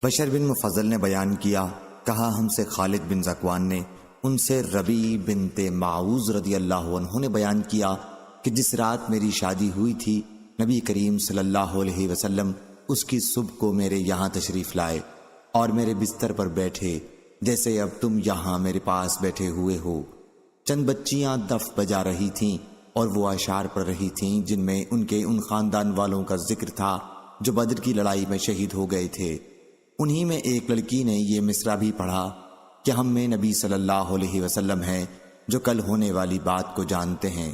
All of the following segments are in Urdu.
بشر بن مفضل نے بیان کیا، کہا ہم سے خالد بن ذکوان نے، ان سے ربیع بنت معوذ رضی اللہ عنہ نے بیان کیا کہ جس رات میری شادی ہوئی تھی نبی کریم صلی اللہ علیہ وسلم اس کی صبح کو میرے یہاں تشریف لائے اور میرے بستر پر بیٹھے جیسے اب تم یہاں میرے پاس بیٹھے ہوئے ہو۔ چند بچیاں دف بجا رہی تھیں اور وہ اشعار پڑھ رہی تھیں جن میں ان کے ان خاندان والوں کا ذکر تھا جو بدر کی لڑائی میں شہید ہو گئے تھے۔ انہی میں ایک لڑکی نے یہ مصرع بھی پڑھا کہ ہم میں نبی صلی اللہ علیہ وسلم ہیں جو کل ہونے والی بات کو جانتے ہیں۔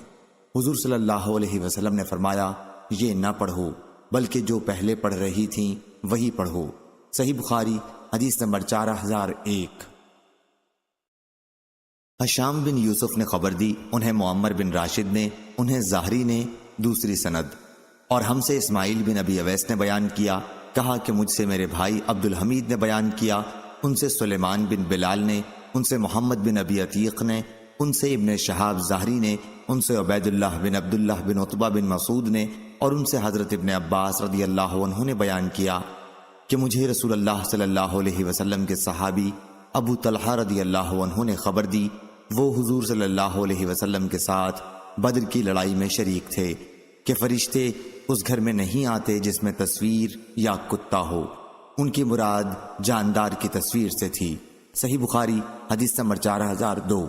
حضور صلی اللہ علیہ وسلم نے فرمایا، یہ نہ پڑھو بلکہ جو پہلے پڑھ رہی تھیں وہی پڑھو۔ صحیح بخاری حدیث نمبر 4001۔ ہشام بن یوسف نے خبر دی، انہیں معمر بن راشد نے، انہیں زہری نے دوسری سند، اور ہم سے اسماعیل بن ابی اویس نے بیان کیا، کہا کہ مجھ سے میرے بھائی عبد الحمید نے بیان کیا، ان سے سلیمان بن بلال نے، ان سے محمد بن ابی عتیق نے، ان سے ابن شہاب زہری نے، ان سے عبید اللہ بن عبداللہ بن عتبہ بن مسعود نے، اور ان سے حضرت ابن عباس رضی اللہ عنہ نے بیان کیا کہ مجھے رسول اللہ صلی اللہ علیہ وسلم کے صحابی ابو طلحہ رضی اللہ عنہ نے خبر دی، وہ حضور صلی اللہ علیہ وسلم کے ساتھ بدر کی لڑائی میں شریک تھے کہ فرشتے اس گھر میں نہیں آتے جس میں تصویر یا کتا ہو۔ ان کی مراد جاندار کی تصویر سے تھی۔ صحیح بخاری حدیث نمبر 4002۔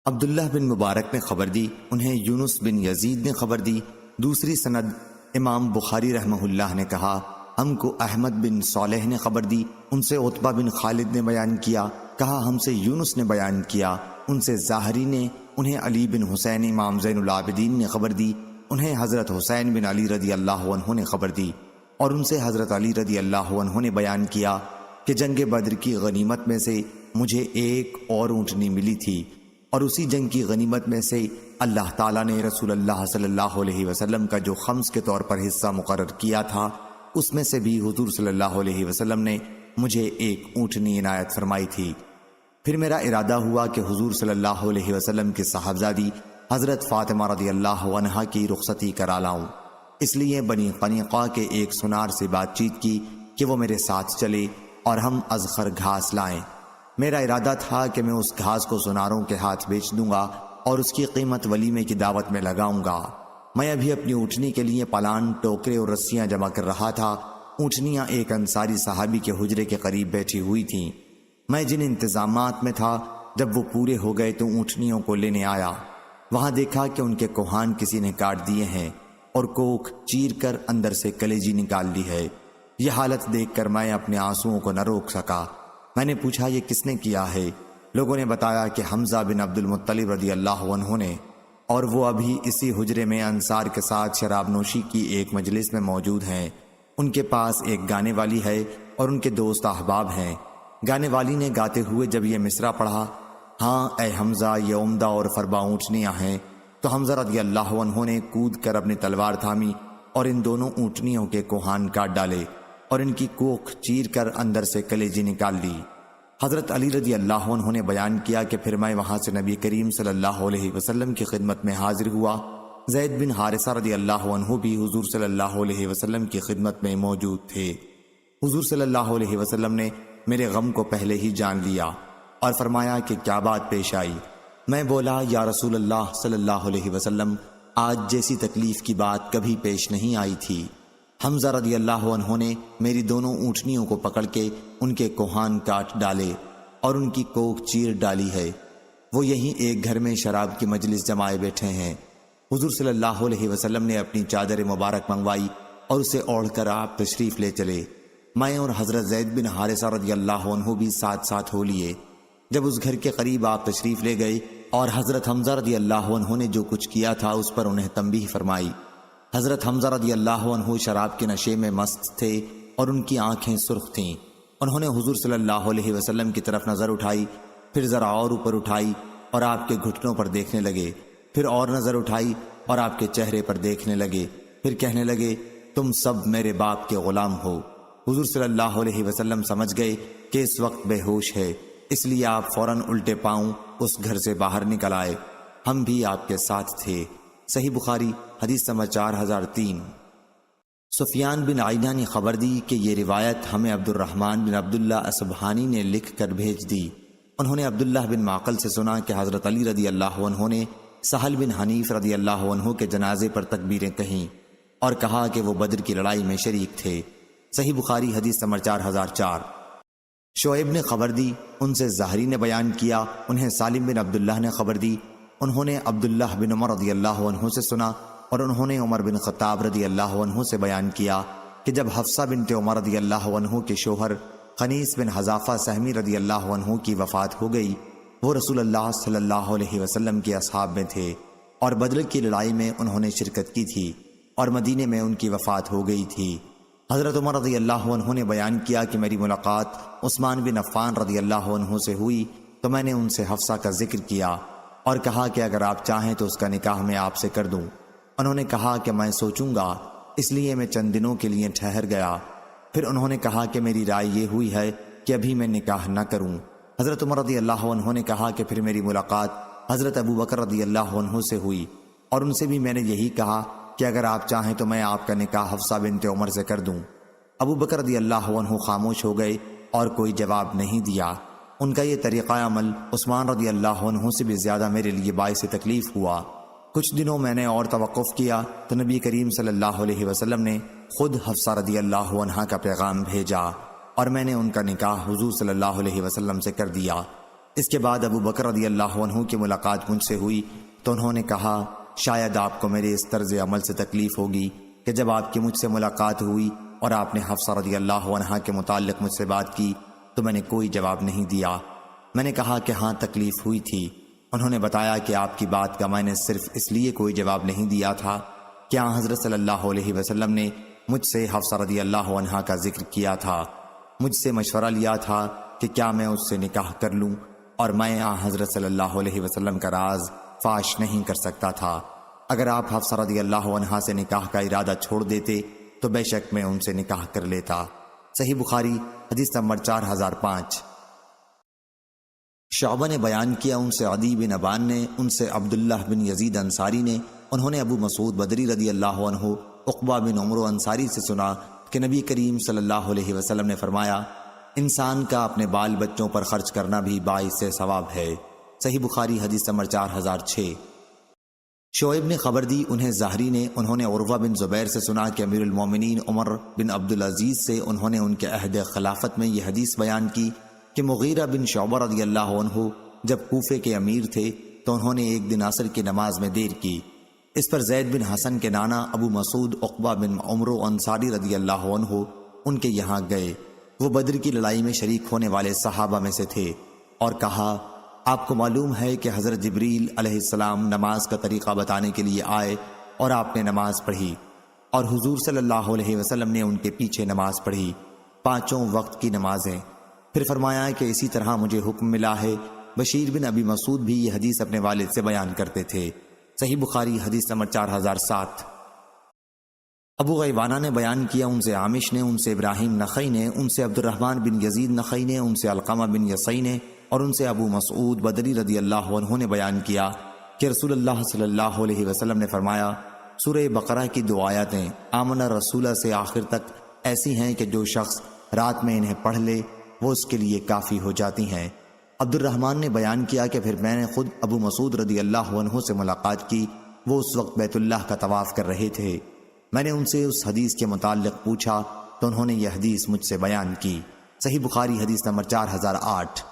عبداللہ بن مبارک نے خبر دی، انہیں یونس بن یزید نے خبر دی۔ دوسری سند امام بخاری رحمہ اللہ نے کہا، ہم کو احمد بن صالح نے خبر دی، ان سے عتبہ بن خالد نے بیان کیا، کہا ہم سے یونس نے بیان کیا، ان سے زاہری نے، انہیں علی بن حسین امام زین العابدین نے خبر دی، انہیں حضرت حسین بن علی رضی اللہ عنہ نے خبر دی، اور ان سے حضرت علی رضی اللہ عنہ نے بیان کیا کہ جنگ بدر کی غنیمت میں سے مجھے ایک اور اونٹنی ملی تھی، اور اسی جنگ کی غنیمت میں سے اللہ تعالیٰ نے رسول اللہ صلی اللہ علیہ وسلم کا جو خمس کے طور پر حصہ مقرر کیا تھا اس میں سے بھی حضور صلی اللہ علیہ وسلم نے مجھے ایک اونٹنی عنایت فرمائی تھی۔ پھر میرا ارادہ ہوا کہ حضور صلی اللہ علیہ وسلم کی صاحبزادی حضرت فاطمہ رضی اللہ عنہا کی رخصتی کرا لاؤں، اس لیے بنی قنیقہ کے ایک سنار سے بات چیت کی کہ وہ میرے ساتھ چلے اور ہم ازخر گھاس لائیں۔ میرا ارادہ تھا کہ میں اس گھاس کو سناروں کے ہاتھ بیچ دوں گا اور اس کی قیمت ولیمے کی دعوت میں لگاؤں گا۔ میں ابھی اپنی اونٹنی کے لیے پالان، ٹوکرے اور رسیاں جمع کر رہا تھا۔ اونٹنیاں ایک انصاری صحابی کے حجرے کے قریب بیٹھی ہوئی تھیں۔ میں جن انتظامات میں تھا جب وہ پورے ہو گئے تو اونٹنیوں کو لینے آیا، وہاں دیکھا کہ ان کے کوہان کسی نے کاٹ دیے ہیں اور کوکھ چیر کر اندر سے کلیجی نکال لی ہے۔ یہ حالت دیکھ کر میں اپنے آنسوؤں کو نہ روک سکا۔ میں نے پوچھا یہ کس نے کیا ہے؟ لوگوں نے بتایا کہ حمزہ بن عبد المطلب رضی اللہ عنہ نے، اور وہ ابھی اسی حجرے میں انصار کے ساتھ شراب نوشی کی ایک مجلس میں موجود ہیں۔ ان کے پاس ایک گانے والی ہے اور ان کے دوست احباب ہیں۔ گانے والی نے گاتے ہوئے جب یہ مصرع پڑھا، ہاں اے حمزہ یہ عمدہ اور فربا اونٹنیاں ہیں، تو حمزہ رضی اللہ عنہ نے کود کر اپنی تلوار تھامی اور ان دونوں اونٹنیوں کے کوہان کاٹ ڈالے اور ان کی کوکھ چیر کر اندر سے کلیجی نکال لی۔ حضرت علی رضی اللہ عنہ نے بیان کیا کہ پھر میں وہاں سے نبی کریم صلی اللہ علیہ وسلم کی خدمت میں حاضر ہوا۔ زید بن حارثہ رضی اللہ عنہ بھی حضور صلی اللہ علیہ وسلم کی خدمت میں موجود تھے۔ حضور صلی اللہ علیہ وسلم نے میرے غم کو پہلے ہی جان لیا اور فرمایا کہ کیا بات پیش آئی؟ میں بولا، یا رسول اللہ صلی اللہ علیہ وسلم، آج جیسی تکلیف کی بات کبھی پیش نہیں آئی تھی۔ حمزہ رضی اللہ عنہ نے میری دونوں اونٹنیوں کو پکڑ کے ان کے کوہان کاٹ ڈالے اور ان کی کوکھ چیر ڈالی ہے۔ وہ یہیں ایک گھر میں شراب کی مجلس جمائے بیٹھے ہیں۔ حضور صلی اللہ علیہ وسلم نے اپنی چادر مبارک منگوائی اور اسے اوڑھ کر آپ تشریف لے چلے۔ میں اور حضرت زید بن حارثہ رضی اللہ عنہ بھی ساتھ ساتھ ہو لیے۔ جب اس گھر کے قریب آپ تشریف لے گئے اور حضرت حمزہ رضی اللہ عنہ نے جو کچھ کیا تھا اس پر انہیں تنبیہ فرمائی۔ حضرت حمزہ رضی اللہ عنہ شراب کے نشے میں مست تھے اور ان کی آنکھیں سرخ تھیں۔ انہوں نے حضور صلی اللہ علیہ وسلم کی طرف نظر اٹھائی، پھر ذرا اور اوپر اٹھائی اور آپ کے گھٹنوں پر دیکھنے لگے، پھر اور نظر اٹھائی اور آپ کے چہرے پر دیکھنے لگے، پھر کہنے لگے، تم سب میرے باپ کے غلام ہو۔ حضور صلی اللہ علیہ وسلم سمجھ گئے کہ اس وقت بے ہوش ہے، اس لیے آپ فوراً الٹے پاؤں اس گھر سے باہر نکل آئے۔ ہم بھی آپ کے ساتھ تھے۔ صحیح بخاری حدیث نمبر 4003۔ سفیان بن عیینہ نے خبر دی کہ یہ روایت ہمیں عبد الرحمن بن عبداللہ اصبہانی نے لکھ کر بھیج دی۔ انہوں نے عبداللہ بن معقل سے سنا کہ حضرت علی رضی اللہ عنہ نے سہل بن حنیف رضی اللہ عنہ کے جنازے پر تکبیریں کہیں اور کہا کہ وہ بدر کی لڑائی میں شریک تھے۔ صحیح بخاری حدیث نمبر 4004۔ شعیب نے خبر دی، ان سے زہری نے بیان کیا، انہیں سالم بن عبداللہ نے خبر دی، انہوں نے عبداللہ بن عمر رضی اللہ عنہ سے سنا اور انہوں نے عمر بن خطاب رضی اللہ عنہ سے بیان کیا کہ جب حفصہ بنت عمر رضی اللہ عنہ کے شوہر خنیس بن حذافہ سہمی رضی اللہ عنہ کی وفات ہو گئی، وہ رسول اللہ صلی اللہ علیہ وسلم کے اصحاب میں تھے اور بدر کی لڑائی میں انہوں نے شرکت کی تھی اور مدینے میں ان کی وفات ہو گئی تھی۔ حضرت عمر رضی اللہ عنہ نے بیان کیا کہ میری ملاقات عثمان بن عفان رضی اللہ عنہ سے ہوئی تو میں نے ان سے حفصہ کا ذکر کیا اور کہا کہ اگر آپ چاہیں تو اس کا نکاح میں آپ سے کر دوں۔ انہوں نے کہا کہ میں سوچوں گا، اس لیے میں چند دنوں کے لیے ٹھہر گیا۔ پھر انہوں نے کہا کہ میری رائے یہ ہوئی ہے کہ ابھی میں نکاح نہ کروں۔ حضرت عمر رضی اللہ عنہ نے کہا کہ پھر میری ملاقات حضرت ابو بکر رضی اللہ عنہ سے ہوئی اور ان سے بھی میں نے یہی کہا کہ اگر آپ چاہیں تو میں آپ کا نکاح حفصہ بنت عمر سے کر دوں۔ ابو بکر رضی اللہ عنہ خاموش ہو گئے اور کوئی جواب نہیں دیا۔ ان کا یہ طریقہ عمل عثمان رضی اللہ عنہ سے بھی زیادہ میرے لیے باعث تکلیف ہوا۔ کچھ دنوں میں نے اور توقف کیا تو نبی کریم صلی اللہ علیہ وسلم نے خود حفصہ رضی اللہ عنہ کا پیغام بھیجا اور میں نے ان کا نکاح حضور صلی اللہ علیہ وسلم سے کر دیا۔ اس کے بعد ابو بکر رضی اللہ عنہ کی ملاقات مجھ سے ہوئی تو انہوں نے کہا شاید آپ کو میرے اس طرز عمل سے تکلیف ہوگی کہ جب آپ کی مجھ سے ملاقات ہوئی اور آپ نے حفصہ رضی اللہ عنہ کے متعلق مجھ سے بات کی تو میں نے کوئی جواب نہیں دیا۔ میں نے کہا کہ ہاں تکلیف ہوئی تھی۔ انہوں نے بتایا کہ آپ کی بات کا میں نے صرف اس لیے کوئی جواب نہیں دیا تھا کہ حضرت صلی اللہ علیہ وسلم نے مجھ سے حفصہ رضی اللہ عنہ کا ذکر کیا تھا، مجھ سے مشورہ لیا تھا کہ کیا میں اس سے نکاح کر لوں، اور میں حضرت صلی اللہ علیہ وسلم کا راز فاش نہیں کر سکتا تھا۔ اگر آپ حفصہ رضی اللہ عنہ سے نکاح کا ارادہ چھوڑ دیتے تو بے شک میں ان سے نکاح کر لیتا۔ صحیح بخاری حدیث نمبر 4005۔ شعبہ نے بیان کیا، ان سے عدی بن ابان نے، ان سے عبداللہ بن یزید انصاری نے، انہوں نے ابو مسعود بدری رضی اللہ عنہ عقبہ بن عمر انصاری سے سنا کہ نبی کریم صلی اللہ علیہ وسلم نے فرمایا انسان کا اپنے بال بچوں پر خرچ کرنا بھی باعث ثواب ہے۔ صحیح بخاری حدیث نمبر 4006۔ شعیب نے خبر دی، انہیں زہری نے، انہوں نے عروہ بن زبیر سے سنا کہ امیر المومنین عمر بن عبدالعزیز سے انہوں نے ان کے عہد خلافت میں یہ حدیث بیان کی کہ مغیرہ بن شعبہ رضی اللہ عنہ جب کوفے کے امیر تھے تو انہوں نے ایک دن عصر کی نماز میں دیر کی۔ اس پر زید بن حسن کے نانا ابو مسعود عقبہ بن عمر انصاری رضی اللہ عنہ ان کے یہاں گئے۔ وہ بدر کی لڑائی میں شریک ہونے والے صحابہ میں سے تھے اور کہا آپ کو معلوم ہے کہ حضرت جبریل علیہ السلام نماز کا طریقہ بتانے کے لیے آئے اور آپ نے نماز پڑھی اور حضور صلی اللہ علیہ وسلم نے ان کے پیچھے نماز پڑھی، 5 وقت کی نمازیں۔ پھر فرمایا کہ اسی طرح مجھے حکم ملا ہے۔ بشیر بن ابی مسعود بھی یہ حدیث اپنے والد سے بیان کرتے تھے۔ صحیح بخاری حدیث نمبر 4007۔ ابو غیوانہ نے بیان کیا، ان سے عامش نے، ان سے ابراہیم نخعی نے، ان سے عبد الرحمن بن یزید نخعی نے، ان سے علقمہ بن یسعی نے اور ان سے ابو مسعود بدری رضی اللہ عنہ نے بیان کیا کہ رسول اللہ صلی اللہ علیہ وسلم نے فرمایا سورہ بقرہ کی 2 آیتیں آمن رسولہ سے آخر تک ایسی ہیں کہ جو شخص رات میں انہیں پڑھ لے وہ اس کے لیے کافی ہو جاتی ہیں۔ عبد الرحمن نے بیان کیا کہ پھر میں نے خود ابو مسعود رضی اللہ عنہ سے ملاقات کی، وہ اس وقت بیت اللہ کا طواف کر رہے تھے۔ میں نے ان سے اس حدیث کے متعلق پوچھا تو انہوں نے یہ حدیث مجھ سے بیان کی۔ صحیح بخاری حدیث نمبر 4008۔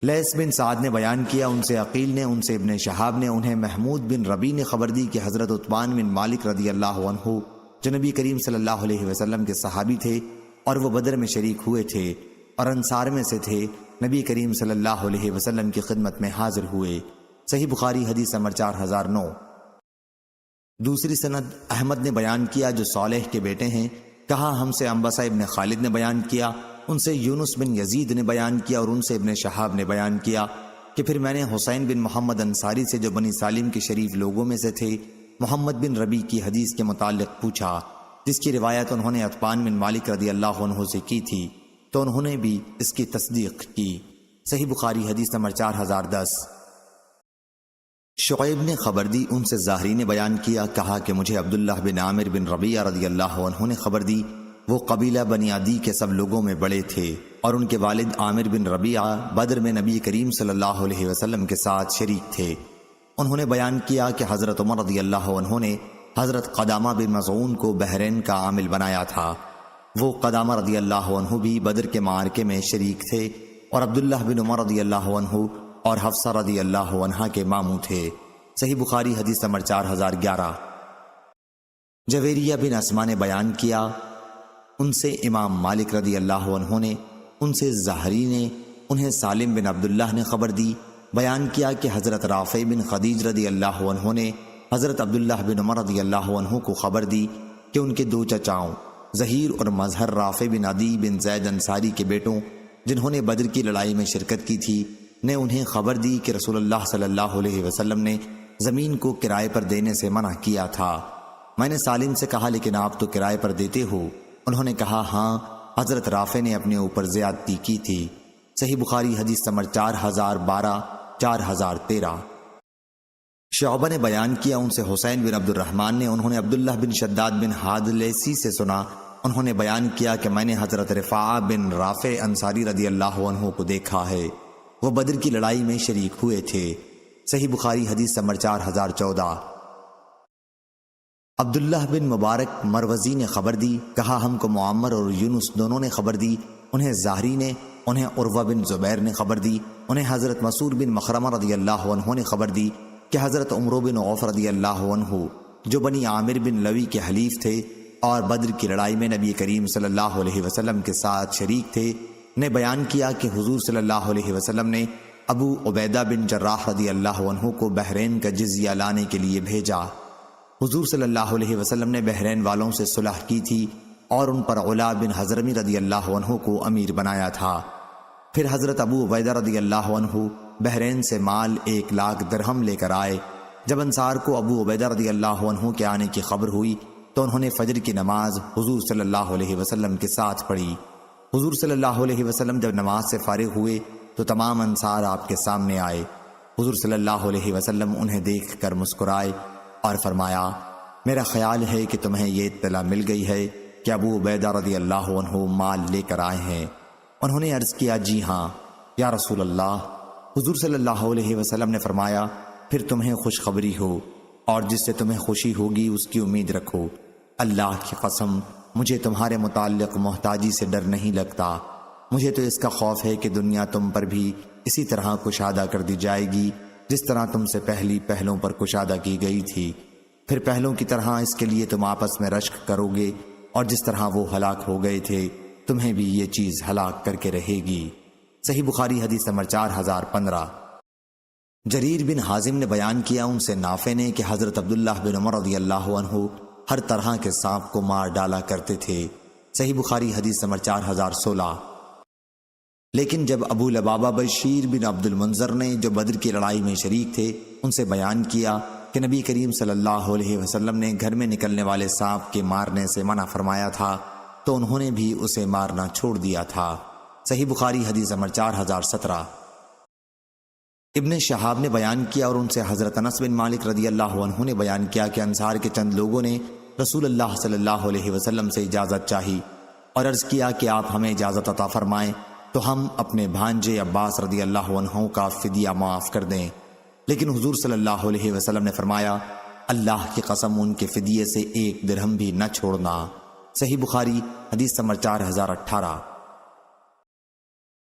لیث بن سعد نے بیان کیا، ان سے عقیل نے، ان سے ابن شہاب نے، انہیں محمود بن ربی نے خبر دی کہ حضرت عثمان بن مالک رضی اللہ عنہ جو نبی کریم صلی اللہ علیہ وسلم کے صحابی تھے اور وہ بدر میں شریک ہوئے تھے اور انصار میں سے تھے، نبی کریم صلی اللہ علیہ وسلم کی خدمت میں حاضر ہوئے۔ صحیح بخاری حدیث نمبر 4009۔ دوسری سند احمد نے بیان کیا جو صالح کے بیٹے ہیں، کہا ہم سے انبسہ ابن خالد نے بیان کیا، ان سے یونس بن یزید نے بیان کیا اور ان سے ابن شہاب نے بیان کیا کہ پھر میں نے حسین بن محمد انصاری سے جو بنی سالم کے شریف لوگوں میں سے تھے محمد بن ربی کی حدیث کے متعلق پوچھا جس کی روایت انہوں نے عتبان بن مالک رضی اللہ عنہ سے کی تھی تو انہوں نے بھی اس کی تصدیق کی۔ صحیح بخاری حدیث نمبر 4010۔ شعیب نے خبر دی، ان سے زاہری نے بیان کیا، کہا کہ مجھے عبداللہ بن عامر بن ربیعہ رضی اللہ عنہ نے خبر دی، وہ قبیلہ بنی عدی کے سب لوگوں میں بڑے تھے، اور ان کے والد عامر بن ربیعہ بدر میں نبی کریم صلی اللہ علیہ وسلم کے ساتھ شریک تھے۔ انہوں نے بیان کیا کہ حضرت عمر رضی اللہ عنہ نے حضرت قدامہ بن مظعون کو بحرین کا عامل بنایا تھا۔ وہ قدامہ رضی اللہ عنہ بھی بدر کے معرکے میں شریک تھے، اور عبداللہ بن عمر رضی اللہ عنہ اور حفصہ رضی اللہ عنہا کے ماموں تھے۔ صحیح بخاری حدیث نمبر 4011۔ جویریہ بن اسما نے بیان کیا، ان سے امام مالک رضی اللہ عنہ نے، ان سے زہری نے، انہیں سالم بن عبداللہ نے خبر دی، بیان کیا کہ حضرت رافع بن خدیج رضی اللہ عنہ نے حضرت عبداللہ بن عمر رضی اللہ عنہ کو خبر دی کہ ان کے دو چچاؤں ظہیر اور مظہر رافع بن عدی بن زید انصاری کے بیٹوں، جنہوں نے بدر کی لڑائی میں شرکت کی تھی، نے انہیں خبر دی کہ رسول اللہ صلی اللہ علیہ وسلم نے زمین کو کرائے پر دینے سے منع کیا تھا۔ میں نے سالم سے کہا، لیکن آپ تو کرائے پر دیتے ہو؟ انہوں نے کہا، ہاں، حضرت رافع نے اپنے اوپر زیادتی کی تھی۔ صحیح بخاری حدیث نمبر 4012 4013۔ شعبہ نے بیان کیا، ان سے حسین بن عبد الرحمن نے، انہوں نے عبداللہ بن شداد بن حاد لیسی سے سنا، انہوں نے بیان کیا کہ میں نے حضرت رفاعہ بن رافع انصاری رضی اللہ عنہ کو دیکھا ہے، وہ بدر کی لڑائی میں شریک ہوئے تھے۔ صحیح بخاری حدیث نمبر 4014۔ عبداللہ بن مبارک مروزی نے خبر دی، کہا ہم کو معمر اور یونس دونوں نے خبر دی، انہیں زاہری نے، انہیں عروہ بن زبیر نے خبر دی، انہیں حضرت مسعود بن مخرمہ رضی اللہ عنہ نے خبر دی کہ حضرت عمرو بن عوف رضی اللہ عنہ، جو بنی عامر بن لوی کے حلیف تھے اور بدر کی لڑائی میں نبی کریم صلی اللہ علیہ وسلم کے ساتھ شریک تھے، نے بیان کیا کہ حضور صلی اللہ علیہ وسلم نے ابو عبیدہ بن جراح رضی اللہ عنہ کو بحرین کا جزیہ لانے کے لیے بھیجا۔ حضور صلی اللہ علیہ وسلم نے بحرین والوں سے صلح کی تھی اور ان پر علا بن حضرمی رضی اللہ عنہ کو امیر بنایا تھا۔ پھر حضرت ابو عبیدہ رضی اللہ عنہ بحرین سے مال 1,00,000 درہم لے کر آئے۔ جب انصار کو ابو عبیدہ رضی اللہ عنہ کے آنے کی خبر ہوئی تو انہوں نے فجر کی نماز حضور صلی اللہ علیہ وسلم کے ساتھ پڑھی۔ حضور صلی اللہ علیہ وسلم جب نماز سے فارغ ہوئے تو تمام انصار آپ کے سامنے آئے۔ حضور صلی اللہ علیہ وسلم انہیں دیکھ کر مسکرائے اور فرمایا، میرا خیال ہے کہ تمہیں یہ اطلاع مل گئی ہے کہ ابو عبیدہ رضی اللہ عنہ مال لے کر آئے ہیں۔ انہوں نے عرض کیا، جی ہاں یا رسول اللہ۔ حضور صلی اللہ علیہ وسلم نے فرمایا، پھر تمہیں خوشخبری ہو، اور جس سے تمہیں خوشی ہوگی اس کی امید رکھو۔ اللہ کی قسم، مجھے تمہارے متعلق محتاجی سے ڈر نہیں لگتا، مجھے تو اس کا خوف ہے کہ دنیا تم پر بھی اسی طرح کشادہ کر دی جائے گی جس طرح تم سے پہلی پہلوں پر کشادہ کی گئی تھی، پھر پہلوں کی طرح اس کے لیے تم آپس میں رشک کرو گے، اور جس طرح وہ ہلاک ہو گئے تھے تمہیں بھی یہ چیز ہلاک کر کے رہے گی۔ صحیح بخاری حدیث نمبر 4015۔ جریر بن حازم نے بیان کیا، ان سے نافع نے، کہ حضرت عبداللہ بن عمر رضی اللہ عنہ ہر طرح کے سانپ کو مار ڈالا کرتے تھے۔ صحیح بخاری حدیث نمبر 4016۔ لیکن جب ابو لبابہ بشیر بن عبد المنذر نے، جو بدر کی لڑائی میں شریک تھے، ان سے بیان کیا کہ نبی کریم صلی اللہ علیہ وسلم نے گھر میں نکلنے والے سانپ کے مارنے سے منع فرمایا تھا تو انہوں نے بھی اسے مارنا چھوڑ دیا تھا۔ صحیح بخاری حدیث نمبر 4017۔ ابن شہاب نے بیان کیا، اور ان سے حضرت انس بن مالک رضی اللہ عنہ نے بیان کیا کہ انصار کے چند لوگوں نے رسول اللہ صلی اللہ علیہ وسلم سے اجازت چاہی اور عرض کیا کہ آپ ہمیں اجازت عطا فرمائیں تو ہم اپنے بھانجے عباس رضی اللہ عنہ کا فدیہ معاف کر دیں، لیکن حضور صلی اللہ علیہ وسلم نے فرمایا، اللہ کی قسم ان کے فدیے سے 1 درہم بھی نہ چھوڑنا۔ صحیح بخاری حدیث نمبر 4018۔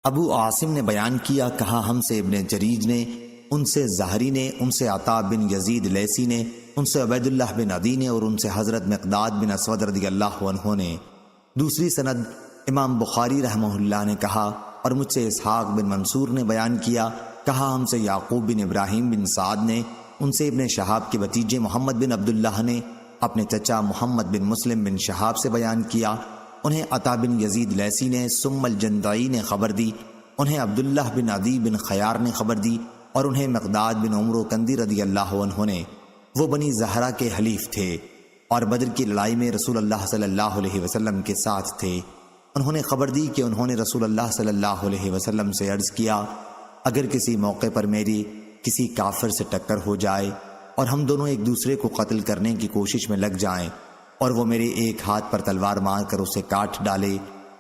ابو عاصم نے بیان کیا، کہا ہم سے ابن جریج نے، ان سے زہری نے، ان سے عطا بن یزید لیسی نے، ان سے عبید اللہ بن عدی نے، اور ان سے حضرت مقداد بن اسود رضی اللہ عنہ نے۔ دوسری سند امام بخاری رحمہ اللہ نے کہا، اور مجھ سے اسحاق بن منصور نے بیان کیا، کہا ہم سے یعقوب بن ابراہیم بن سعد نے، ان سے ابن شہاب کے بھتیجے محمد بن عبداللہ نے اپنے چچا محمد بن مسلم بن شہاب سے بیان کیا، انہیں عطا بن یزید لیسی نے ثم الجندعی نے خبر دی، انہیں عبداللہ بن عدی بن خیار نے خبر دی، اور انہیں مقداد بن عمرو کندی رضی اللہ عنہ نے۔ وہ بنی زہرہ کے حلیف تھے اور بدر کی لڑائی میں رسول اللہ صلی اللہ علیہ وسلم کے ساتھ تھے۔ انہوں نے خبر دی کہ انہوں نے رسول اللہ صلی اللہ علیہ وسلم سے عرض کیا، اگر کسی موقع پر میری کسی کافر سے ٹکر ہو جائے اور ہم دونوں ایک دوسرے کو قتل کرنے کی کوشش میں لگ جائیں اور وہ میرے ایک ہاتھ پر تلوار مار کر اسے کاٹ ڈالے،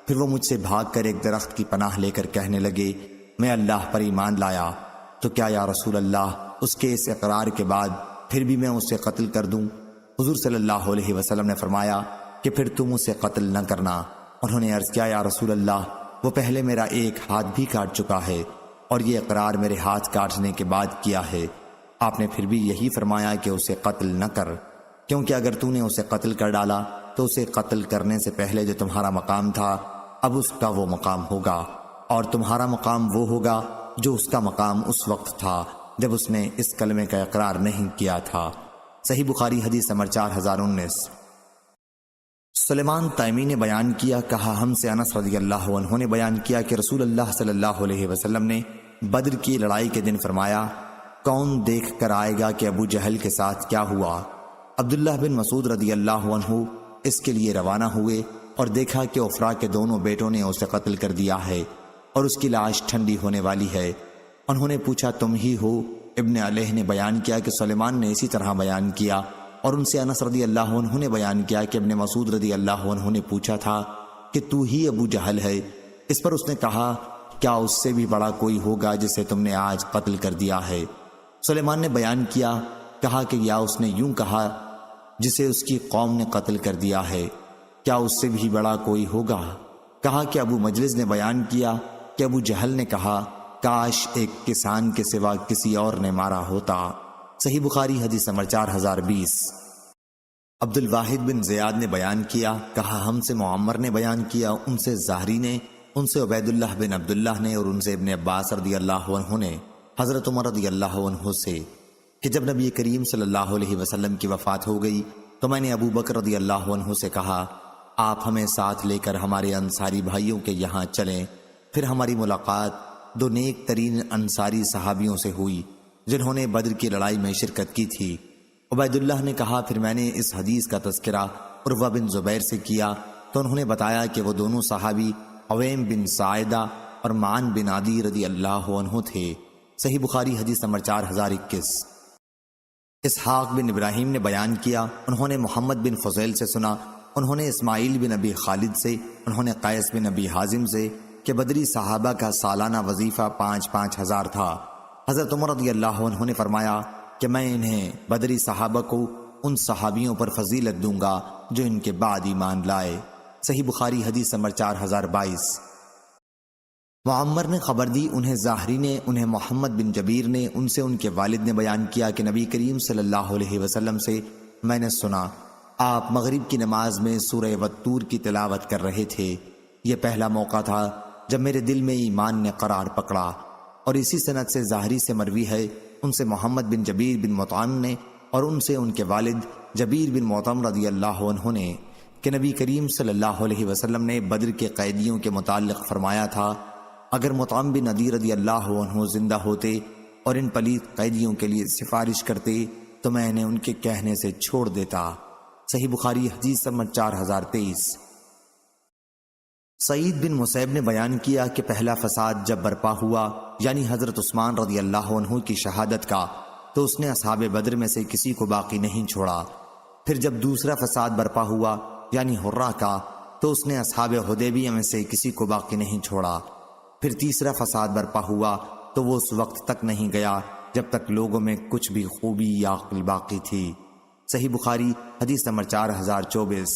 پھر وہ مجھ سے بھاگ کر ایک درخت کی پناہ لے کر کہنے لگے میں اللہ پر ایمان لایا، تو کیا یا رسول اللہ اس کے اس اقرار کے بعد پھر بھی میں اسے قتل کر دوں؟ حضور صلی اللہ علیہ وسلم نے فرمایا کہ پھر تم اسے قتل نہ کرنا۔ انہوں نے عرض کیا یا رسول اللہ وہ پہلے میرا ایک ہاتھ بھی کاٹ چکا ہے اور یہ اقرار میرے ہاتھ کاٹنے کے بعد کیا ہے۔ آپ نے پھر بھی یہی فرمایا کہ اسے قتل نہ کر، کیونکہ اگر تو نے اسے قتل کر ڈالا تو اسے قتل کرنے سے پہلے جو تمہارا مقام تھا اب اس کا وہ مقام ہوگا، اور تمہارا مقام وہ ہوگا جو اس کا مقام اس وقت تھا جب اس نے اس کلمے کا اقرار نہیں کیا تھا۔ صحیح بخاری حدیث نمبر 4019۔ سلیمان تیمی نے بیان کیا، کہا ہم سے انس رضی اللہ عنہ نے بیان کیا کہ رسول اللہ صلی اللہ علیہ وسلم نے بدر کی لڑائی کے دن فرمایا کون دیکھ کر آئے گا کہ ابو جہل کے ساتھ کیا ہوا؟ عبداللہ بن مسعود رضی اللہ عنہ اس کے لیے روانہ ہوئے اور دیکھا کہ عفرا کے دونوں بیٹوں نے اسے قتل کر دیا ہے اور اس کی لاش ٹھنڈی ہونے والی ہے۔ انہوں نے پوچھا تم ہی ہو؟ ابن علیہ نے بیان کیا کہ سلیمان نے اسی طرح بیان کیا، اور ان سے انس رضی اللہ عنہ نے بیان کیا کہ ابن مسعود رضی اللہ عنہ نے پوچھا تھا کہ تو ہی ابو جہل ہے؟ اس پر اس نے کہا کیا اس سے بھی بڑا کوئی ہوگا جسے تم نے آج قتل کر دیا ہے؟ سلیمان نے بیان کیا، کہا کہ یا اس نے یوں کہا جسے اس کی قوم نے قتل کر دیا ہے، کیا اس سے بھی بڑا کوئی ہوگا؟ کہا کہ ابو مجلس نے بیان کیا کہ ابو جہل نے کہا کاش ایک کسان کے سوا کسی اور نے مارا ہوتا۔ صحیح بخاری حدیث نمبر 4020۔ عبد الواحد بن زیاد نے بیان کیا، کہا ہم سے معمر نے بیان کیا، ان سے زہری نے، ان سے عبید اللہ بن عبداللہ نے، اور ان سے ابن عباس رضی اللہ عنہ نے حضرت عمر رضی اللہ عنہ سے کہ جب نبی کریم صلی اللہ علیہ وسلم کی وفات ہو گئی تو میں نے ابو بکر رضی اللہ عنہ سے کہا آپ ہمیں ساتھ لے کر ہمارے انصاری بھائیوں کے یہاں چلیں۔ پھر ہماری ملاقات دو نیک ترین انصاری صحابیوں سے ہوئی جنہوں نے بدر کی لڑائی میں شرکت کی تھی۔ عبید اللہ نے کہا پھر میں نے اس حدیث کا تذکرہ عروہ بن زبیر سے کیا تو انہوں نے بتایا کہ وہ دونوں صحابی عویم بن ساعدہ اور معن بن عدی رضی اللہ عنہ تھے۔ صحیح بخاری حدیث نمبر 4021۔ اسحاق بن ابراہیم نے بیان کیا، انہوں نے محمد بن فضیل سے سنا، انہوں نے اسماعیل بن ابی خالد سے، انہوں نے قیس بن ابی حازم سے کہ بدری صحابہ کا سالانہ وظیفہ 5,000 5,000 تھا۔ حضرت عمر رضی اللہ عنہ نے فرمایا کہ میں انہیں بدری صحابہ کو ان صحابیوں پر فضیلت دوں گا جو ان کے بعد ایمان لائے۔ صحیح بخاری حدیث نمبر 4022۔ معمر نے خبر دی، انہیں زاہری نے، انہیں محمد بن جبیر نے، ان سے ان کے والد نے بیان کیا کہ نبی کریم صلی اللہ علیہ وسلم سے میں نے سنا آپ مغرب کی نماز میں سورہ والطور کی تلاوت کر رہے تھے۔ یہ پہلا موقع تھا جب میرے دل میں ایمان نے قرار پکڑا۔ اور اسی سند سے زاہری سے مروی ہے، ان سے محمد بن جبیر بن مطعم نے اور ان سے ان کے والد جبیر بن مطعم رضی اللہ عنہ نے کہ نبی کریم صلی اللہ علیہ وسلم نے بدر کے قیدیوں کے متعلق فرمایا تھا اگر مطعم بن عدی رضی اللہ عنہ زندہ ہوتے اور ان پلید قیدیوں کے لیے سفارش کرتے تو میں انہیں ان کے کہنے سے چھوڑ دیتا۔ صحیح بخاری حدیث نمبر 4023۔ سعید بن مسیب نے بیان کیا کہ پہلا فساد جب برپا ہوا یعنی حضرت عثمان رضی اللہ عنہ کی شہادت کا تو اس نے اصحاب بدر میں سے کسی کو باقی نہیں چھوڑا۔ پھر جب دوسرا فساد برپا ہوا یعنی حرہ کا تو اس نے اصحاب حدیبیہ میں سے کسی کو باقی نہیں چھوڑا۔ پھر تیسرا فساد برپا ہوا تو وہ اس وقت تک نہیں گیا جب تک لوگوں میں کچھ بھی خوبی یا عقل باقی تھی۔ صحیح بخاری حدیث نمبر 4024۔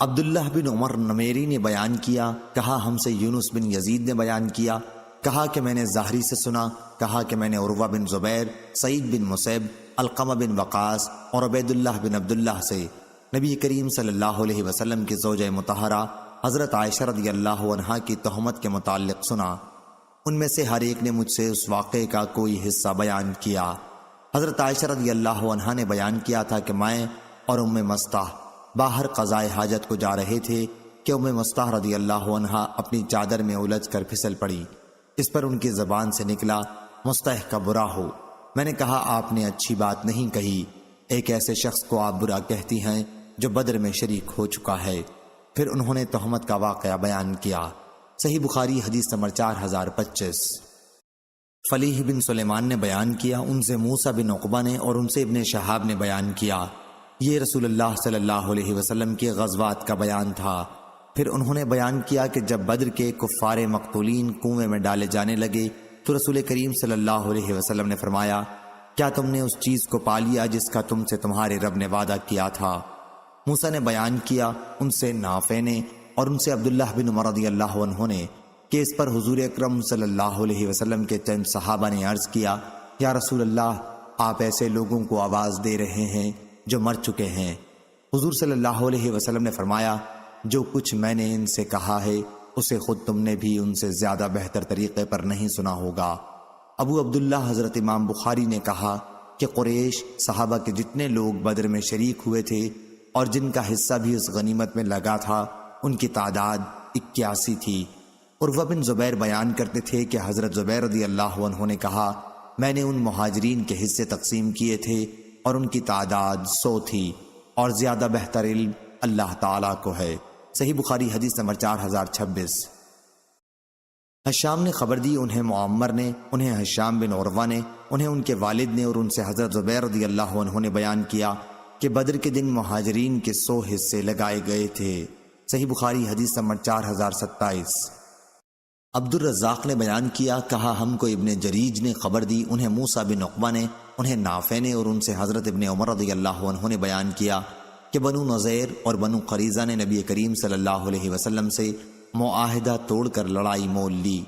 عبداللہ بن عمر نمیری نے بیان کیا، کہا ہم سے یونس بن یزید نے بیان کیا، کہا کہ میں نے زہری سے سنا، کہا کہ میں نے عروہ بن زبیر، سعید بن مسیب، علقمہ بن وقاص اور عبید اللہ بن عبداللہ سے نبی کریم صلی اللہ علیہ وسلم کی زوجہ مطہرہ حضرت عائشہ رضی اللہ عنہا کی تہمت کے متعلق سنا۔ ان میں سے ہر ایک نے مجھ سے اس واقعے کا کوئی حصہ بیان کیا۔ حضرت عائشہ رضی اللہ عنہا نے بیان کیا تھا کہ میں اور ام مستح باہر قضائے حاجت کو جا رہے تھے کہ ام مستح رضی اللہ عنہا اپنی چادر میں الجھ کر پھسل پڑی۔ اس پر ان کی زبان سے نکلا مستح کا برا ہو۔ میں نے کہا آپ نے اچھی بات نہیں کہی، ایک ایسے شخص کو آپ برا کہتی ہیں جو بدر میں شریک ہو چکا ہے۔ پھر انہوں نے تہمت کا واقعہ بیان کیا۔ صحیح بخاری حدیث نمبر 4025۔ فلیح بن سلیمان نے بیان کیا، ان سے موسیٰ بن عقبہ نے اور ان سے ابن شہاب نے بیان کیا۔ یہ رسول اللہ صلی اللہ علیہ وسلم کے غزوات کا بیان تھا۔ پھر انہوں نے بیان کیا کہ جب بدر کے کفار مقتولین کنویں میں ڈالے جانے لگے تو رسول کریم صلی اللہ علیہ وسلم نے فرمایا، کیا تم نے اس چیز کو پا لیا جس کا تم سے تمہارے رب نے وعدہ کیا تھا؟ موسیٰ نے بیان کیا، ان سے نافع نے اور ان سے عبداللہ بن عمر رضی اللہ عنہ نے، کہ اس پر حضور اکرم صلی اللہ علیہ وسلم کے چند صحابہ نے عرض کیا، یا رسول اللہ، آپ ایسے لوگوں کو آواز دے رہے ہیں جو مر چکے ہیں۔ حضور صلی اللہ علیہ وسلم نے فرمایا، جو کچھ میں نے ان سے کہا ہے اسے خود تم نے بھی ان سے زیادہ بہتر طریقے پر نہیں سنا ہوگا۔ ابو عبداللہ حضرت امام بخاری نے کہا کہ قریش صحابہ کے جتنے لوگ بدر میں شریک ہوئے تھے اور جن کا حصہ بھی اس غنیمت میں لگا تھا، ان کی تعداد 81 تھی۔ عروہ بن زبیر بیان کرتے تھے کہ حضرت زبیر رضی اللہ عنہ نے کہا، میں نے ان مہاجرین کے حصے تقسیم کیے تھے اور ان کی تعداد 100 تھی، اور زیادہ بہتر علم اللہ تعالیٰ کو ہے۔ صحیح بخاری حدیث نمبر 4026۔ حشام نے خبر دی، انہیں معمر نے، انہیں حشام بن عروہ نے، انہیں ان کے والد نے اور ان سے حضرت زبیر رضی اللہ عنہ نے بیان کیا کہ بدر کے دن مہاجرین کے 100 حصے لگائے گئے تھے۔ صحیح بخاری حدیث نمبر 4027۔ عبد الرزاق نے بیان کیا، کہا ہم کو ابن جریج نے خبر دی، انہیں موسیٰ بن عقبہ نے، انہیں نافع نے اور ان سے حضرت ابن عمر رضی اللہ عنہ نے بیان کیا کہ بنو نضیر اور بنو قریظہ نے نبی کریم صلی اللہ علیہ وسلم سے معاہدہ توڑ کر لڑائی مول لی،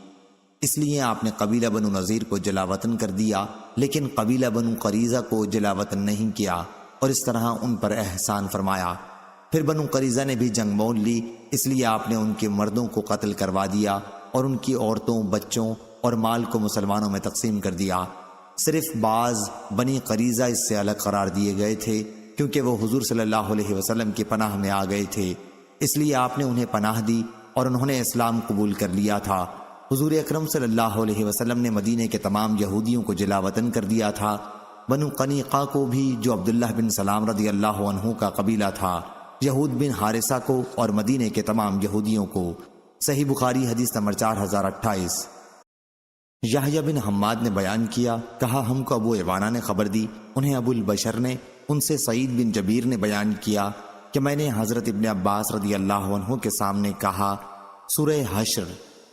اس لیے آپ نے قبیلہ بنو نضیر کو جلا وطن کر دیا، لیکن قبیلہ بنو قریظہ کو جلا وطن نہیں کیا اور اس طرح ان پر احسان فرمایا۔ پھر بنو قریظہ نے بھی جنگ مول لی، اس لیے آپ نے ان کے مردوں کو قتل کروا دیا اور ان کی عورتوں، بچوں اور مال کو مسلمانوں میں تقسیم کر دیا۔ صرف بعض بنی قریظہ اس سے الگ قرار دیے گئے تھے کیونکہ وہ حضور صلی اللہ علیہ وسلم کی پناہ میں آ گئے تھے، اس لیے آپ نے انہیں پناہ دی اور انہوں نے اسلام قبول کر لیا تھا۔ حضور اکرم صلی اللہ علیہ وسلم نے مدینے کے تمام یہودیوں کو جلا وطن کر دیا تھا، بنو قنیقہ کو بھی جو عبداللہ بن سلام رضی اللہ عنہ کا قبیلہ تھا، یہود بن حارثہ کو اور مدینے کے تمام یہودیوں کو۔ صحیح بخاری حدیث نمبر 4028۔ یحییٰ بن حماد نے بیان کیا، کہا ہم کو ابو عوانہ نے خبر دی، انہیں ابو البشر نے، ان سے سعید بن جبیر نے بیان کیا کہ میں نے حضرت ابن عباس رضی اللہ عنہ کے سامنے کہا سورہ حشر،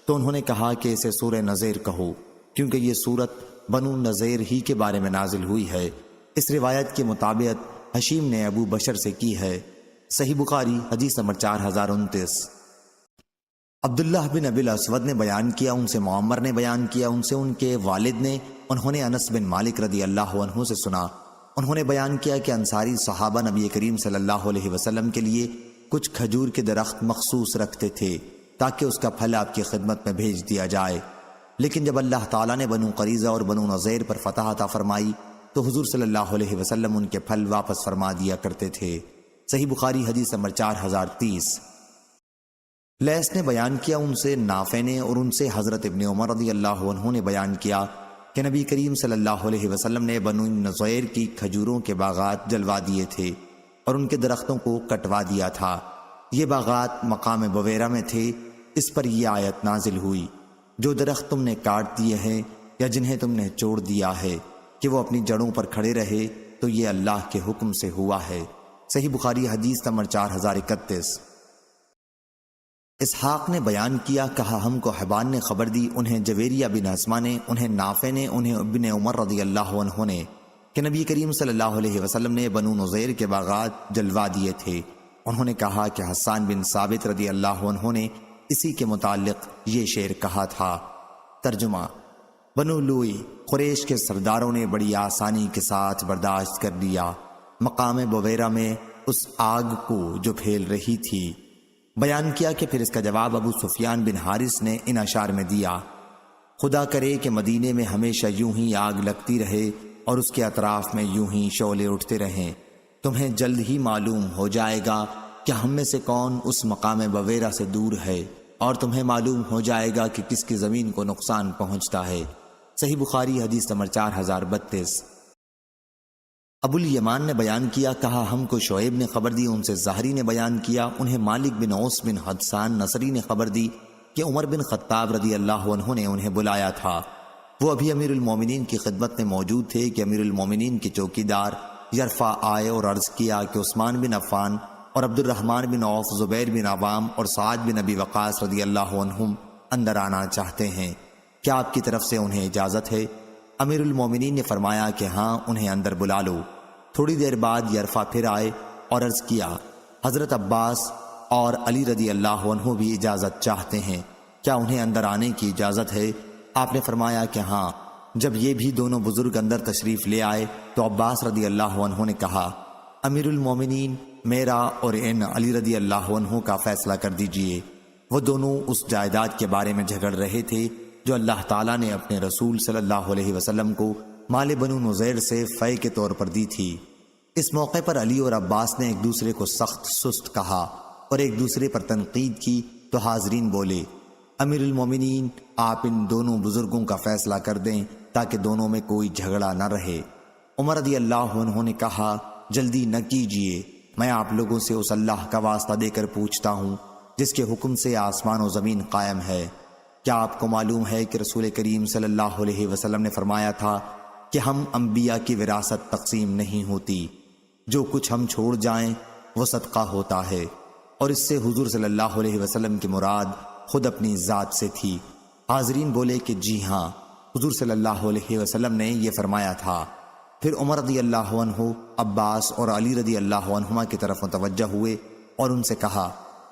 تو انہوں نے کہا کہ اسے سورہ نذیر کہو کیونکہ یہ سورت بنو نذیر ہی کے بارے میں نازل ہوئی ہے۔ اس روایت کے مطابق حشیم نے ابو بشر سے کی ہے۔ صحیح بخاری حدیث نمبر 4029۔ عبداللہ بن ابی الاسود نے بیان کیا، ان سے معمر نے بیان کیا، ان سے ان کے والد نے، انہوں نے انس بن مالک رضی اللہ عنہ سے سنا، انہوں نے بیان کیا کہ انصاری صحابہ نبی کریم صلی اللہ علیہ وسلم کے لیے کچھ کھجور کے درخت مخصوص رکھتے تھے تاکہ اس کا پھل آپ کی خدمت میں بھیج دیا جائے، لیکن جب اللہ تعالیٰ نے بنو قریظہ اور بنو نضیر پر فتح عطا فرمائی تو حضور صلی اللہ علیہ وسلم ان کے پھل واپس فرما دیا کرتے تھے۔ صحیح بخاری حدیث نمبر 4030۔ لیث نے بیان کیا، ان سے نافع نے اور ان سے حضرت ابن عمر رضی اللہ عنہ نے بیان کیا کہ نبی کریم صلی اللہ علیہ وسلم نے بنو نضیر کی کھجوروں کے باغات جلوا دیے تھے اور ان کے درختوں کو کٹوا دیا تھا۔ یہ باغات مقام بویرہ میں تھے۔ اس پر یہ آیت نازل ہوئی، جو درخت تم نے کاٹ دیے ہیں یا جنہیں تم نے چھوڑ دیا ہے کہ وہ اپنی جڑوں پر کھڑے رہے تو یہ اللہ کے حکم سے ہوا ہے۔ صحیح بخاری حدیث نمبر 4031۔ اسحاق نے بیان کیا، کہا ہم کو حبان نے خبر دی، انہیں جویریہ بن اسما نے، انہیں نافع نے، انہیں ابن عمر رضی اللہ عنہ نے کہ نبی کریم صلی اللہ علیہ وسلم نے بنو نضیر کے باغات جلوا دیے تھے۔ انہوں نے کہا کہ حسان بن ثابت رضی اللہ عنہ نے اسی کے متعلق یہ شعر کہا تھا۔ ترجمہ: بنو لوئی قریش کے سرداروں نے بڑی آسانی کے ساتھ برداشت کر لیا مقام بویرہ میں اس آگ کو جو پھیل رہی تھی۔ بیان کیا کہ پھر اس کا جواب ابو سفیان بن حارث نے ان اشعار میں دیا: خدا کرے کہ مدینے میں ہمیشہ یوں ہی آگ لگتی رہے اور اس کے اطراف میں یوں ہی شعلے اٹھتے رہیں، تمہیں جلد ہی معلوم ہو جائے گا کہ ہم میں سے کون اس مقام بویرہ سے دور ہے، اور تمہیں معلوم ہو جائے گا کہ کس کی زمین کو نقصان پہنچتا ہے۔ صحیح بخاری حدیث نمبر 4032۔ ابو الیمان نے بیان کیا، کہا ہم کو شعیب نے خبر دی، ان سے زہری نے بیان کیا، انہیں مالک بن اوس بن حدسان نصری نے خبر دی کہ عمر بن خطاب رضی اللہ عنہ نے انہیں بلایا تھا۔ وہ ابھی امیر المومنین کی خدمت میں موجود تھے کہ امیر المومنین کے چوکیدار یرفع آئے اور عرض کیا کہ عثمان بن عفان اور عبد الرحمن بن عوف، زبیر بن عوام اور سعد بن ابی وقاص رضی اللہ عنہم اندر آنا چاہتے ہیں، کیا آپ کی طرف سے انہیں اجازت ہے؟ امیر المومنین نے فرمایا کہ ہاں، انہیں اندر بلا لو۔ تھوڑی دیر بعد یرفع پھر آئے اور عرض کیا، حضرت عباس اور علی رضی اللہ عنہ بھی اجازت چاہتے ہیں، کیا انہیں اندر آنے کی اجازت ہے؟ آپ نے فرمایا کہ ہاں۔ جب یہ بھی دونوں بزرگ اندر تشریف لے آئے تو عباس رضی اللہ عنہ نے کہا، امیر المومنین، میرا اور ان علی رضی اللہ عنہ کا فیصلہ کر دیجئے۔ وہ دونوں اس جائیداد کے بارے میں جھگڑ رہے تھے جو اللہ تعالیٰ نے اپنے رسول صلی اللہ علیہ وسلم کو مال بنو نذیر سے فے کے طور پر دی تھی۔ اس موقع پر علی اور عباس نے ایک دوسرے کو سخت سست کہا اور ایک دوسرے پر تنقید کی تو حاضرین بولے، امیر المومنین، آپ ان دونوں بزرگوں کا فیصلہ کر دیں تاکہ دونوں میں کوئی جھگڑا نہ رہے۔ عمر رضی اللہ عنہ نے کہا، جلدی نہ کیجیے، میں آپ لوگوں سے اس اللہ کا واسطہ دے کر پوچھتا ہوں جس کے حکم سے آسمان و زمین قائم ہے۔ کیا آپ کو معلوم ہے کہ رسول کریم صلی اللہ علیہ وسلم نے فرمایا تھا کہ ہم انبیاء کی وراثت تقسیم نہیں ہوتی، جو کچھ ہم چھوڑ جائیں وہ صدقہ ہوتا ہے، اور اس سے حضور صلی اللہ علیہ وسلم کی مراد خود اپنی ذات سے تھی۔ حاضرین بولے کہ جی ہاں، حضور صلی اللہ علیہ وسلم نے یہ فرمایا تھا۔ پھر عمر رضی اللہ عنہ عباس اور علی رضی اللہ عنہما کی طرف متوجہ ہوئے اور ان سے کہا،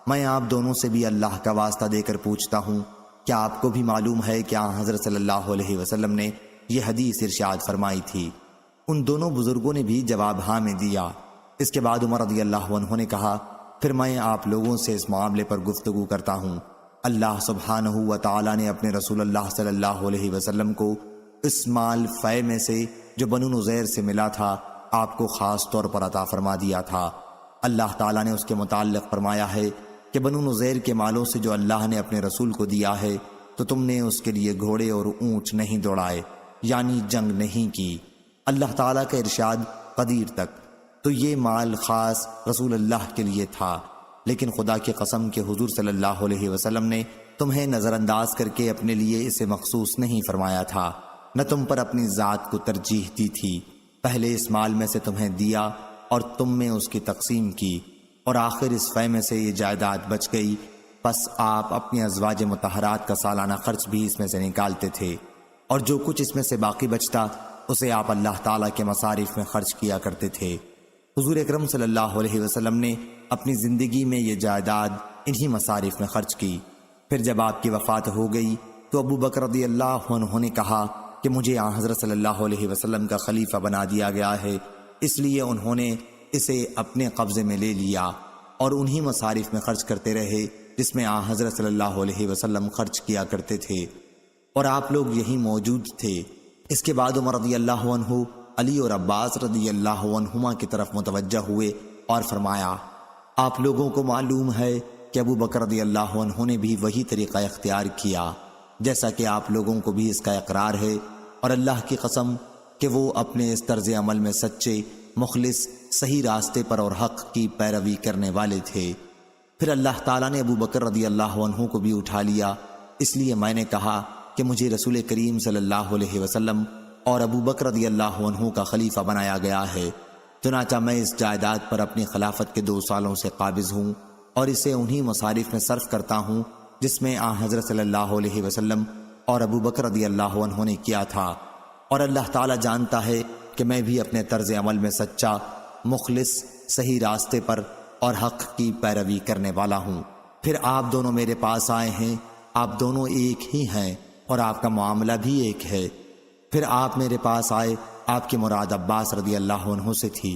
میں آپ دونوں سے بھی اللہ کا واسطہ دے کر پوچھتا ہوں، کیا آپ کو بھی معلوم ہے کہ حضرت صلی اللہ علیہ وسلم نے یہ حدیث ارشاد فرمائی تھی؟ ان دونوں بزرگوں نے بھی جواب ہاں میں دیا۔ اس کے بعد عمر رضی اللہ عنہ نے کہا، پھر میں آپ لوگوں سے اس معاملے پر گفتگو کرتا ہوں۔ اللہ سبحانہ و تعالی نے اپنے رسول اللہ صلی اللہ علیہ وسلم کو اس مال فے میں سے جو بنو نذیر سے ملا تھا آپ کو خاص طور پر عطا فرما دیا تھا۔ اللہ تعالیٰ نے اس کے متعلق فرمایا ہے کہ بنو نذیر کے مالوں سے جو اللہ نے اپنے رسول کو دیا ہے تو تم نے اس کے لیے گھوڑے اور اونٹ نہیں دوڑائے، یعنی جنگ نہیں کی۔ اللہ تعالیٰ کا ارشاد قدیر تک، تو یہ مال خاص رسول اللہ کے لیے تھا، لیکن خدا کی قسم کہ حضور صلی اللہ علیہ وسلم نے تمہیں نظر انداز کر کے اپنے لیے اسے مخصوص نہیں فرمایا تھا، نہ تم پر اپنی ذات کو ترجیح دی تھی۔ پہلے اس مال میں سے تمہیں دیا اور تم میں اس کی تقسیم کی، اور آخر اس فے میں سے یہ جائیداد بچ گئی، پس آپ اپنی ازواج مطہرات کا سالانہ خرچ بھی اس میں سے نکالتے تھے، اور جو کچھ اس میں سے باقی بچتا اسے آپ اللہ تعالیٰ کے مصارف میں خرچ کیا کرتے تھے۔ حضور اکرم صلی اللہ علیہ وسلم نے اپنی زندگی میں یہ جائیداد انہی مصارف میں خرچ کی۔ پھر جب آپ کی وفات ہو گئی تو ابو بکر رضی اللہ عنہ نے کہا کہ مجھے حضرت صلی اللہ علیہ وسلم کا خلیفہ بنا دیا گیا ہے، اس لیے انہوں نے اسے اپنے قبضے میں لے لیا اور انہی مصارف میں خرچ کرتے رہے جس میں حضرت صلی اللہ علیہ وسلم خرچ کیا کرتے تھے، اور آپ لوگ یہی موجود تھے۔ اس کے بعد عمر رضی اللہ عنہ علی اور عباس رضی اللہ عنہما کی طرف متوجہ ہوئے اور فرمایا، آپ لوگوں کو معلوم ہے کہ ابو بکر رضی اللہ عنہ نے بھی وہی طریقہ اختیار کیا جیسا کہ آپ لوگوں کو بھی اس کا اقرار ہے، اور اللہ کی قسم کہ وہ اپنے اس طرز عمل میں سچے، مخلص، صحیح راستے پر اور حق کی پیروی کرنے والے تھے۔ پھر اللہ تعالیٰ نے ابو بکر رضی اللہ عنہ کو بھی اٹھا لیا، اس لیے میں نے کہا کہ مجھے رسول کریم صلی اللہ علیہ وسلم اور ابو بکر رضی اللہ عنہ کا خلیفہ بنایا گیا ہے، چنانچہ میں اس جائیداد پر اپنی خلافت کے 2 سالوں سے قابض ہوں اور اسے انہی مصارف میں صرف کرتا ہوں جس میں حضرت صلی اللہ علیہ وسلم اور ابو بکر رضی اللہ عنہ نے کیا تھا، اور اللہ تعالیٰ جانتا ہے کہ میں بھی اپنے طرز عمل میں سچا، مخلص، صحیح راستے پر اور حق کی پیروی کرنے والا ہوں۔ پھر آپ دونوں میرے پاس آئے ہیں، آپ دونوں ایک ہی ہیں اور آپ کا معاملہ بھی ایک ہے۔ پھر آپ میرے پاس آئے، آپ کی مراد عباس رضی اللہ عنہ سے تھی،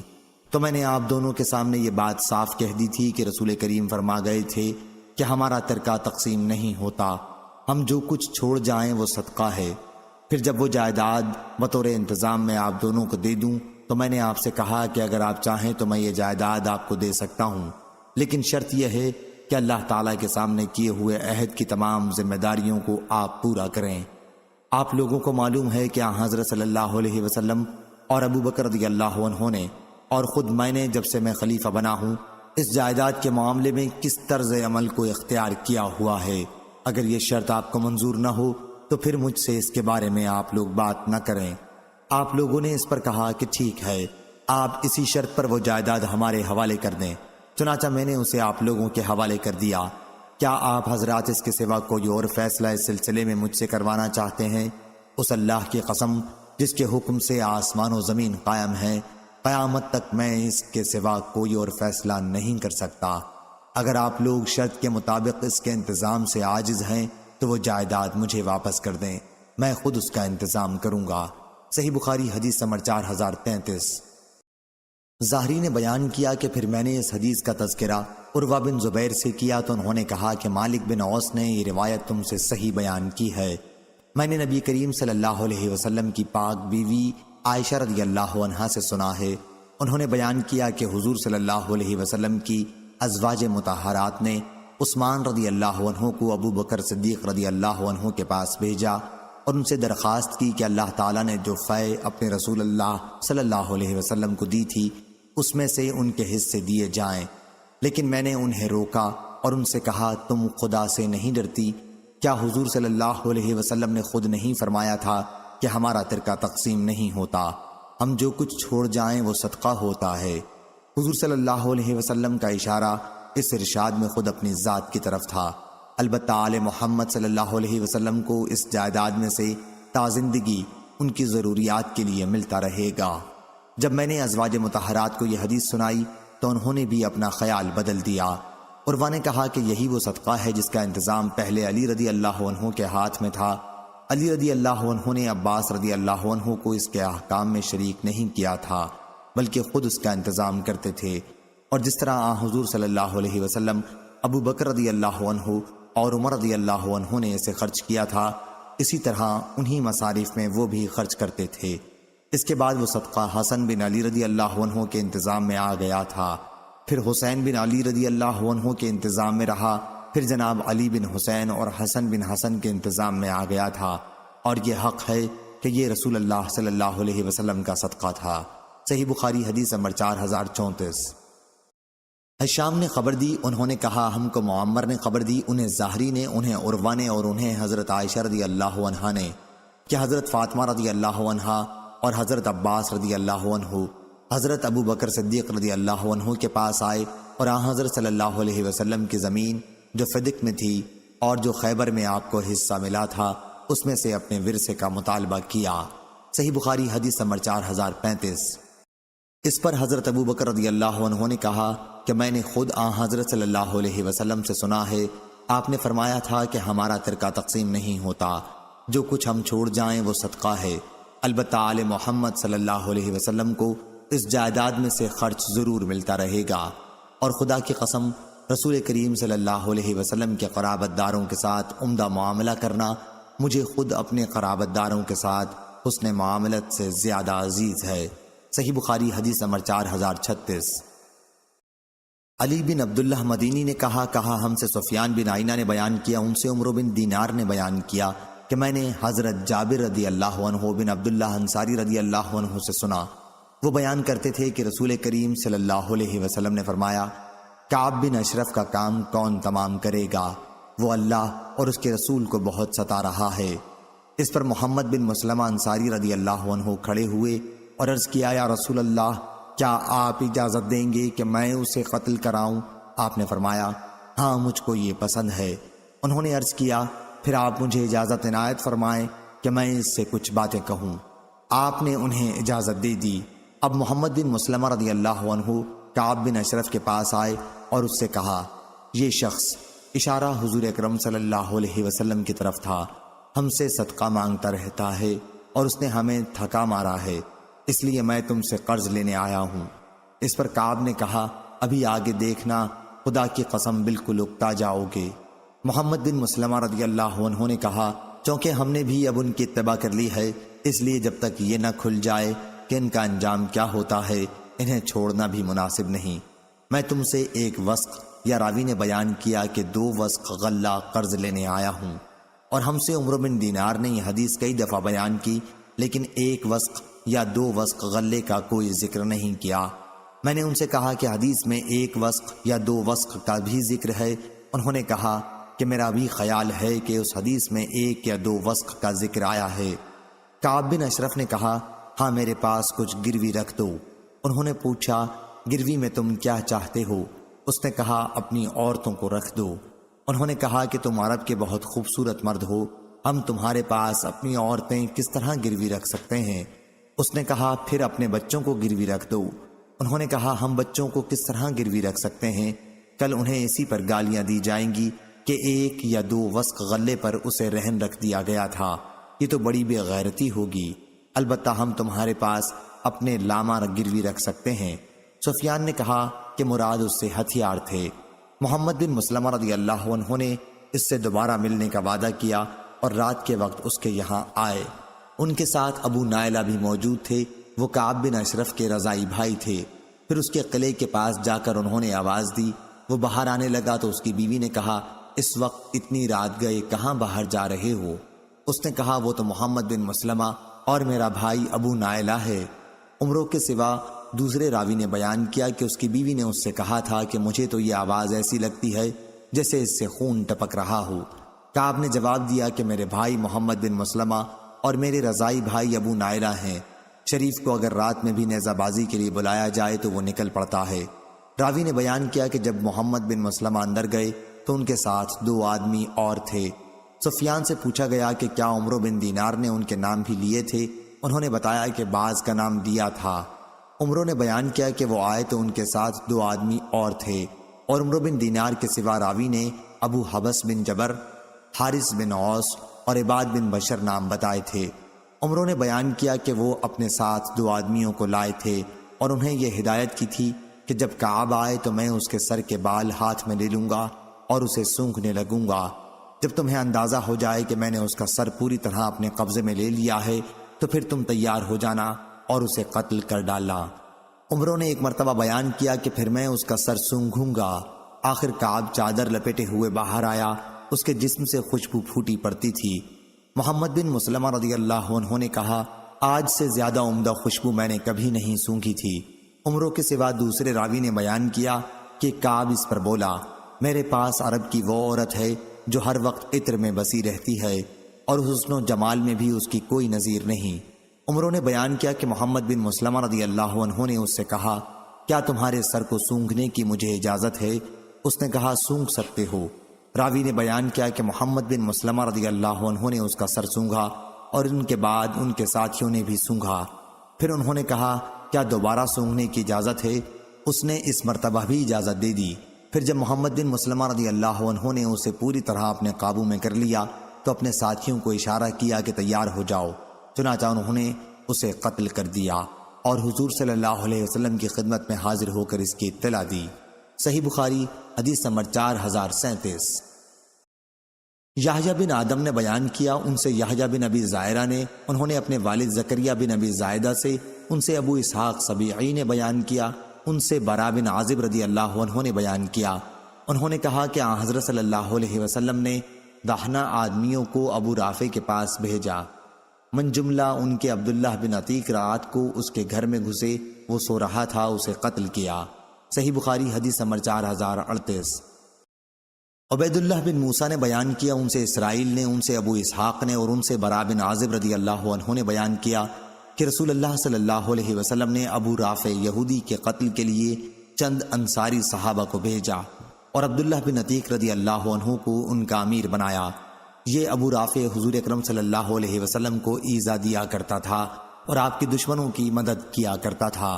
تو میں نے آپ دونوں کے سامنے یہ بات صاف کہہ دی تھی کہ رسول کریم فرما گئے تھے کہ ہمارا ترکہ تقسیم نہیں ہوتا، ہم جو کچھ چھوڑ جائیں وہ صدقہ ہے۔ پھر جب وہ جائیداد بطور انتظام میں آپ دونوں کو دے دوں تو میں نے آپ سے کہا کہ اگر آپ چاہیں تو میں یہ جائیداد آپ کو دے سکتا ہوں، لیکن شرط یہ ہے کہ اللہ تعالیٰ کے سامنے کیے ہوئے عہد کی تمام ذمہ داریوں کو آپ پورا کریں۔ آپ لوگوں کو معلوم ہے کہ حضرت صلی اللہ علیہ وسلم اور ابو بکر رضی اللہ عنہ نے اور خود میں نے جب سے میں خلیفہ بنا ہوں اس جائیداد کے معاملے میں کس طرز عمل کو اختیار کیا ہوا ہے۔ اگر یہ شرط آپ کو منظور نہ ہو تو پھر مجھ سے اس کے بارے میں آپ لوگ بات نہ کریں۔ آپ لوگوں نے اس پر کہا کہ ٹھیک ہے، آپ اسی شرط پر وہ جائیداد ہمارے حوالے کر دیں۔ چنانچہ میں نے اسے آپ لوگوں کے حوالے کر دیا۔ کیا آپ حضرات اس کے سوا کوئی اور فیصلہ اس سلسلے میں مجھ سے کروانا چاہتے ہیں؟ اس اللہ کی قسم جس کے حکم سے آسمان و زمین قائم ہے، قیامت تک میں اس کے سوا کوئی اور فیصلہ نہیں کر سکتا۔ اگر آپ لوگ شرط کے مطابق اس کے انتظام سے عاجز ہیں تو وہ جائیداد مجھے واپس کر دیں، میں خود اس کا انتظام کروں گا۔ صحیح بخاری حدیث نمبر 4033۔ ظاہری نے بیان کیا کہ پھر میں نے اس حدیث کا تذکرہ عروہ بن زبیر سے کیا تو انہوں نے کہا کہ مالک بن اوس نے یہ روایت تم سے صحیح بیان کی ہے۔ میں نے نبی کریم صلی اللہ علیہ وسلم کی پاک بیوی عائشہ رضی اللہ عنہا سے سنا ہے، انہوں نے بیان کیا کہ حضور صلی اللہ علیہ وسلم کی ازواج مطہرات نے عثمان رضی اللہ عنہ کو ابو بکر صدیق رضی اللہ عنہ کے پاس بھیجا اور ان سے درخواست کی کہ اللہ تعالیٰ نے جو فے اپنے رسول اللہ صلی اللہ علیہ وسلم کو دی تھی اس میں سے ان کے حصے دیے جائیں، لیکن میں نے انہیں روکا اور ان سے کہا تم خدا سے نہیں ڈرتی؟ کیا حضور صلی اللہ علیہ وسلم نے خود نہیں فرمایا تھا کہ ہمارا ترکہ تقسیم نہیں ہوتا، ہم جو کچھ چھوڑ جائیں وہ صدقہ ہوتا ہے؟ حضور صلی اللہ علیہ وسلم کا اشارہ اس ارشاد میں خود اپنی ذات کی طرف تھا۔ البتہ آل محمد صلی اللہ علیہ وسلم کو اس جائیداد میں سے تا زندگی ان کی ضروریات کے لیے ملتا رہے گا۔ جب میں نے ازواج مطہرات کو یہ حدیث سنائی تو انہوں نے بھی اپنا خیال بدل دیا۔ عروہ نے کہا کہ یہی وہ صدقہ ہے جس کا انتظام پہلے علی رضی اللہ عنہ کے ہاتھ میں تھا۔ علی رضی اللہ عنہ نے عباس رضی اللہ عنہ کو اس کے احکام میں شریک نہیں کیا تھا بلکہ خود اس کا انتظام کرتے تھے، اور جس طرح حضور صلی اللہ علیہ وسلم ابو بکر رضی اللہ عنہ اور عمر رضی اللہ عنہ نے اسے خرچ کیا تھا، اسی طرح انہی مصارف میں وہ بھی خرچ کرتے تھے۔ اس کے بعد وہ صدقہ حسن بن علی رضی اللہ عنہ کے انتظام میں آ گیا تھا، پھر حسین بن علی رضی اللہ عنہ کے انتظام میں رہا، پھر جناب علی بن حسین اور حسن بن حسن کے انتظام میں آ گیا تھا، اور یہ حق ہے کہ یہ رسول اللہ صلی اللہ علیہ وسلم کا صدقہ تھا۔ صحیح بخاری حدیث نمبر 4034۔ ہشام نے خبر دی، انہوں نے کہا ہم کو معمر نے خبر دی، انہیں ظاہری نے، انہیں عروہ نے اور انہیں حضرت عائشہ رضی اللہ عنہا نے کہ حضرت فاطمہ رضی اللہ عنہا اور حضرت عباس رضی اللہ عنہ حضرت ابو بکر صدیق رضی اللہ عنہ کے پاس آئے اور حضرت صلی اللہ علیہ وسلم کی زمین جو فدق میں تھی اور جو خیبر میں آپ کو حصہ ملا تھا اس میں سے اپنے ورثے کا مطالبہ کیا۔ صحیح بخاری حدیث نمبر 4035۔ اس پر حضرت ابو بکر رضی اللہ عنہ نے کہا کہ میں نے خود حضرت صلی اللہ علیہ وسلم سے سنا ہے، آپ نے فرمایا تھا کہ ہمارا ترکہ تقسیم نہیں ہوتا، جو کچھ ہم چھوڑ جائیں وہ صدقہ ہے، البتہ آل محمد صلی اللہ علیہ وسلم کو اس جائیداد میں سے خرچ ضرور ملتا رہے گا، اور خدا کی قسم رسول کریم صلی اللہ علیہ وسلم کے قرابت داروں کے ساتھ عمدہ معاملہ کرنا مجھے خود اپنے قرابت داروں کے ساتھ حسن معاملت سے زیادہ عزیز ہے۔ صحیح بخاری حدیث نمبر 4036۔ علی بن عبداللہ مدینی نے کہا ہم سے سفیان بن عینہ نے بیان کیا، ان سے عمرو بن دینار نے بیان کیا کہ میں نے حضرت جابر رضی اللہ عنہ بن عبداللہ انصاری رضی اللہ عنہ سے سنا، وہ بیان کرتے تھے کہ رسول کریم صلی اللہ علیہ وسلم نے فرمایا کعب بن اشرف کا کام کون تمام کرے گا؟ وہ اللہ اور اس کے رسول کو بہت ستا رہا ہے۔ اس پر محمد بن مسلمہ انصاری رضی اللہ عنہ کھڑے ہوئے اور عرض کیا یا رسول اللہ، کیا آپ اجازت دیں گے کہ میں اسے قتل کراؤں؟ آپ نے فرمایا ہاں مجھ کو یہ پسند ہے۔ انہوں نے عرض کیا پھر آپ مجھے اجازت عنایت فرمائیں کہ میں اس سے کچھ باتیں کہوں۔ آپ نے انہیں اجازت دے دی۔ اب محمد بن مسلمہ رضی اللہ عنہ کعب بن اشرف کے پاس آئے اور اس سے کہا یہ شخص، اشارہ حضور اکرم صلی اللہ علیہ وسلم کی طرف تھا، ہم سے صدقہ مانگتا رہتا ہے اور اس نے ہمیں تھکا مارا ہے، اس لیے میں تم سے قرض لینے آیا ہوں۔ اس پر کعب نے کہا ابھی آگے دیکھنا، خدا کی قسم بالکل اکتا جاؤ گے۔ محمد بن مسلمہ رضی اللہ عنہ نے کہا چونکہ ہم نے بھی اب ان کی اتباع کر لی ہے، اس لیے جب تک یہ نہ کھل جائے کہ ان کا انجام کیا ہوتا ہے انہیں چھوڑنا بھی مناسب نہیں۔ میں تم سے ایک وسق، یا راوی نے بیان کیا کہ 2 وسق غلہ قرض لینے آیا ہوں، اور ہم سے عمرو بن دینار نے یہ حدیث کئی دفعہ بیان کی لیکن 1 وسق یا 2 وسق غلے کا کوئی ذکر نہیں کیا۔ میں نے ان سے کہا کہ حدیث میں 1 وسق یا 2 وسق کا بھی ذکر ہے۔ انہوں نے کہا کہ میرا بھی خیال ہے کہ اس حدیث میں 1 یا 2 وسق کا ذکر آیا ہے۔ کعب بن اشرف نے کہا ہاں میرے پاس کچھ گروی رکھ دو۔ انہوں نے پوچھا گروی میں تم کیا چاہتے ہو؟ اس نے کہا اپنی عورتوں کو رکھ دو۔ انہوں نے کہا کہ تم عرب کے بہت خوبصورت مرد ہو، ہم تمہارے پاس اپنی عورتیں کس طرح گروی رکھ سکتے ہیں؟ اس نے کہا پھر اپنے بچوں کو گروی رکھ دو۔ انہوں نے کہا ہم بچوں کو کس طرح گروی رکھ سکتے ہیں؟ کل انہیں اسی پر گالیاں دی جائیں گی کہ 1 یا 2 وسق غلے پر اسے رہن رکھ دیا گیا تھا، یہ تو بڑی بے غیرتی ہوگی۔ البتہ ہم تمہارے پاس اپنے لاما گروی رکھ سکتے ہیں۔ سفیان نے کہا کہ مراد اس سے ہتھیار تھے۔ محمد بن مسلمہ رضی اللہ عنہ نے اس سے دوبارہ ملنے کا وعدہ کیا اور رات کے وقت اس کے یہاں آئے۔ ان کے ساتھ ابو نائلہ بھی موجود تھے، وہ کعب بن اشرف کے رضائی بھائی تھے۔ پھر اس کے قلعے کے پاس جا کر انہوں نے آواز دی، وہ باہر آنے لگا تو اس کی بیوی نے کہا اس وقت اتنی رات گئے کہاں باہر جا رہے ہو؟ اس نے کہا وہ تو محمد بن مسلمہ اور میرا بھائی ابو نائلہ ہے۔ عمروں کے سوا دوسرے راوی نے بیان کیا کہ اس کی بیوی نے اس سے کہا تھا کہ مجھے تو یہ آواز ایسی لگتی ہے جیسے اس سے خون ٹپک رہا ہو۔ کعب نے جواب دیا کہ میرے بھائی محمد بن مسلمہ اور میرے رضائی بھائی ابو نائلہ ہیں، شریف کو اگر رات میں بھی نیزہ بازی کے لیے بلایا جائے تو وہ نکل پڑتا ہے۔ راوی نے بیان کیا کہ جب محمد بن مسلمہ اندر گئے تو ان کے ساتھ 2 آدمی اور تھے۔ سفیان سے پوچھا گیا کہ کیا عمرو بن دینار نے ان کے نام بھی لیے تھے؟ انہوں نے بتایا کہ بعض کا نام دیا تھا۔ عمرو نے بیان کیا کہ وہ آئے تو ان کے ساتھ 2 آدمی اور تھے، اور عمرو بن دینار کے سوا راوی نے ابو حبس بن جبر، حارث بن عوس اور عباد بن بشر نام بتائے تھے۔ عمرو نے بیان کیا کہ وہ اپنے ساتھ 2 آدمیوں کو لائے تھے اور انہیں یہ ہدایت کی تھی کہ جب کعب آئے تو میں اس کے سر کے بال ہاتھ میں لے لوں گا اور اسے سونگھنے لگوں گا۔ جب تمہیں اندازہ ہو جائے کہ میں نے اس کا سر پوری طرح اپنے قبضے میں لے لیا ہے تو پھر تم تیار ہو جانا اور اسے قتل کر ڈالنا۔ عمروں نے ایک مرتبہ بیان کیا کہ پھر میں اس کا سر سونگھوں گا۔ آخر کعب چادر لپیٹے ہوئے باہر آیا، اس کے جسم سے خوشبو پھوٹی پڑتی تھی۔ محمد بن مسلمہ رضی اللہ عنہ نے کہا آج سے زیادہ عمدہ خوشبو میں نے کبھی نہیں سونگھی تھی۔ عمروں کے سوا دوسرے راوی نے بیان کیا کہ کعب اس پر بولا میرے پاس عرب کی وہ عورت ہے جو ہر وقت عطر میں بسی رہتی ہے اور حسن و جمال میں بھی اس کی کوئی نظیر نہیں۔ عمروں نے بیان کیا کہ محمد بن مسلمہ رضی اللہ عنہ نے اس سے کہا کیا تمہارے سر کو سونگھنے کی مجھے اجازت ہے؟ اس نے کہا سونگھ سکتے ہو۔ راوی نے بیان کیا کہ محمد بن مسلمہ رضی اللہ عنہ نے اس کا سر سونگھا اور ان کے بعد ان کے ساتھیوں نے بھی سونگھا۔ پھر انہوں نے کہا کیا دوبارہ سونگھنے کی اجازت ہے؟ اس نے اس مرتبہ بھی اجازت دے دی۔ پھر جب محمد بن مسلمہ رضی اللہ عنہ نے اسے پوری طرح اپنے قابو میں کر لیا تو اپنے ساتھیوں کو اشارہ کیا کہ تیار ہو جاؤ، چنانچہ انہوں نے اسے قتل کر دیا اور حضور صلی اللہ علیہ وسلم کی خدمت میں حاضر ہو کر اس کی اطلاع دی۔ صحیح بخاری حدیث نمبر 4037۔ یحییٰ بن آدم نے بیان کیا، ان سے یحییٰ بن ابی زائرہ نے، انہوں نے اپنے والد زکریا بن ابی زائدہ سے، ان سے ابو اسحاق سبیعی نے بیان کیا، ان سے برا بن عازب رضی اللہ عنہ نے بیان کیا۔ انہوں نے کہا کہ آن حضرت صلی اللہ علیہ وسلم نے دہنا آدمیوں کو ابو رافع کے پاس بھیجا، من جملہ ان کے عبداللہ بن عتیق رات کو اس کے گھر میں گھسے، وہ سو رہا تھا، اسے قتل کیا۔ صحیح بخاری حدیث نمبر 4038۔ عبید اللہ بن موسیٰ نے بیان کیا، ان سے اسرائیل نے، ان سے ابو اسحاق نے اور ان سے برا بن عازب رضی اللہ عنہ نے بیان کیا کہ رسول اللہ صلی اللہ علیہ وسلم نے ابو رافع یہودی کے قتل کے لیے چند انصاری صحابہ کو بھیجا اور عبداللہ بن عتیق رضی اللہ عنہ کو ان کا امیر بنایا۔ یہ ابو رافع حضور اکرم صلی اللہ علیہ وسلم کو ایذا دیا کرتا تھا اور آپ کے دشمنوں کی مدد کیا کرتا تھا۔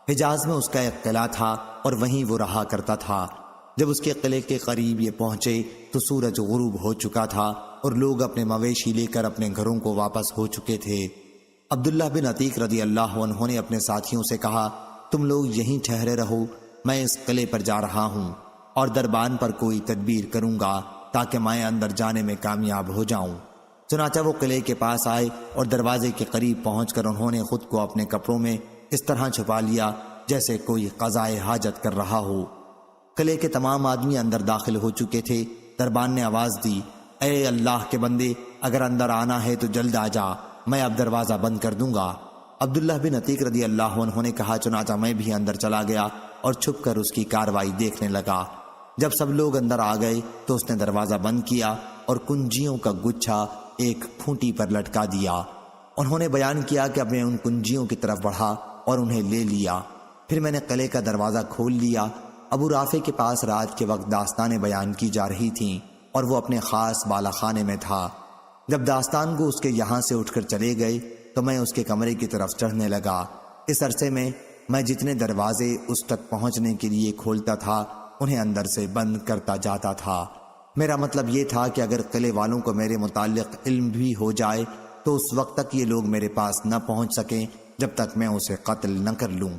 حجاز میں اس کا ایک قلعہ تھا اور وہیں وہ رہا کرتا تھا۔ جب اس کے قلعے کے قریب یہ پہنچے تو سورج غروب ہو چکا تھا اور لوگ اپنے مویشی لے کر اپنے گھروں کو واپس ہو چکے تھے۔ عبداللہ بن عتیق رضی اللہ عنہ نے اپنے ساتھیوں سے کہا تم لوگ یہیں ٹھہرے رہو، میں اس قلعے پر جا رہا ہوں اور دربان پر کوئی تدبیر کروں گا تاکہ میں اندر جانے میں کامیاب ہو جاؤں۔ چنانچہ وہ قلعے کے پاس آئے اور دروازے کے قریب پہنچ کر انہوں نے خود کو اپنے کپڑوں میں اس طرح چھپا لیا جیسے کوئی قضائے حاجت کر رہا ہو۔ قلعے کے تمام آدمی اندر داخل ہو چکے تھے۔ دربان نے آواز دی اے اللہ کے بندے، اگر اندر آنا ہے تو جلد آ جا، میں اب دروازہ بند کر دوں گا۔ عبداللہ بن عتیق رضی اللہ عنہ نے کہا چنانچہ میں بھی اندر چلا گیا اور چھپ کر اس کی کاروائی دیکھنے لگا۔ جب سب لوگ اندر آ گئے تو اس نے دروازہ بند کیا اور کنجیوں کا گچھا ایک پھونٹی پر لٹکا دیا۔ انہوں نے بیان کیا کہ اب میں ان کنجیوں کی طرف بڑھا اور انہیں لے لیا۔ پھر میں نے قلعے کا دروازہ کھول لیا۔ ابو رافع کے پاس رات کے وقت داستانیں بیان کی جا رہی تھیں اور وہ اپنے خاص بالا خانے میں تھا۔ جب داستان کو اس کے یہاں سے اٹھ کر چلے گئے تو میں اس کے کمرے کی طرف چڑھنے لگا۔ اس عرصے میں جتنے دروازے اس تک پہنچنے کے لیے کھولتا تھا انہیں اندر سے بند کرتا جاتا تھا۔ میرا مطلب یہ تھا کہ اگر قلعے والوں کو میرے متعلق علم بھی ہو جائے تو اس وقت تک یہ لوگ میرے پاس نہ پہنچ سکیں جب تک میں اسے قتل نہ کر لوں۔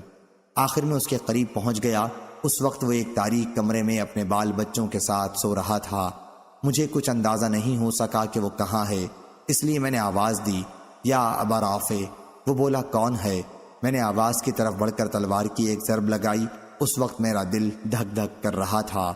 آخر میں اس کے قریب پہنچ گیا۔ اس وقت وہ ایک تاریک کمرے میں اپنے بال بچوں کے ساتھ سو رہا تھا۔ مجھے کچھ اندازہ نہیں ہو سکا کہ وہ کہاں ہے، اس لیے میں نے آواز دی، یا ابا رافع۔ وہ بولا، کون ہے؟ میں نے آواز کی طرف بڑھ کر تلوار کی ایک ضرب لگائی۔ اس وقت میرا دل دھک دھک کر رہا تھا۔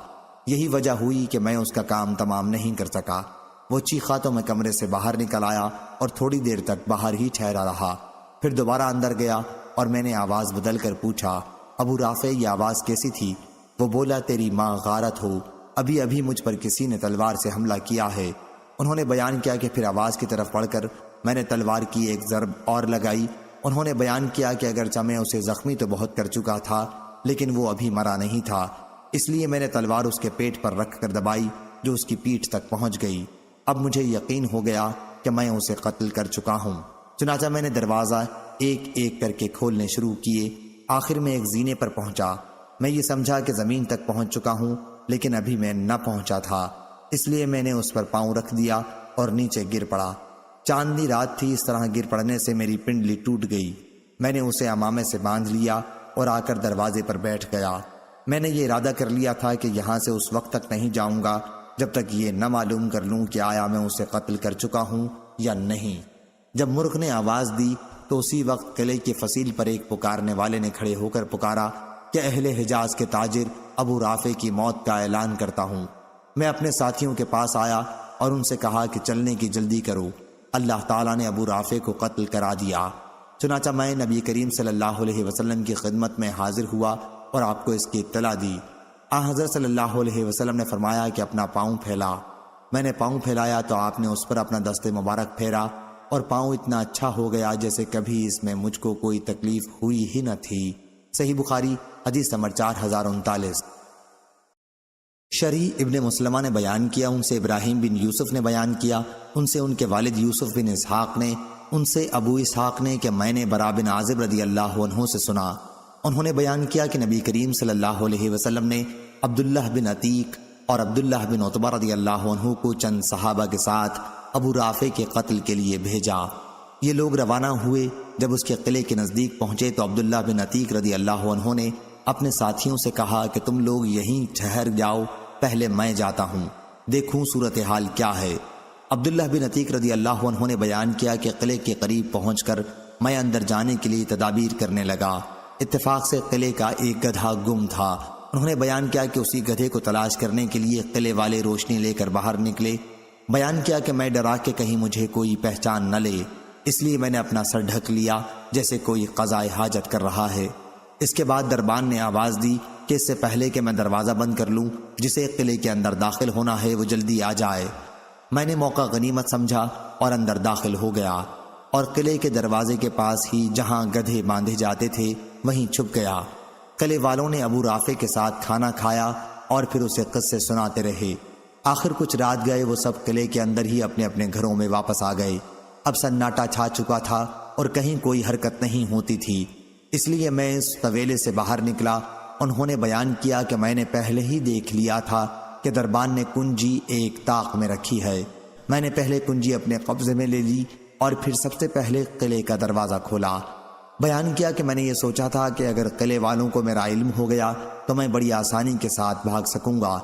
یہی وجہ ہوئی کہ میں اس کا کام تمام نہیں کر سکا۔ وہ چیخا تو میں کمرے سے باہر نکل آیا اور تھوڑی دیر تک باہر ہی ٹھہرا رہا۔ پھر دوبارہ اندر گیا اور میں نے آواز بدل کر پوچھا، ابو رافع یہ آواز کیسی تھی؟ وہ بولا، تیری ماں غارت ہو، ابھی مجھ پر کسی نے تلوار سے حملہ کیا ہے۔ انہوں نے بیان کیا کہ پھر آواز کی طرف پڑھ کر میں نے تلوار کی ایک ضرب اور لگائی۔ انہوں نے بیان کیا کہ اگرچہ میں اسے زخمی تو بہت کر چکا تھا لیکن وہ ابھی مرا نہیں تھا، اس لیے میں نے تلوار اس کے پیٹ پر رکھ کر دبائی جو اس کی پیٹھ تک پہنچ گئی۔ اب مجھے یقین ہو گیا کہ میں اسے قتل کر چکا ہوں۔ چنانچہ میں نے دروازہ ایک ایک کر کے کھولنے شروع کیے۔ آخر میں ایک زینے پر پہنچا۔ میں یہ سمجھا کہ زمین تک پہنچ چکا ہوں لیکن ابھی میں نہ پہنچا تھا، اس لیے میں نے اس پر پاؤں رکھ دیا اور نیچے گر پڑا۔ چاندنی رات تھی، اس طرح گر پڑنے سے میری پنڈلی ٹوٹ گئی۔ میں نے اسے عمامے سے باندھ لیا اور آ کر دروازے پر بیٹھ گیا۔ میں نے یہ ارادہ کر لیا تھا کہ یہاں سے اس وقت تک نہیں جاؤں گا جب تک یہ نہ معلوم کر لوں کہ آیا میں اسے قتل کر چکا ہوں یا نہیں۔ جب مرغ نے آواز دی تو اسی وقت قلعے کی فصیل پر ایک پکارنے والے نے کھڑے ہو کر پکارا کہ اہل حجاز کے تاجر ابو رافع کی موت کا اعلان کرتا ہوں۔ میں اپنے ساتھیوں کے پاس آیا اور ان سے کہا کہ چلنے کی جلدی کرو، اللہ تعالیٰ نے ابو رافع کو قتل کرا دیا۔ چنانچہ میں نبی کریم صلی اللہ علیہ وسلم کی خدمت میں حاضر ہوا اور آپ کو اس کی اطلاع دی۔ حضرت صلی اللہ علیہ وسلم نے فرمایا کہ اپنا پاؤں پھیلا۔ میں نے پاؤں پھیلایا تو آپ نے اس پر اپنا دست مبارک پھیرا اور پاؤں اتنا اچھا ہو گیا جیسے کبھی اس میں مجھ کو کوئی تکلیف ہوئی ہی نہ تھی۔ صحیح بخاری حدیث نمبر 4039۔ شریح ابن مسلمہ نے بیان کیا، ان سے ابراہیم بن یوسف نے بیان کیا، ان سے ان کے والد یوسف بن اسحاق نے، ان سے ابو اسحاق نے کہ میں نے برا بن عازب رضی اللہ عنہ سے سنا۔ انہوں نے بیان کیا کہ نبی کریم صلی اللہ علیہ وسلم نے عبداللہ بن عتیق اور عبداللہ بن عتبہ رضی اللہ عنہ کو چند صحابہ کے ساتھ ابو رافع کے قتل کے لیے بھیجا۔ یہ لوگ روانہ ہوئے۔ جب اس کے قلعے کے نزدیک پہنچے تو عبداللہ بن عتیق رضی اللہ عنہ نے اپنے ساتھیوں سے کہا کہ تم لوگ یہیں ٹھہر جاؤ، پہلے میں جاتا ہوں، دیکھوں صورتحال کیا ہے۔ عبداللہ بن عتیق رضی اللہ عنہ نے بیان کیا کہ قلعے کے قریب پہنچ کر میں اندر جانے کے لیے تدابیر کرنے لگا۔ اتفاق سے قلعے کا ایک گدھا گم تھا۔ انہوں نے بیان کیا کہ اسی گدھے کو تلاش کرنے کے لیے قلعے والے روشنی لے کر باہر نکلے۔ بیان کیا کہ میں ڈرا کہ کہیں مجھے کوئی پہچان نہ لے، اس لیے میں نے اپنا سر ڈھک لیا جیسے کوئی قضائے حاجت کر رہا ہے۔ اس کے بعد دربان نے آواز دی کہ اس سے پہلے کہ میں دروازہ بند کر لوں، جسے قلعے کے اندر داخل ہونا ہے وہ جلدی آ جائے۔ میں نے موقع غنیمت سمجھا اور اندر داخل ہو گیا اور قلعے کے دروازے کے پاس ہی جہاں گدھے باندھے جاتے تھے وہیں چھپ گیا۔ قلعے والوں نے ابو رافع کے ساتھ کھانا کھایا اور پھر اسے قصے سناتے رہے۔ آخر کچھ رات گئے وہ سب قلعے کے اندر ہی اپنے اپنے گھروں میں واپس آ گئے۔ اب سناٹا چھا چکا تھا اور کہیں کوئی حرکت نہیں ہوتی تھی، اس لیے میں اس طویلے سے باہر نکلا۔ انہوں نے بیان کیا کہ میں نے پہلے ہی دیکھ لیا تھا کہ دربان نے کنجی ایک طاق میں رکھی ہے۔ میں نے پہلے کنجی اپنے قبضے میں لے لی اور پھر سب سے پہلے قلعے کا دروازہ کھولا۔ بیان کیا کہ میں نے یہ سوچا تھا کہ اگر قلعے والوں کو میرا علم ہو گیا تو میں بڑی آسانی کے ساتھ بھاگ سکوں گا۔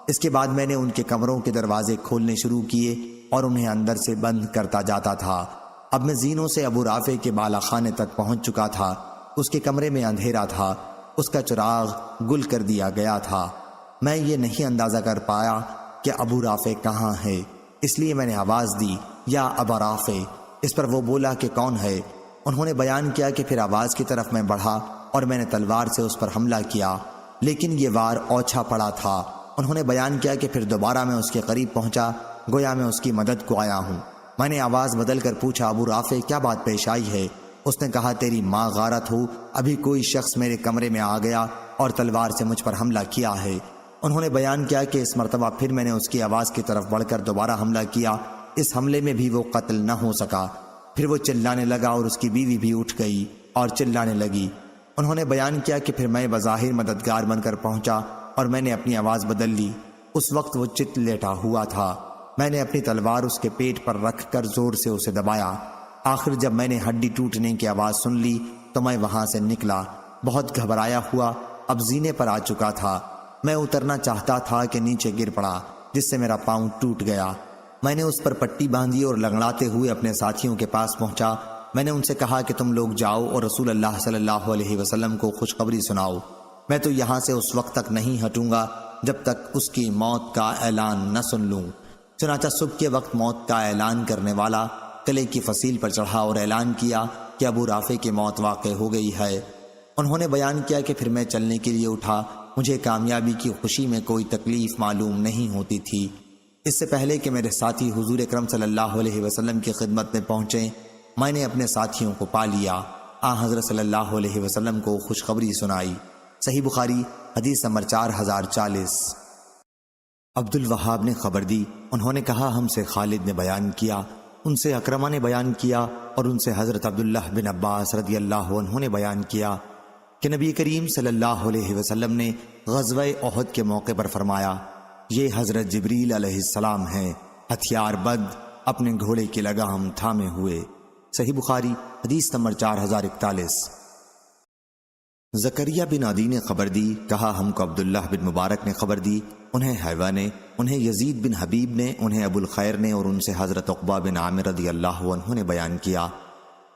اس کے بعد میں نے ان کے کمروں کے دروازے کھولنے شروع کیے اور انہیں اندر سے بند کرتا جاتا تھا۔ اب میں زینوں سے ابو رافع کے بالا خانے تک پہنچ چکا تھا۔ اس کے کمرے میں اندھیرا تھا، اس کا چراغ گل کر دیا گیا تھا۔ میں یہ نہیں اندازہ کر پایا کہ ابو رافع کہاں ہے، اس لیے میں نے آواز دی، یا ابا رافع۔ اس پر وہ بولا کہ کون ہے؟ انہوں نے بیان کیا کہ پھر آواز کی طرف میں بڑھا اور میں نے تلوار سے اس پر حملہ کیا، لیکن یہ وار اوچھا پڑا تھا انہوں نے بیان کیا کہ پھر دوبارہ میں اس کے قریب پہنچا، گویا میں اس کی مدد کو آیا ہوں۔ میں نے آواز بدل کر پوچھا، ابو رافع کیا بات پیش آئی ہے؟ اس نے کہا، تیری ماں غارت ہو، ابھی کوئی شخص میرے کمرے میں آ گیا اور تلوار سے مجھ پر حملہ کیا ہے۔ انہوں نے بیان کیا کہ اس مرتبہ پھر میں نے اس کی آواز کی طرف بڑھ کر دوبارہ حملہ کیا، اس حملے میں بھی وہ قتل نہ ہو سکا۔ پھر وہ چلانے لگا اور اس کی بیوی بھی اٹھ گئی اور چلانے لگی۔ انہوں نے بیان کیا کہ پھر میں بظاہر مددگار بن کر پہنچا اور میں نے اپنی آواز بدل لی۔ اس وقت وہ چت لیٹا ہوا تھا۔ میں نے اپنی تلوار اس کے پیٹ پر رکھ کر زور سے اسے دبایا۔ آخر جب میں نے ہڈی ٹوٹنے کی آواز سن لی تو میں وہاں سے نکلا، بہت گھبرایا ہوا، اب زینے پر آ چکا تھا۔ میں اترنا چاہتا تھا کہ نیچے گر پڑا، جس سے میرا پاؤں ٹوٹ گیا۔ میں نے اس پر پٹی باندھی اور لنگڑاتے ہوئے اپنے ساتھیوں کے پاس پہنچا۔ میں نے ان سے کہا کہ تم لوگ جاؤ اور رسول اللہ صلی اللہ علیہ وسلم کو خوشخبری سناؤ۔ میں تو یہاں سے اس وقت تک نہیں ہٹوں گا جب تک اس کی موت کا اعلان نہ سن لوں۔ چنانچہ صبح کے وقت موت کا اعلان کرنے والا قلعے کی فصیل پر چڑھا اور اعلان کیا کہ ابو رافع کی موت واقع ہو گئی ہے۔ انہوں نے بیان کیا کہ پھر میں چلنے کے لیے اٹھا۔ مجھے کامیابی کی خوشی میں کوئی تکلیف معلوم نہیں ہوتی تھی۔ اس سے پہلے کہ میرے ساتھی حضور اکرم صلی اللہ علیہ وسلم کی خدمت میں پہنچیں، میں نے اپنے ساتھیوں کو پا لیا۔ حضرت صلی اللہ علیہ وسلم کو خوشخبری سنائی۔ صحیح بخاری حدیث نمبر 4040۔ عبد الوہاب نے خبر دی، انہوں نے کہا ہم سے خالد نے بیان کیا، ان سے اکرمہ نے بیان کیا اور ان سے حضرت عبداللہ بن عباس رضی اللہ عنہ نے بیان کیا کہ نبی کریم صلی اللہ علیہ وسلم نے غزوہ احد کے موقع پر فرمایا، یہ حضرت جبریل علیہ السلام ہیں، ہتھیار بند، اپنے گھوڑے کی لگام تھامے ہوئے۔ صحیح بخاری حدیث نمبر 4041۔ زکریا بن عدی نے خبر دی، کہا ہم کو عبداللہ بن مبارک نے خبر دی، انہیں حیوہ نے، انہیں یزید بن حبیب نے، انہیں ابو الخیر نے اور ان سے حضرت عقبہ بن عامر رضی اللہ عنہ نے بیان کیا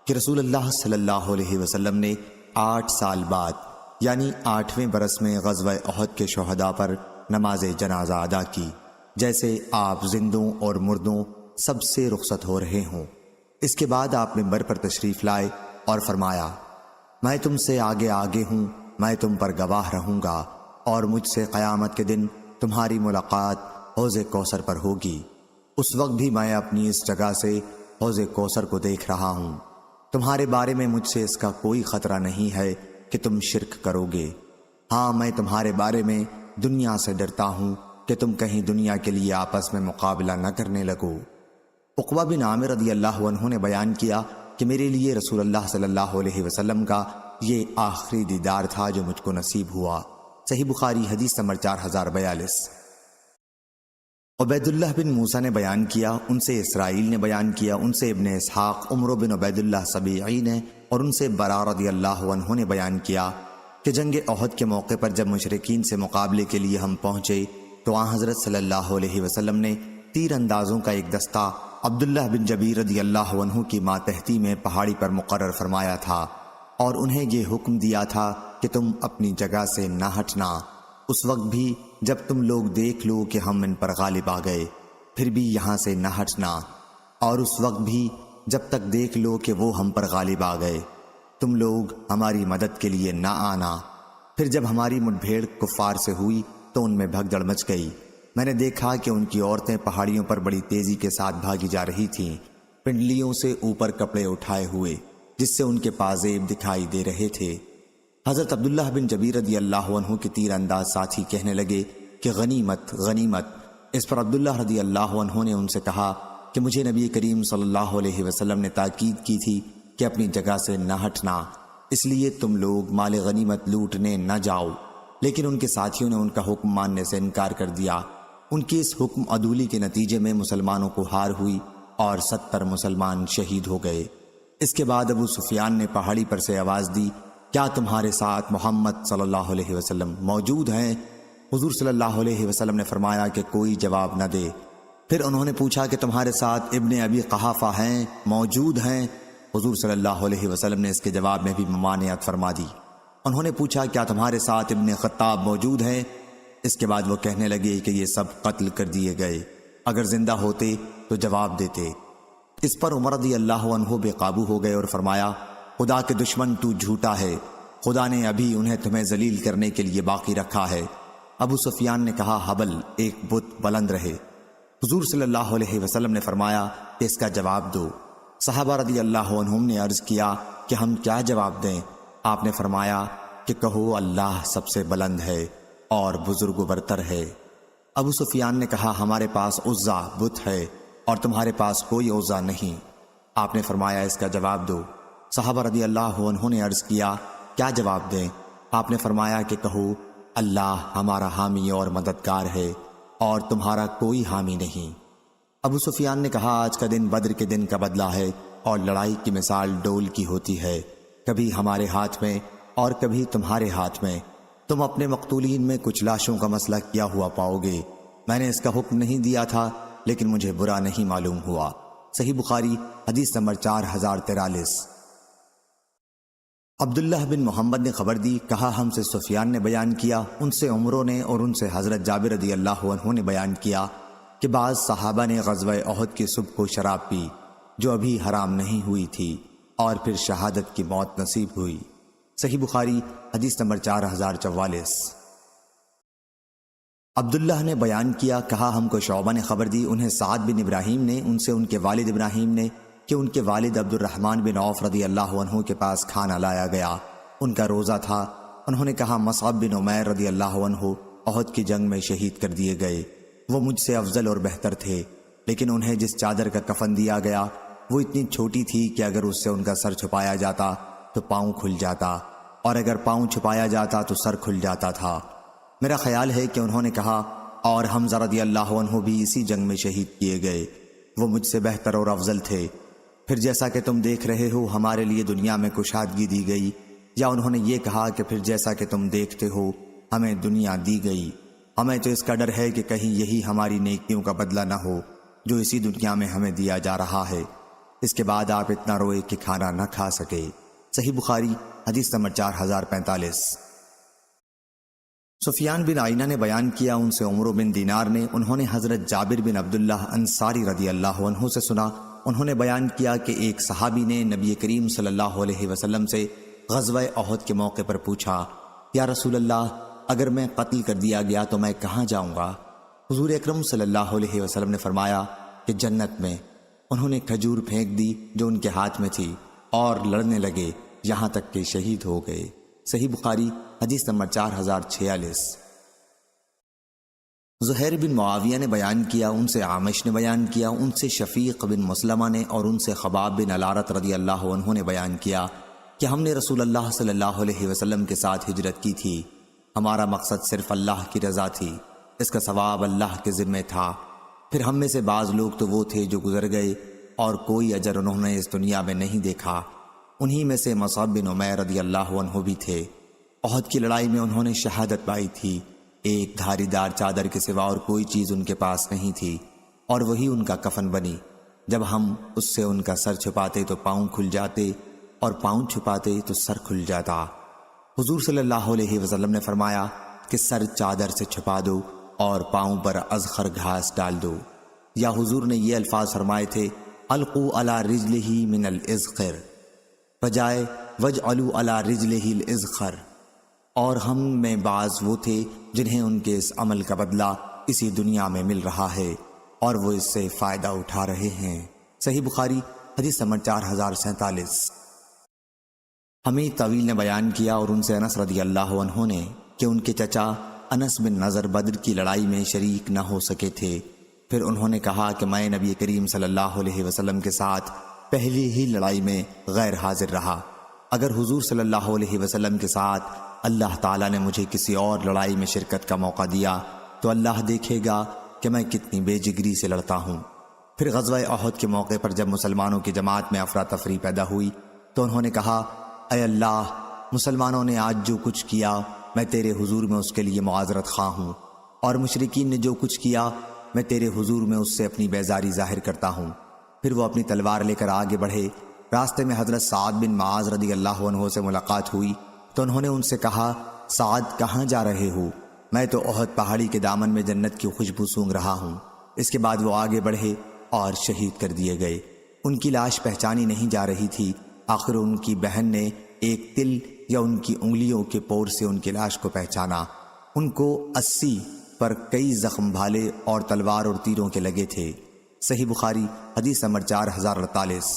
کہ رسول اللہ صلی اللہ علیہ وسلم نے 8 سال بعد یعنی 8ویں برس میں غزوہ احد کے شہداء پر نماز جنازہ ادا کی، جیسے آپ زندوں اور مردوں سب سے رخصت ہو رہے ہوں۔ اس کے بعد آپ منبر پر تشریف لائے اور فرمایا، میں تم سے آگے آگے ہوں، میں تم پر گواہ رہوں گا اور مجھ سے قیامت کے دن تمہاری ملاقات حوض کوثر پر ہوگی۔ اس وقت بھی میں اپنی اس جگہ سے حوض کوثر کو دیکھ رہا ہوں۔ تمہارے بارے میں مجھ سے اس کا کوئی خطرہ نہیں ہے کہ تم شرک کرو گے۔ ہاں، میں تمہارے بارے میں دنیا سے ڈرتا ہوں کہ تم کہیں دنیا کے لیے آپس میں مقابلہ نہ کرنے لگو۔ عقبہ بن عامر رضی اللہ عنہ نے بیان کیا کہ میرے لیے رسول اللہ صلی اللہ علیہ وسلم کا یہ آخری دیدار تھا جو مجھ کو نصیب ہوا۔ صحیح بخاری حدیث نمبر 4042۔ عبید اللہ بن موسیٰ نے بیان کیا، ان سے اسرائیل نے بیان کیا، ان سے ابن اسحاق، عمر بن عبید اللہ سبیعی نے اور ان سے برا رضی اللہ عنہ نے بیان کیا کہ جنگ احد کے موقع پر جب مشرکین سے مقابلے کے لیے ہم پہنچے تو آن حضرت صلی اللہ علیہ وسلم نے تیر اندازوں کا ایک دستہ عبداللہ بن جبیر رضی اللہ عنہ کی ماتحتی میں پہاڑی پر مقرر فرمایا تھا اور انہیں یہ حکم دیا تھا کہ تم اپنی جگہ سے نہ ہٹنا۔ اس وقت بھی جب تم لوگ دیکھ لو کہ ہم ان پر غالب آ گئے، پھر بھی یہاں سے نہ ہٹنا، اور اس وقت بھی جب تک دیکھ لو کہ وہ ہم پر غالب آ گئے، تم لوگ ہماری مدد کے لیے نہ آنا۔ پھر جب ہماری مٹبھیڑ کفار سے ہوئی تو ان میں بھگدڑ مچ گئی۔ میں نے دیکھا کہ ان کی عورتیں پہاڑیوں پر بڑی تیزی کے ساتھ بھاگی جا رہی تھیں، پنڈلیوں سے اوپر کپڑے اٹھائے ہوئے، جس سے ان کے پازیب دکھائی دے رہے تھے۔ حضرت عبداللہ بن جبیر رضی اللہ عنہ کے تیر انداز ساتھی کہنے لگے کہ غنیمت غنیمت۔ اس پر عبداللہ رضی اللہ عنہ نے ان سے کہا کہ مجھے نبی کریم صلی اللہ علیہ وسلم نے تاکید کی تھی کہ اپنی جگہ سے نہ ہٹنا، اس لیے تم لوگ مال غنیمت لوٹنے نہ جاؤ۔ لیکن ان کے ساتھیوں نے ان کا حکم ماننے سے انکار کر دیا۔ ان کی اس حکم عدولی کے نتیجے میں مسلمانوں کو ہار ہوئی اور 70 مسلمان شہید ہو گئے۔ اس کے بعد ابو سفیان نے پہاڑی پر سے آواز دی، کیا تمہارے ساتھ محمد صلی اللہ علیہ وسلم موجود ہیں؟ حضور صلی اللہ علیہ وسلم نے فرمایا کہ کوئی جواب نہ دے۔ پھر انہوں نے پوچھا کہ تمہارے ساتھ ابن ابی قحافہ ہیں، موجود ہیں؟ حضور صلی اللہ علیہ وسلم نے اس کے جواب میں بھی ممانعت فرما دی۔ انہوں نے پوچھا کیا تمہارے ساتھ ابن خطاب موجود ہیں؟ اس کے بعد وہ کہنے لگے کہ یہ سب قتل کر دیے گئے، اگر زندہ ہوتے تو جواب دیتے۔ اس پر عمر رضی اللہ عنہ بے قابو ہو گئے اور فرمایا، خدا کے دشمن تو جھوٹا ہے، خدا نے ابھی انہیں تمہیں ذلیل کرنے کے لیے باقی رکھا ہے۔ ابو سفیان نے کہا حبل ایک بت بلند رہے۔ حضور صلی اللہ علیہ وسلم نے فرمایا کہ اس کا جواب دو۔ صحابہ رضی اللہ عنہم نے عرض کیا کہ ہم کیا جواب دیں؟ آپ نے فرمایا کہ کہو اللہ سب سے بلند ہے اور بزرگ و برتر ہے۔ ابو سفیان نے کہا ہمارے پاس عزا بت ہے اور تمہارے پاس کوئی عزا نہیں۔ آپ نے فرمایا اس کا جواب دو۔ صحابہ رضی اللہ عنہ نے عرض کیا کیا جواب دیں؟ آپ نے فرمایا کہ کہو اللہ ہمارا حامی اور مددگار ہے اور تمہارا کوئی حامی نہیں۔ ابو سفیان نے کہا آج کا دن بدر کے دن کا بدلہ ہے اور لڑائی کی مثال ڈول کی ہوتی ہے، کبھی ہمارے ہاتھ میں اور کبھی تمہارے ہاتھ میں۔ تم اپنے مقتولین میں کچھ لاشوں کا مسئلہ کیا ہوا پاؤ گے۔ میں نے اس کا حکم نہیں دیا تھا لیکن مجھے برا نہیں معلوم ہوا۔ صحیح بخاری حدیث نمبر 4043۔ عبداللہ بن محمد نے خبر دی، کہا ہم سے سفیان نے بیان کیا، ان سے عمروں نے اور ان سے حضرت جابر رضی اللہ عنہ نے بیان کیا کہ بعض صحابہ نے غزوہ احد کی صبح کو شراب پی جو ابھی حرام نہیں ہوئی تھی اور پھر شہادت کی موت نصیب ہوئی۔ صحیح بخاری حدیث نمبر 4044۔ عبداللہ نے بیان کیا، کہا ہم کو شعبہ نے خبر دی، انہیں سعد بن ابراہیم نے، ان سے ان کے والد ابراہیم نے کہ ان کے والد عبد الرحمن بن عوف رضی اللہ عنہ کے پاس کھانا لایا گیا، ان کا روزہ تھا۔ انہوں نے کہا مصعب بن عمیر رضی اللہ عنہ احد کی جنگ میں شہید کر دیے گئے، وہ مجھ سے افضل اور بہتر تھے، لیکن انہیں جس چادر کا کفن دیا گیا وہ اتنی چھوٹی تھی کہ اگر اس سے ان کا سر چھپایا جاتا تو پاؤں کھل جاتا اور اگر پاؤں چھپایا جاتا تو سر کھل جاتا تھا۔ میرا خیال ہے کہ انہوں نے کہا اور حمزہ رضی اللہ عنہ بھی اسی جنگ میں شہید کیے گئے، وہ مجھ سے بہتر اور افضل تھے۔ پھر جیسا کہ تم دیکھ رہے ہو ہمارے لیے دنیا میں کشادگی دی گئی، یا انہوں نے یہ کہا کہ پھر جیسا کہ تم دیکھتے ہو ہمیں دنیا دی گئی، ہمیں تو اس کا ڈر ہے کہ کہیں یہی ہماری نیکیوں کا بدلہ نہ ہو جو اسی دنیا میں ہمیں دیا جا رہا ہے۔ اس کے بعد آپ اتنا روئے کہ کھانا نہ کھا سکے۔ صحیح بخاری حدیث نمبر 4045۔ سفیان بن عینہ نے بیان کیا، ان سے عمرو بن دینار نے، انہوں نے حضرت جابر بن عبداللہ انصاری رضی اللہ عنہ سے سنا، انہوں نے بیان کیا کہ ایک صحابی نے نبی کریم صلی اللہ علیہ وسلم سے غزوہ احد کے موقع پر پوچھا، یا رسول اللہ اگر میں قتل کر دیا گیا تو میں کہاں جاؤں گا؟ حضور اکرم صلی اللہ علیہ وسلم نے فرمایا کہ جنت میں۔ انہوں نے کھجور پھینک دی جو ان کے ہاتھ میں تھی اور لڑنے لگے یہاں تک کہ شہید ہو گئے۔ صحیح بخاری حدیث نمبر 4046۔ زہیر بن معاویہ نے بیان کیا، ان سے عامش نے بیان کیا، ان سے شفیق بن مسلمہ نے اور ان سے خباب بن الارت رضی اللہ عنہ نے بیان کیا کہ ہم نے رسول اللہ صلی اللہ علیہ وسلم کے ساتھ ہجرت کی تھی، ہمارا مقصد صرف اللہ کی رضا تھی، اس کا ثواب اللہ کے ذمے تھا۔ پھر ہم میں سے بعض لوگ تو وہ تھے جو گزر گئے اور کوئی اجر انہوں نے اس دنیا میں نہیں دیکھا، انہی میں سے مصعب بن عمیر رضی اللہ عنہ بھی تھے۔ احد کی لڑائی میں انہوں نے شہادت پائی تھی، ایک دھاری دار چادر کے سوا اور کوئی چیز ان کے پاس نہیں تھی اور وہی ان کا کفن بنی۔ جب ہم اس سے ان کا سر چھپاتے تو پاؤں کھل جاتے اور پاؤں چھپاتے تو سر کھل جاتا۔ حضور صلی اللہ علیہ وسلم نے فرمایا کہ سر چادر سے چھپا دو اور پاؤں پر ازخر گھاس ڈال دو، یا حضور نے یہ الفاظ فرمائے تھے القو علی رجلہ من الازخر بجائے وجعلوا علی رجلہ الازخر۔ اور ہم میں بعض وہ تھے جنہیں ان کے اس عمل کا بدلہ اسی دنیا میں مل رہا ہے اور وہ اس سے فائدہ اٹھا رہے ہیں۔ صحیح بخاری حدیث نمبر 4047۔ ہمیں طویل نے بیان کیا اور ان سے انس رضی اللہ عنہ نے کہ ان کے چچا انس بن نضر بدر کی لڑائی میں شریک نہ ہو سکے تھے۔ پھر انہوں نے کہا کہ میں نبی کریم صلی اللہ علیہ وسلم کے ساتھ پہلی ہی لڑائی میں غیر حاضر رہا، اگر حضور صلی اللہ علیہ وسلم کے ساتھ اللہ تعالیٰ نے مجھے کسی اور لڑائی میں شرکت کا موقع دیا تو اللہ دیکھے گا کہ میں کتنی بے جگری سے لڑتا ہوں۔ پھر غزوہ احد کے موقع پر جب مسلمانوں کی جماعت میں افراتفری پیدا ہوئی تو انہوں نے کہا اے اللہ، مسلمانوں نے آج جو کچھ کیا میں تیرے حضور میں اس کے لیے معذرت خواہ ہوں، اور مشرکین نے جو کچھ کیا میں تیرے حضور میں اس سے اپنی بیزاری ظاہر کرتا ہوں۔ پھر وہ اپنی تلوار لے کر آگے بڑھے، راستے میں حضرت سعد بن معاذ رضی اللہ عنہ سے ملاقات ہوئی تو انہوں نے ان سے کہا سعد کہاں جا رہے ہو؟ میں تو احد پہاڑی کے دامن میں جنت کی خوشبو سونگھ رہا ہوں۔ اس کے بعد وہ آگے بڑھے اور شہید کر دیے گئے۔ ان کی لاش پہچانی نہیں جا رہی تھی، آخر ان کی بہن نے ایک تل یا ان کی انگلیوں کے پور سے ان کی لاش کو پہچانا۔ ان کو 80 پر کئی زخم بھالے اور تلوار اور تیروں کے لگے تھے۔ صحیح بخاری حدیث نمبر 4048۔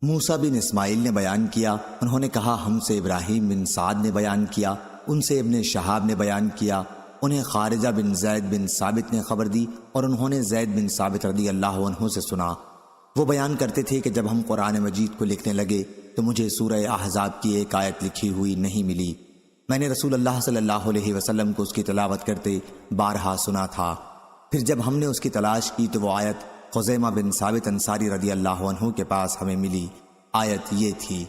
موسیٰ بن اسماعیل نے بیان کیا، انہوں نے کہا ہم سے ابراہیم بن سعد نے بیان کیا، ان سے ابن شہاب نے بیان کیا، انہیں خارجہ بن زید بن ثابت نے خبر دی اور انہوں نے زید بن ثابت رضی اللہ عنہ سے سنا۔ وہ بیان کرتے تھے کہ جب ہم قرآن مجید کو لکھنے لگے تو مجھے سورہ احزاب کی ایک آیت لکھی ہوئی نہیں ملی۔ میں نے رسول اللہ صلی اللہ علیہ وسلم کو اس کی تلاوت کرتے بارہا سنا تھا۔ پھر جب ہم نے اس کی تلاش کی تو وہ آیت خزیمہ بن ثابت انصاری رضی اللہ عنہ کے پاس ہمیں ملی۔ آیت یہ تھی،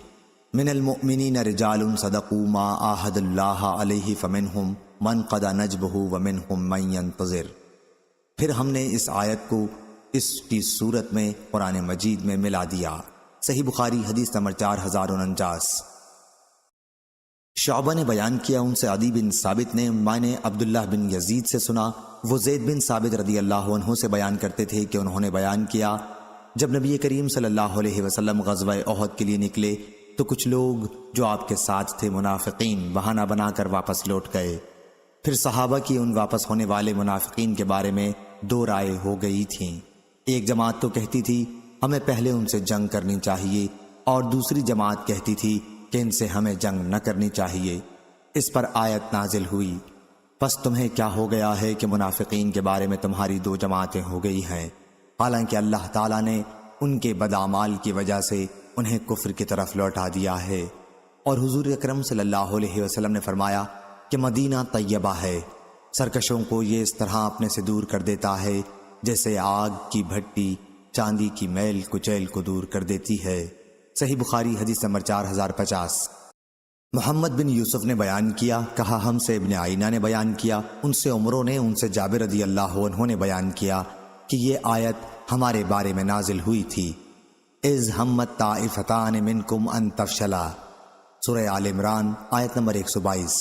من المؤمنین رجال صدقوا ما عاہد اللہ علیہ فمنہم من قضى نجبہ ومنہم من ينتظر۔ پھر ہم نے اس آیت کو اس کی صورت میں قرآن مجید میں ملا دیا۔ صحیح بخاری حدیث نمبر 4049۔ شعبہ نے بیان کیا، ان سے عدی بن ثابت نے، میں نے عبداللہ بن یزید سے سنا، وہ زید بن ثابت رضی اللہ عنہ سے بیان کرتے تھے کہ انہوں نے بیان کیا، جب نبی کریم صلی اللہ علیہ وسلم غزوہ احد کے لیے نکلے تو کچھ لوگ جو آپ کے ساتھ تھے منافقین بہانہ بنا کر واپس لوٹ گئے۔ پھر صحابہ کی ان واپس ہونے والے منافقین کے بارے میں دو رائے ہو گئی تھیں۔ ایک جماعت تو کہتی تھی ہمیں پہلے ان سے جنگ کرنی چاہیے، اور دوسری جماعت کہتی تھی کہ ان سے ہمیں جنگ نہ کرنی چاہیے۔ اس پر آیت نازل ہوئی، پس تمہیں کیا ہو گیا ہے کہ منافقین کے بارے میں تمہاری دو جماعتیں ہو گئی ہیں، حالانکہ اللہ تعالیٰ نے ان کے بدعمال کی وجہ سے انہیں کفر کی طرف لوٹا دیا ہے۔ اور حضور اکرم صلی اللہ علیہ وسلم نے فرمایا کہ مدینہ طیبہ ہے، سرکشوں کو یہ اس طرح اپنے سے دور کر دیتا ہے جیسے آگ کی بھٹی چاندی کی میل کچیل کو دور کر دیتی ہے۔ صحیح بخاری حدیث نمبر 4050۔ محمد بن یوسف نے بیان کیا، کہا ہم سے ابن عینہ نے بیان کیا، ان سے عمروں نے، ان سے جابر رضی اللہ عنہ نے بیان کیا کہ یہ آیت ہمارے بارے میں نازل ہوئی تھی، اذ ہمت طائفتان منکم ان تفشلا، سورہ آل عمران آیت نمبر 122،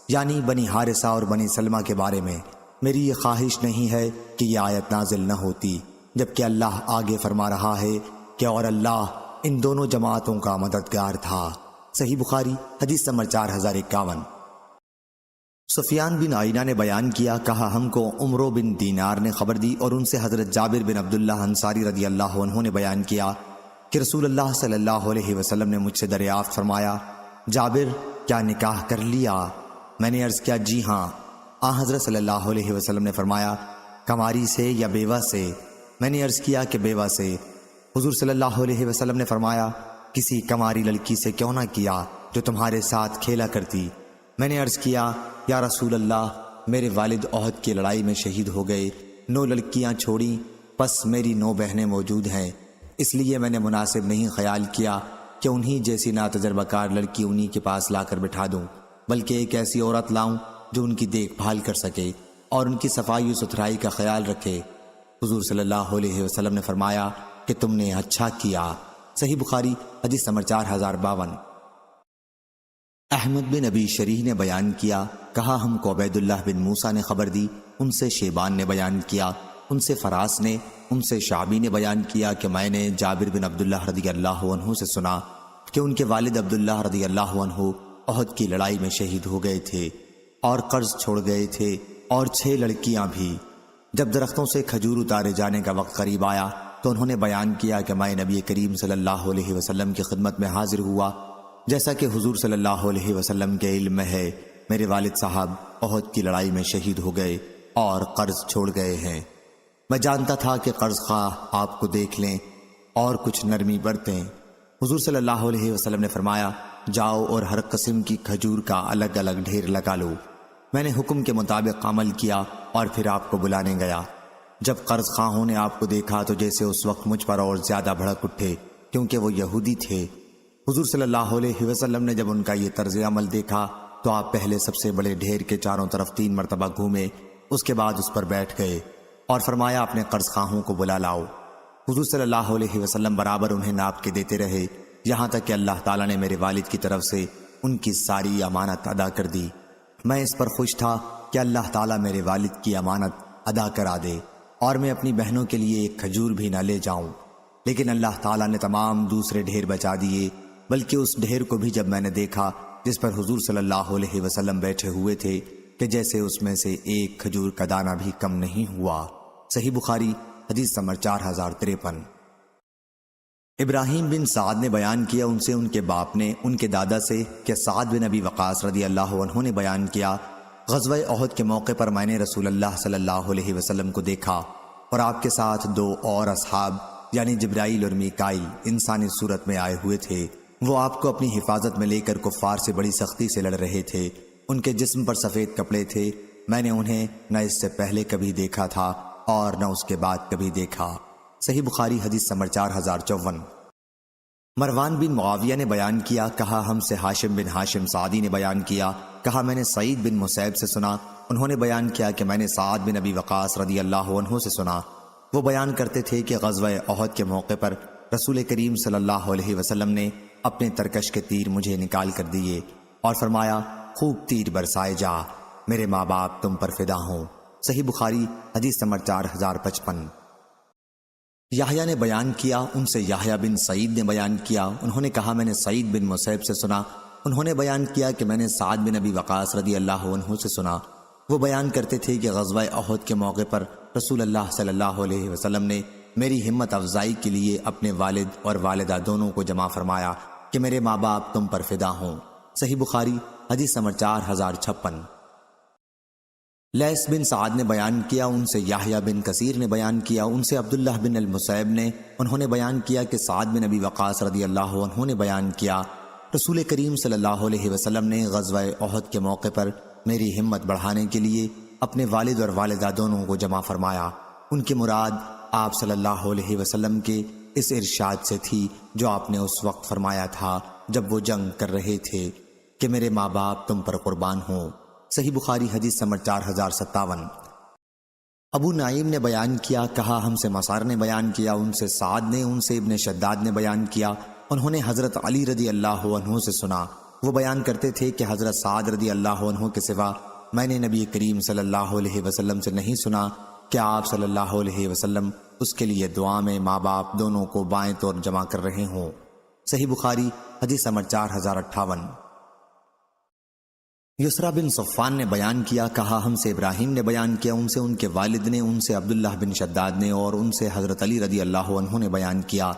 یعنی بنی حارثہ اور بنی سلمہ کے بارے میں میری یہ خواہش نہیں ہے کہ یہ آیت نازل نہ ہوتی، جبکہ اللہ آگے فرما رہا ہے کہ اور اللہ ان دونوں جماعتوں کا مددگار تھا۔ صحیح بخاری حدیث نمبر 4051۔ سفیان بن عینہ نے بیان کیا، کہا ہم کو عمرو بن دینار نے خبر دی اور ان سے حضرت جابر بن عبداللہ انصاری رضی اللہ عنہ نے بیان کیا کہ رسول اللہ صلی اللہ علیہ وسلم نے مجھ سے دریافت فرمایا، جابر کیا نکاح کر لیا؟ میں نے عرض کیا جی ہاں۔ حضرت صلی اللہ علیہ وسلم نے فرمایا، کماری سے یا بیوہ سے؟ میں نے عرض کیا کہ بیوہ سے۔ حضور صلی اللہ علیہ وسلم نے فرمایا، کسی کماری لڑکی سے کیوں نہ کیا جو تمہارے ساتھ کھیلا کرتی؟ میں نے عرض کیا، یا رسول اللہ، میرے والد احد کی لڑائی میں شہید ہو گئے، 9 لڑکیاں چھوڑیں، پس میری 9 بہنیں موجود ہیں، اس لیے میں نے مناسب نہیں خیال کیا کہ انہی جیسی ناتجربہ کار لڑکی انہی کے پاس لا کر بٹھا دوں، بلکہ ایک ایسی عورت لاؤں جو ان کی دیکھ بھال کر سکے اور ان کی صفائی و ستھرائی کا خیال رکھے۔ حضور صلی اللہ علیہ وسلم نے فرمایا کہ تم نے اچھا کیا۔ صحیح بخاری حدیث نمبر 4052۔ احمد بن ابی شریح نے بیان کیا، کہا ہم کو عبید اللہ بن موسیٰ نے خبر دی، ان سے شیبان نے بیان کیا، ان سے فراس نے، ان سے شعبی نے بیان کیا کہ میں نے جابر بن عبداللہ رضی اللہ عنہ سے سنا کہ ان کے والد عبداللہ رضی اللہ عنہ احد کی لڑائی میں شہید ہو گئے تھے اور قرض چھوڑ گئے تھے، اور 6 لڑکیاں بھی۔ جب درختوں سے کھجور اتارے جانے کا وقت قریب آیا تو انہوں نے بیان کیا کہ میں نبی کریم صلی اللہ علیہ وسلم کی خدمت میں حاضر ہوا، جیسا کہ حضور صلی اللہ علیہ وسلم کے علم میں ہے، میرے والد صاحب احد کی لڑائی میں شہید ہو گئے اور قرض چھوڑ گئے ہیں۔ میں جانتا تھا کہ قرض خواہ آپ کو دیکھ لیں اور کچھ نرمی برتیں۔ حضور صلی اللہ علیہ وسلم نے فرمایا، جاؤ اور ہر قسم کی کھجور کا الگ الگ ڈھیر لگا لو۔ میں نے حکم کے مطابق عمل کیا اور پھر آپ کو بلانے گیا۔ جب قرض خواہوں نے آپ کو دیکھا تو جیسے اس وقت مجھ پر اور زیادہ بھڑک اٹھے، کیونکہ وہ یہودی تھے۔ حضور صلی اللہ علیہ وسلم نے جب ان کا یہ طرز عمل دیکھا تو آپ پہلے سب سے بڑے ڈھیر کے چاروں طرف 3 مرتبہ گھومے، اس کے بعد اس پر بیٹھ گئے اور فرمایا اپنے قرض خواہوں کو بلا لاؤ۔ حضور صلی اللہ علیہ وسلم برابر انہیں ناپ کے دیتے رہے، یہاں تک کہ اللہ تعالیٰ نے میرے والد کی طرف سے ان کی ساری امانت ادا کر دی۔ میں اس پر خوش تھا کہ اللہ تعالیٰ میرے والد کی امانت ادا کرا دے اور میں اپنی بہنوں کے لیے ایک کھجور بھی نہ لے جاؤں، لیکن اللہ تعالیٰ نے تمام دوسرے ڈھیر بچا دیے، بلکہ اس ڈھیر کو بھی جب میں نے دیکھا جس پر حضور صلی اللہ علیہ وسلم بیٹھے ہوئے تھے کہ جیسے اس میں سے ایک کھجور کا دانہ بھی کم نہیں ہوا۔ صحیح بخاری حدیث نمبر 4053۔ ابراہیم بن سعد نے بیان کیا ان سے ان کے باپ نے ان کے دادا سے کہ سعد بن ابی وقاص رضی اللہ عنہ نے بیان کیا، غزوہ احد کے موقع پر میں نے رسول اللہ صلی اللہ علیہ وسلم کو دیکھا اور آپ کے ساتھ دو اور اصحاب یعنی جبرائیل اور میکائیل انسانی صورت میں آئے ہوئے تھے۔ وہ آپ کو اپنی حفاظت میں لے کر کفار سے بڑی سختی سے لڑ رہے تھے۔ ان کے جسم پر سفید کپڑے تھے، میں نے انہیں نہ اس سے پہلے کبھی دیکھا تھا اور نہ اس کے بعد کبھی دیکھا۔ صحیح بخاری حدیث نمبر 4054۔ مروان بن معاویہ نے بیان کیا، کہا ہم سے ہاشم بن ہاشم سعدی نے بیان کیا، کہا میں نے سعید بن مسیب سے سنا، انہوں نے بیان کیا کہ میں نے سعد بن ابی وقاص رضی اللہ عنہ سے سنا، وہ بیان کرتے تھے کہ غزوہ احد کے موقع پر رسول کریم صلی اللہ علیہ وسلم نے اپنے ترکش کے تیر مجھے نکال کر دیے اور فرمایا خوب تیر برسائے جا، میرے ماں باپ تم پر فدا ہوں۔ صحیح بخاری حدیث نمبر 4055۔ یحییٰ نے بیان کیا، ان سے یحییٰ بن سعید نے بیان کیا، انہوں نے کہا میں نے سعید بن مسیب سے سنا، انہوں نے بیان کیا کہ میں نے سعد بن ابی وقاص رضی اللہ عنہ سے سنا، وہ بیان کرتے تھے کہ غزوہ احد کے موقع پر رسول اللہ صلی اللہ علیہ وسلم نے میری ہمت افزائی کے لیے اپنے والد اور والدہ دونوں کو جمع فرمایا کہ میرے ماں باپ تم پر فدا ہوں۔ صحیح بخاری حدیث نمبر 4056۔ لیث بن سعد نے بیان کیا، ان سے یحییٰ بن کثیر نے بیان کیا، ان سے عبداللہ بن المسیب نے، انہوں نے بیان کیا کہ سعد بن ابی وقاص رضی اللہ عنہ نے بیان کیا رسول کریم صلی اللہ علیہ وسلم نے غزوہ احد کے موقع پر میری ہمت بڑھانے کے لیے اپنے والد اور والدہ دونوں کو جمع فرمایا۔ ان کی مراد آپ صلی اللہ علیہ وسلم کے اس ارشاد سے تھی جو آپ نے اس وقت فرمایا تھا جب وہ جنگ کر رہے تھے کہ میرے ماں باپ تم پر قربان ہوں۔ صحیح بخاری حدیث نمبر 4057۔ ابو نعیم نے بیان کیا، کہا ہم سے مسعر نے بیان کیا، ان سے سعد نے، ان سے ابن شداد نے بیان کیا، انہوں نے حضرت علی رضی اللہ عنہ سے سنا، وہ بیان کرتے تھے کہ حضرت سعد رضی اللہ عنہ کے سوا میں نے نبی کریم صلی اللہ علیہ وسلم سے نہیں سنا کہ آپ صلی اللہ علیہ وسلم اس کے لیے دعا میں ماں باپ دونوں کو بائیں طور جمع کر رہے ہوں۔ صحیح بخاری حدیث نمبر 4058۔ یسرا بن صفان نے بیان کیا، کہا ہم سے ابراہیم نے بیان کیا، ان سے ان کے والد نے، ان سے عبداللہ بن شداد نے اور ان سے حضرت علی رضی اللہ عنہ نے بیان کیا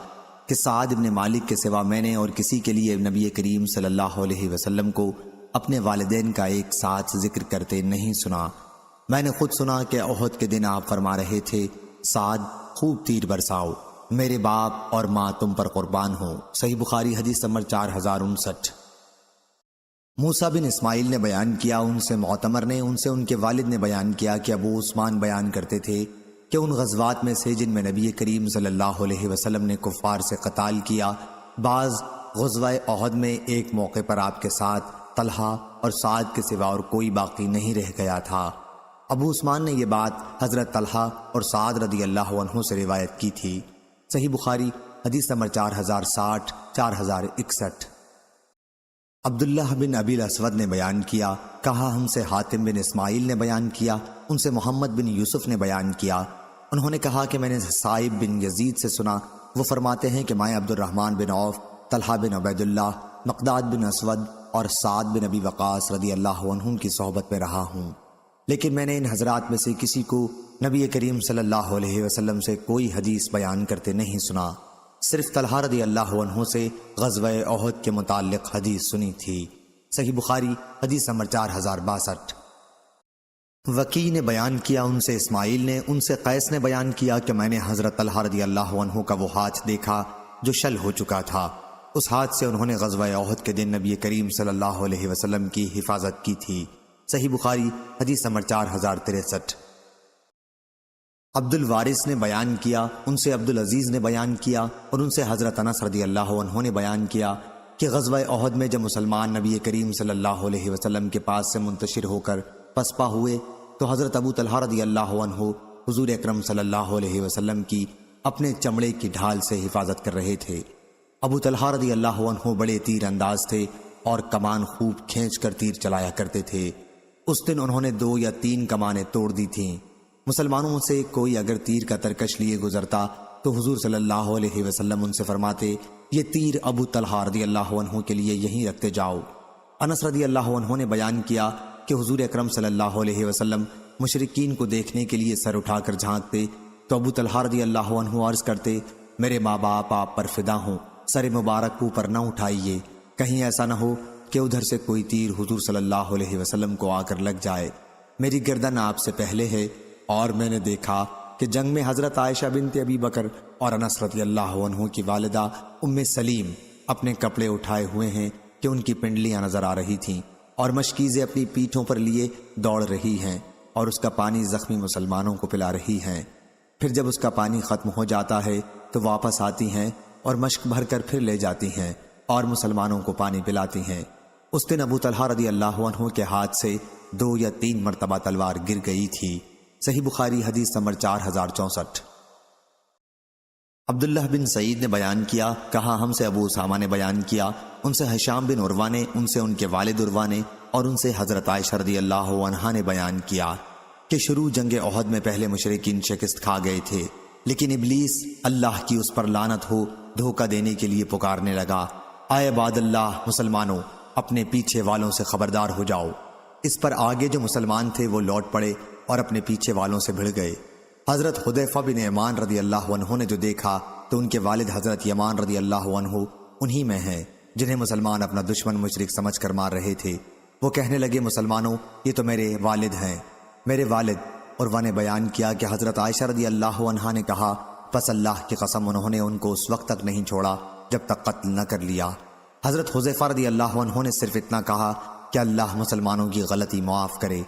کہ سعد بن مالک کے سوا میں نے اور کسی کے لیے نبی کریم صلی اللہ علیہ وسلم کو اپنے والدین کا ایک ساتھ ذکر کرتے نہیں سنا۔ میں نے خود سنا کہ احد کے دن آپ فرما رہے تھے سعد خوب تیر برساؤ، میرے باپ اور ماں تم پر قربان ہوں۔ صحیح بخاری حدیث نمبر 4059۔ موسیٰ بن اسماعیل نے بیان کیا، ان سے معتمر نے، ان سے ان کے والد نے بیان کیا کہ ابو عثمان بیان کرتے تھے کہ ان غزوات میں سے جن میں نبی کریم صلی اللہ علیہ وسلم نے کفار سے قتال کیا، بعض غزوہ احد میں ایک موقع پر آپ کے ساتھ طلحہ اور سعد کے سوا اور کوئی باقی نہیں رہ گیا تھا۔ ابو عثمان نے یہ بات حضرت طلحہ اور سعد رضی اللہ عنہ سے روایت کی تھی۔ صحیح بخاری حدیث نمبر 4060 4061۔ عبداللہ بن ابی الاسود نے بیان کیا، کہا ہم سے حاتم بن اسماعیل نے بیان کیا، ان سے محمد بن یوسف نے بیان کیا، انہوں نے کہا کہ میں نے صائب بن یزید سے سنا، وہ فرماتے ہیں کہ میں عبد الرحمن بن عوف، طلحہ بن عبید اللہ، مقداد بن اسود اور سعد بن ابی وقاص رضی اللہ عنہ کی صحبت میں رہا ہوں، لیکن میں نے ان حضرات میں سے کسی کو نبی کریم صلی اللہ علیہ وسلم سے کوئی حدیث بیان کرتے نہیں سنا، صرف طلحہ رضی اللہ عنہ سے غزوہ احد کے متعلق حدیث سنی تھی۔ صحیح بخاری حدیث نمبر 4062۔ وکی نے بیان کیا، ان سے اسماعیل نے، ان سے قیس نے بیان کیا کہ میں نے حضرت طلحہ رضی اللہ عنہ کا وہ ہاتھ دیکھا جو شل ہو چکا تھا، اس ہاتھ سے انہوں نے غزوہ احد کے دن نبی کریم صلی اللہ علیہ وسلم کی حفاظت کی تھی۔ صحیح بخاری حدیث نمبر 4063۔ عبد الوارث نے بیان کیا، ان سے عبد العزیز نے بیان کیا اور ان سے حضرت انس رضی اللہ عنہ نے بیان کیا کہ غزوہ احد میں جب مسلمان نبی کریم صلی اللہ علیہ وسلم کے پاس سے منتشر ہو کر پسپا ہوئے تو حضرت ابو طلحہ رضی اللہ عنہ حضور اکرم صلی اللہ علیہ وسلم کی اپنے چمڑے کی ڈھال سے حفاظت کر رہے تھے۔ ابو طلحہ رضی اللہ عنہ بڑے تیر انداز تھے اور کمان خوب کھینچ کر تیر چلایا کرتے تھے۔ اس دن انہوں نے 2 یا 3 کمانیں توڑ دی تھیں۔ مسلمانوں سے کوئی اگر تیر کا ترکش لیے گزرتا تو حضور صلی اللہ علیہ وسلم ان سے فرماتے یہ تیر ابو طلحہ رضی اللہ عنہ کے لیے یہیں رکھتے جاؤ۔ انس رضی اللہ عنہ نے بیان کیا کہ حضور اکرم صلی اللہ علیہ وسلم مشرکین کو دیکھنے کے لیے سر اٹھا کر جھانکتے تو ابو طلحہ رضی اللہ عنہ عرض کرتے، میرے ماں باپ آپ پر فدا ہوں، سر مبارک اوپر نہ اٹھائیے، کہیں ایسا نہ ہو کہ ادھر سے کوئی تیر حضور صلی اللہ علیہ وسلم کو آ کر لگ جائے، میری گردن آپ سے پہلے ہے۔ اور میں نے دیکھا کہ جنگ میں حضرت عائشہ بنت ابی بکر اور انس رضی اللہ عنہ کی والدہ ام سلیم اپنے کپڑے اٹھائے ہوئے ہیں کہ ان کی پنڈلیاں نظر آ رہی تھیں، اور مشکیزیں اپنی پیٹھوں پر لیے دوڑ رہی ہیں اور اس کا پانی زخمی مسلمانوں کو پلا رہی ہیں۔ پھر جب اس کا پانی ختم ہو جاتا ہے تو واپس آتی ہیں اور مشک بھر کر پھر لے جاتی ہیں اور مسلمانوں کو پانی پلاتی ہیں۔ اس دن ابو طلحہ رضی اللہ عنہ کے ہاتھ سے 2 یا 3 مرتبہ تلوار گر گئی تھی۔ صحیح بخاری حدیث نمبر 4064۔ عبداللہ بن سعید نے بیان کیا، کہا ہم سے ابو اسامہ نے بیان کیا، ان سے ہشام بن عروہ نے، ان سے ان کے والد عروہ نے، اور ان سے حضرت عائشہ رضی اللہ عنہا نے بیان کیا کہ شروع جنگ احد میں پہلے مشرکین شکست کھا گئے تھے، لیکن ابلیس اللہ کی اس پر لعنت ہو دھوکہ دینے کے لیے پکارنے لگا، اے عباد اللہ مسلمانوں، اپنے پیچھے والوں سے خبردار ہو جاؤ۔ اس پر آگے جو مسلمان تھے وہ لوٹ پڑے اور اپنے پیچھے والوں سے بھڑ گئے۔ حضرت حذیفہ بن یمان رضی اللہ عنہ نے جو دیکھا تو ان کے والد حضرت یمان رضی اللہ عنہ انہی میں ہیں جنہیں مسلمان اپنا دشمن مشرک سمجھ کر مار رہے تھے۔ وہ کہنے لگے، مسلمانوں یہ تو میرے والد ہیں۔ میرے والد عروہ نے بیان کیا کہ حضرت عائشہ رضی اللہ عنہا نے کہا، پس اللہ کی قسم انہوں نے ان کو اس وقت تک نہیں چھوڑا جب تک قتل نہ کر لیا۔ حضرت حذیفہ رضی اللہ عنہ نے صرف اتنا کہا کہ اللہ مسلمانوں کی غلطی معاف کرے۔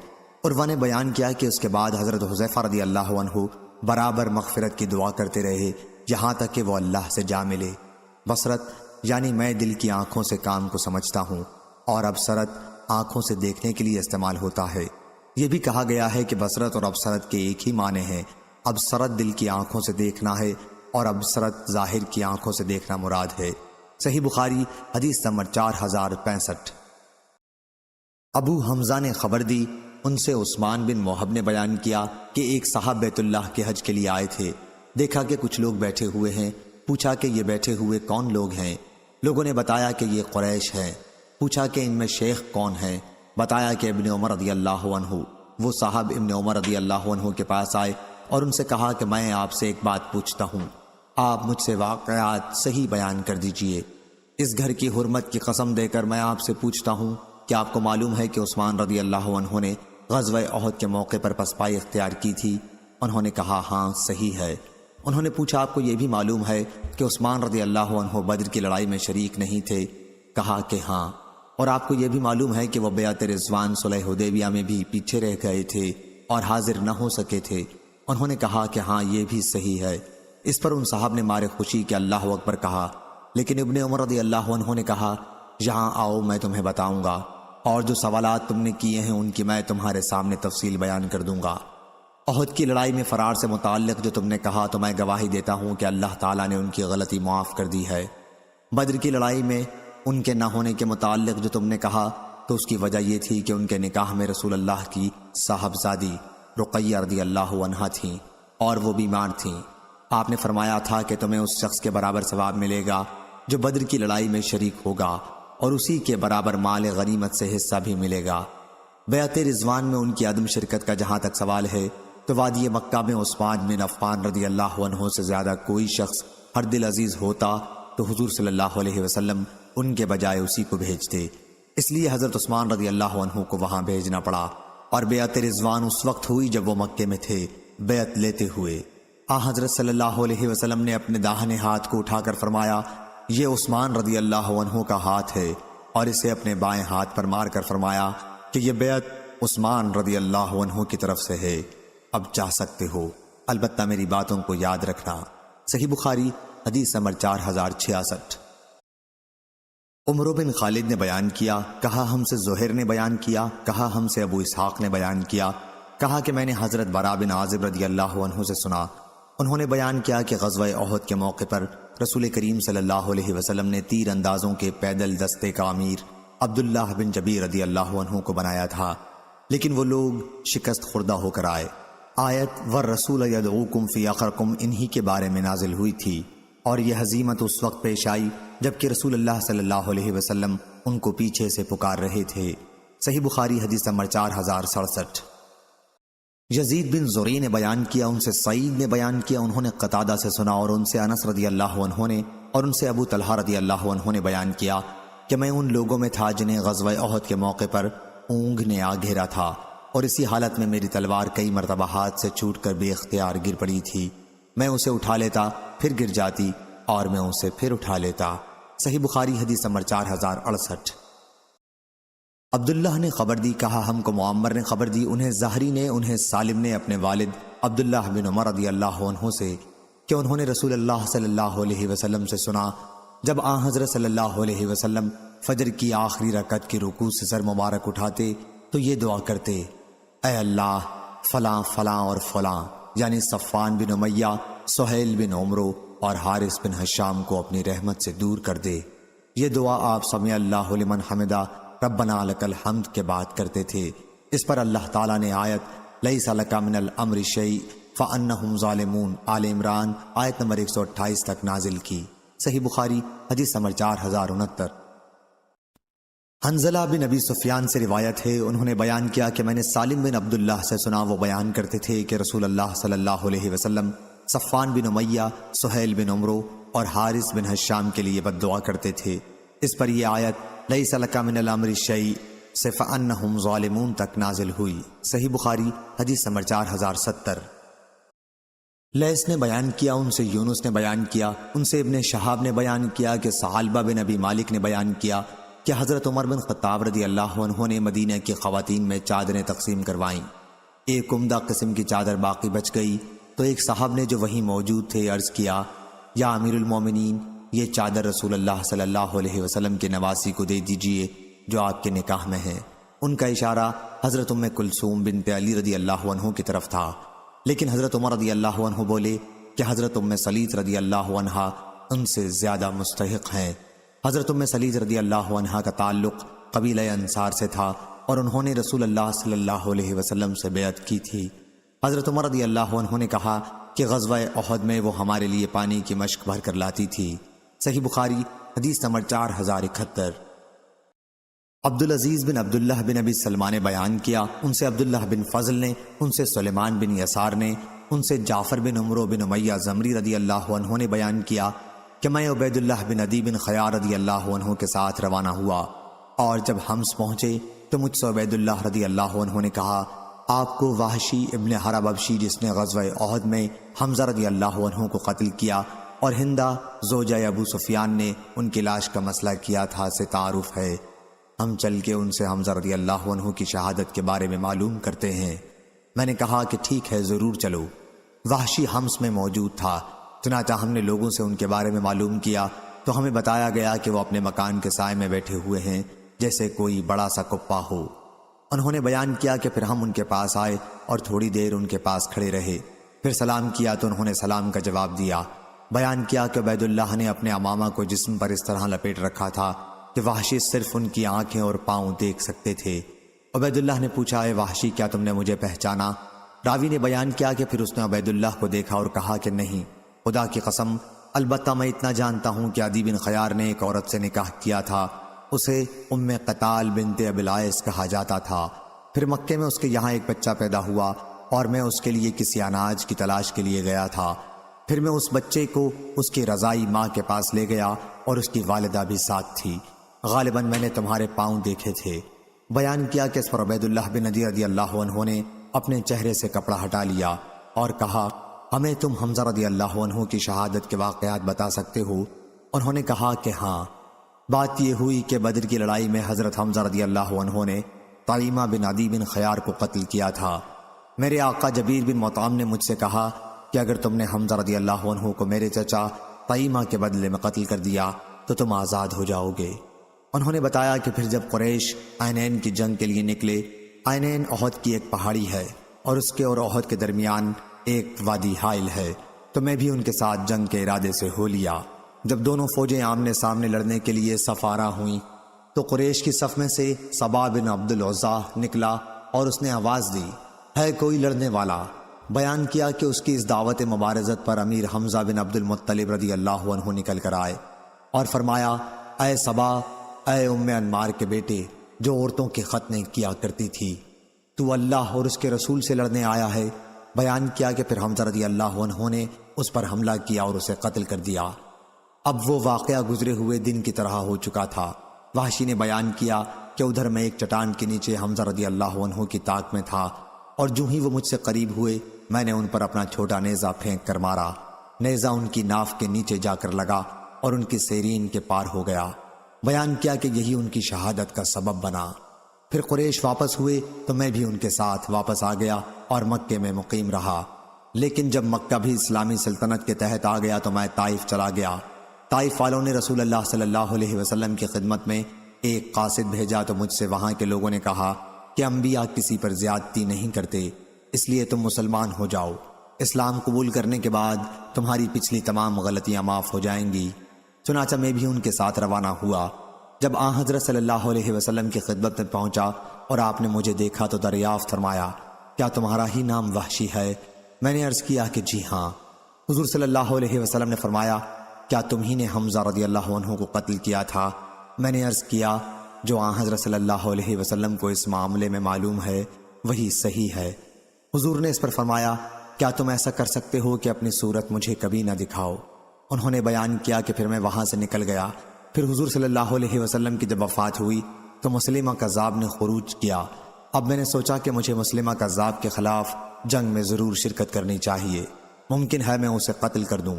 عروہ نے بیان کیا کہ اس کے بعد حضرت حذیفہ رضی اللہ عنہ برابر مغفرت کی دعا کرتے رہے یہاں تک کہ وہ اللہ سے جا ملے۔ بصرت یعنی میں دل کی آنکھوں سے کام کو سمجھتا ہوں، اور ابصرت آنکھوں سے دیکھنے کے لیے استعمال ہوتا ہے۔ یہ بھی کہا گیا ہے کہ بصرت اور ابصرت کے ایک ہی معنی ہیں۔ ابصرت دل کی آنکھوں سے دیکھنا ہے اور ابصرت ظاہر کی آنکھوں سے دیکھنا مراد ہے۔ صحیح بخاری حدیث نمبر 4065۔ ابو حمزہ نے خبر دی، ان سے عثمان بن موہب نے بیان کیا کہ ایک صاحب بیت اللہ کے حج کے لیے آئے تھے، دیکھا کہ کچھ لوگ بیٹھے ہوئے ہیں، پوچھا کہ یہ بیٹھے ہوئے کون لوگ ہیں؟ لوگوں نے بتایا کہ یہ قریش ہیں۔ پوچھا کہ ان میں شیخ کون ہیں؟ بتایا کہ ابن عمر رضی اللہ عنہ۔ وہ صاحب ابن عمر رضی اللہ عنہ کے پاس آئے اور ان سے کہا کہ میں آپ سے ایک بات پوچھتا ہوں، آپ مجھ سے واقعات صحیح بیان کر دیجئے۔ اس گھر کی حرمت کی قسم دے کر میں آپ سے پوچھتا ہوں کہ آپ کو معلوم ہے کہ عثمان رضی اللہ عنہ نے غزوہ احد کے موقع پر پسپائی اختیار کی تھی؟ انہوں نے کہا ہاں صحیح ہے۔ انہوں نے پوچھا آپ کو یہ بھی معلوم ہے کہ عثمان رضی اللہ عنہ بدر کی لڑائی میں شریک نہیں تھے؟ کہا کہ ہاں۔ اور آپ کو یہ بھی معلوم ہے کہ وہ بیعت رضوان صلح حدیبیہ میں بھی پیچھے رہ گئے تھے اور حاضر نہ ہو سکے تھے؟ انہوں نے کہا کہ ہاں یہ بھی صحیح ہے۔ اس پر ان صاحب نے مارے خوشی کہ اللہ اکبر کہا، لیکن ابن عمر رضی اللہ عنہ نے کہا یہاں آؤ میں تمہیں بتاؤں گا، اور جو سوالات تم نے کیے ہیں ان کی میں تمہارے سامنے تفصیل بیان کر دوں گا۔ احد کی لڑائی میں فرار سے متعلق جو تم نے کہا تو میں گواہی دیتا ہوں کہ اللہ تعالیٰ نے ان کی غلطی معاف کر دی ہے۔ بدر کی لڑائی میں ان کے نہ ہونے کے متعلق جو تم نے کہا تو اس کی وجہ یہ تھی کہ ان کے نکاح میں رسول اللہ کی صاحبزادی رقیہ رضی اللہ عنہا تھیں اور وہ بیمار تھیں۔ آپ نے فرمایا تھا کہ تمہیں اس شخص کے برابر ثواب ملے گا جو بدر کی لڑائی میں شریک ہوگا، اور اسی کے برابر مال غنیمت سے حصہ بھی ملے گا۔ بیعت رضوان میں ان کی عدم شرکت کا جہاں تک سوال ہے تو وادی مکہ میں عثمان بن عفان رضی اللہ عنہ سے زیادہ کوئی شخص ہر دل عزیز ہوتا تو حضور صلی اللہ علیہ وسلم ان کے بجائے اسی کو بھیجتے، اس لیے حضرت عثمان رضی اللہ عنہ کو وہاں بھیجنا پڑا، اور بیعت رضوان اس وقت ہوئی جب وہ مکے میں تھے بیعت لیتے ہوئے۔ حضرت صلی اللہ علیہ وسلم نے اپنے داہنے ہاتھ کو اٹھا کر فرمایا یہ عثمان رضی اللہ عنہ کا ہاتھ ہے، اور اسے اپنے بائیں ہاتھ پر مار کر فرمایا کہ یہ بیعت عثمان رضی اللہ عنہ کی طرف سے ہے، اب جا سکتے ہو، البتہ میری باتوں کو یاد رکھنا۔ صحیح بخاری حدیث نمبر 4066۔ عمر بن خالد نے بیان کیا، کہا ہم سے زہیر نے بیان کیا، کہا ہم سے ابو اسحاق نے بیان کیا، کہا کہ میں نے حضرت براء بن عازب رضی اللہ عنہ سے سنا، انہوں نے بیان کیا کہ غزوہ احد کے موقع پر رسول کریم صلی اللہ علیہ وسلم نے تیر اندازوں کے پیدل دستے کا امیر عبداللہ بن جبیر رضی اللہ عنہ کو بنایا تھا، لیکن وہ لوگ شکست خوردہ ہو کر آئے۔ آیت والرسول یدعوکم فی اخرکم انہی کے بارے میں نازل ہوئی تھی، اور یہ ہزیمت اس وقت پیش آئی جبکہ رسول اللہ صلی اللہ علیہ وسلم ان کو پیچھے سے پکار رہے تھے۔ صحیح بخاری حدیث نمبر 4067۔ یزید بن زری نے بیان کیا، ان سے سعید نے بیان کیا، انہوں نے قتادہ سے سنا اور ان سے انس رضی اللہ عنہ نے اور ان سے ابو طلحہ رضی اللہ عنہ نے بیان کیا کہ میں ان لوگوں میں تھا جنہیں غزوہ احد کے موقع پر اونگ نے آ گھیرا تھا، اور اسی حالت میں میری تلوار کئی مرتبہ ہاتھ سے چھوٹ کر بے اختیار گر پڑی تھی۔ میں اسے اٹھا لیتا، پھر گر جاتی، اور میں اسے پھر اٹھا لیتا۔ صحیح بخاری حدیث نمبر 4068۔ عبداللہ نے خبر دی، کہا ہم کو معمر نے خبر دی، انہیں زہری نے، انہیں سالم نے اپنے والد عبداللہ بن عمر رضی اللہ عنہ سے کہ انہوں نے رسول اللہ صلی اللہ علیہ وسلم سے سنا جب آن حضرت صلی اللہ علیہ وسلم فجر کی آخری رکعت کی رکوع سے سر مبارک اٹھاتے تو یہ دعا کرتے، اے اللہ فلاں فلاں اور فلاں، یعنی صفوان بن امیہ، سہیل بن عمرو اور حارث بن حشام کو اپنی رحمت سے دور کر دے۔ یہ دعا آپ سمع اللہ لمن حمدہ ربنا لک الحمد کے بعد کرتے تھے۔ اس پر اللہ تعالیٰ نے آیت لیس لک من الامر شیء فانہم ظالمون آل عمران آیت نمبر 128 تک نازل کی۔ صحیح بخاری حدیث نمبر 4069۔ حنظلہ بن ابی سفیان سے روایت ہے، انہوں نے بیان کیا کہ میں نے سالم بن عبداللہ سے سنا، وہ بیان کرتے تھے کہ رسول اللہ صلی اللہ علیہ وسلم صفوان بن امیہ، سہیل بن عمرو اور حارث بن حشام کے لیے بد دعا کرتے تھے۔ اس پر یہ آیت لیس لک من الامر شیء سے فانہم ظالمون تک نازل ہوئی۔ صحیح بخاری حدیث نمبر 4070۔ لیث نے بیان کیا، ان سے یونس نے بیان کیا، ان سے ابن شہاب نے بیان کیا کہ ثعلبہ بن ابی مالک نے بیان کیا کہ حضرت عمر بن خطاب رضی اللہ عنہ نے مدینہ کی خواتین میں چادریں تقسیم کروائیں۔ ایک عمدہ قسم کی چادر باقی بچ گئی تو ایک صاحب نے جو وہیں موجود تھے عرض کیا، یا امیر المومنین، یہ چادر رسول اللہ صلی اللہ علیہ وسلم کے نواسی کو دے دیجئے جو آپ کے نکاح میں ہیں۔ ان کا اشارہ حضرت ام کلثوم بنت علی رضی اللہ عنہ کی طرف تھا، لیکن حضرت عمر رضی اللہ عنہ بولے کہ حضرت ام سلیط رضی اللہ عنہ ان سے زیادہ مستحق ہیں۔ حضرت ام سلیط رضی اللہ عنہ کا تعلق قبیلہ انصار سے تھا اور انہوں نے رسول اللہ صلی اللہ علیہ وسلم سے بیعت کی تھی۔ حضرت عمر رضی اللہ عنہ نے کہا کہ غزوہ احد میں وہ ہمارے لیے پانی کی مشک بھر کر لاتی تھی۔ صحیح بخاری حدیث نمبر 4071۔ عبدالعزیز بن عبداللہ بن ابی سلمہ نے بیان کیا، ان سے عبداللہ بن فضل نے، ان سے سلیمان بن یسار نے، ان سے جعفر بن عمرو بن امیہ زمری رضی اللہ عنہ نے بیان کیا کہ میں عبید اللہ بن عدی بن خیار رضی اللہ عنہ کے ساتھ روانہ ہوا، اور جب حمص پہنچے تو مجھ سے عبید اللہ رضی اللہ عنہ نے کہا، آپ کو وحشی ابن حرب ابشی جس نے غزوہ احد میں حمزہ رضی اللہ عنہ کو قتل کیا اور ہندہ زوجہ ابو سفیان نے ان کی لاش کا مسئلہ کیا تھا سے تعارف ہے، ہم چل کے ان سے حمزہ رضی اللہ عنہ کی شہادت کے بارے میں معلوم کرتے ہیں۔ میں نے کہا کہ ٹھیک ہے، ضرور چلو۔ وحشی حمص میں موجود تھا، چنانچہ ہم نے لوگوں سے ان کے بارے میں معلوم کیا تو ہمیں بتایا گیا کہ وہ اپنے مکان کے سائے میں بیٹھے ہوئے ہیں جیسے کوئی بڑا سا کپا ہو۔ انہوں نے بیان کیا کہ پھر ہم ان کے پاس آئے اور تھوڑی دیر ان کے پاس کھڑے رہے، پھر سلام کیا تو انہوں نے سلام کا جواب دیا۔ بیان کیا کہ عبید اللہ نے اپنے امامہ کو جسم پر اس طرح لپیٹ رکھا تھا کہ وحشی صرف ان کی آنکھیں اور پاؤں دیکھ سکتے تھے۔ عبید اللہ نے پوچھا، اے وحشی، کیا تم نے مجھے پہچانا؟ راوی نے بیان کیا کہ پھر اس نے عبید اللہ کو دیکھا اور کہا کہ نہیں، خدا کی قسم، البتہ میں اتنا جانتا ہوں کہ عدی بن خیار نے ایک عورت سے نکاح کیا تھا، اسے ام قتال بنت ابی العائص کہا جاتا تھا۔ پھر مکے میں اس کے یہاں ایک بچہ پیدا ہوا اور میں اس کے لیے کسی اناج کی تلاش کے لیے گیا تھا، پھر میں اس بچے کو اس کی رضائی ماں کے پاس لے گیا اور اس کی والدہ بھی ساتھ تھی، غالباً میں نے تمہارے پاؤں دیکھے تھے۔ بیان کیا کہ اس پر عبید اللہ بن عدی رضی اللہ عنہ نے اپنے چہرے سے کپڑا ہٹا لیا اور کہا، ہمیں تم حمزہ رضی اللہ عنہ کی شہادت کے واقعات بتا سکتے ہو؟ انہوں نے کہا کہ ہاں۔ بات یہ ہوئی کہ بدر کی لڑائی میں حضرت حمزہ رضی اللہ عنہ نے طعیمہ بن عدی بن خیار کو قتل کیا تھا۔ میرے آقا جبیر بن مطعم نے مجھ سے کہا کہ اگر تم نے حمزہ رضی اللہ عنہ کو میرے چچا طعیمہ کے بدلے میں قتل کر دیا تو تم آزاد ہو جاؤ گے۔ انہوں نے بتایا کہ پھر جب قریش عینین کی جنگ کے لیے نکلے، عینین احد کی ایک پہاڑی ہے اور اس کے اور احد کے درمیان ایک وادی حائل ہے، تو میں بھی ان کے ساتھ جنگ کے ارادے سے ہو لیا۔ جب دونوں فوجیں آمنے سامنے لڑنے کے لیے صف آرا ہوئیں تو قریش کی صف میں سے صبا بن عبد العزا نکلا اور اس نے آواز دی، ہے کوئی لڑنے والا؟ بیان کیا کہ اس کی اس دعوت مبارزت پر امیر حمزہ بن عبد المطلب رضی اللہ عنہ نکل کر آئے اور فرمایا، اے صبا، اے ام انمار کے بیٹے جو عورتوں کے ختنے کیا کرتی تھی، تو اللہ اور اس کے رسول سے لڑنے آیا ہے۔ بیان کیا کہ پھر حمزہ رضی اللہ عنہ نے اس پر حملہ کیا اور اسے قتل کر دیا۔ اب وہ واقعہ گزرے ہوئے دن کی طرح ہو چکا تھا۔ وحشی نے بیان کیا کہ ادھر میں ایک چٹان کے نیچے حمزہ رضی اللہ عنہ کی طاق میں تھا، اور جو ہی وہ مجھ سے قریب ہوئے میں نے ان پر اپنا چھوٹا نیزہ پھینک کر مارا۔ نیزہ ان کی ناف کے نیچے جا کر لگا اور ان کی سیرین کے پار ہو گیا۔ بیان کیا کہ یہی ان کی شہادت کا سبب بنا۔ پھر قریش واپس ہوئے تو میں بھی ان کے ساتھ واپس آ گیا اور مکے میں مقیم رہا، لیکن جب مکہ بھی اسلامی سلطنت کے تحت آ گیا تو میں طائف چلا گیا۔ طائف والوں نے رسول اللہ صلی اللہ علیہ وسلم کی خدمت میں ایک قاصد بھیجا تو مجھ سے وہاں کے لوگوں نے کہا کہ انبیاء کسی پر زیادتی نہیں کرتے، اس لیے تم مسلمان ہو جاؤ، اسلام قبول کرنے کے بعد تمہاری پچھلی تمام غلطیاں معاف ہو جائیں گی۔ چنانچہ میں بھی ان کے ساتھ روانہ ہوا۔ جب آن حضرت صلی اللہ علیہ وسلم کی خدمت میں پہنچا اور آپ نے مجھے دیکھا تو دریافت فرمایا، کیا تمہارا ہی نام وحشی ہے؟ میں نے عرض کیا کہ جی ہاں۔ حضور صلی اللہ علیہ وسلم نے فرمایا، کیا تم ہی نے حمزہ رضی اللہ عنہ کو قتل کیا تھا؟ میں نے عرض کیا، جو آن حضرت صلی اللہ علیہ وسلم کو اس معاملے میں معلوم ہے وہی صحیح ہے۔ حضور نے اس پر فرمایا، کیا تم ایسا کر سکتے ہو کہ اپنی صورت مجھے کبھی نہ دکھاؤ؟ انہوں نے بیان کیا کہ پھر میں وہاں سے نکل گیا۔ پھر حضور صلی اللہ علیہ وسلم کی جب وفات ہوئی تو مسلمہ کذاب نے خروج کیا۔ اب میں نے سوچا کہ مجھے مسلمہ کذاب کے خلاف جنگ میں ضرور شرکت کرنی چاہیے، ممکن ہے میں اسے قتل کر دوں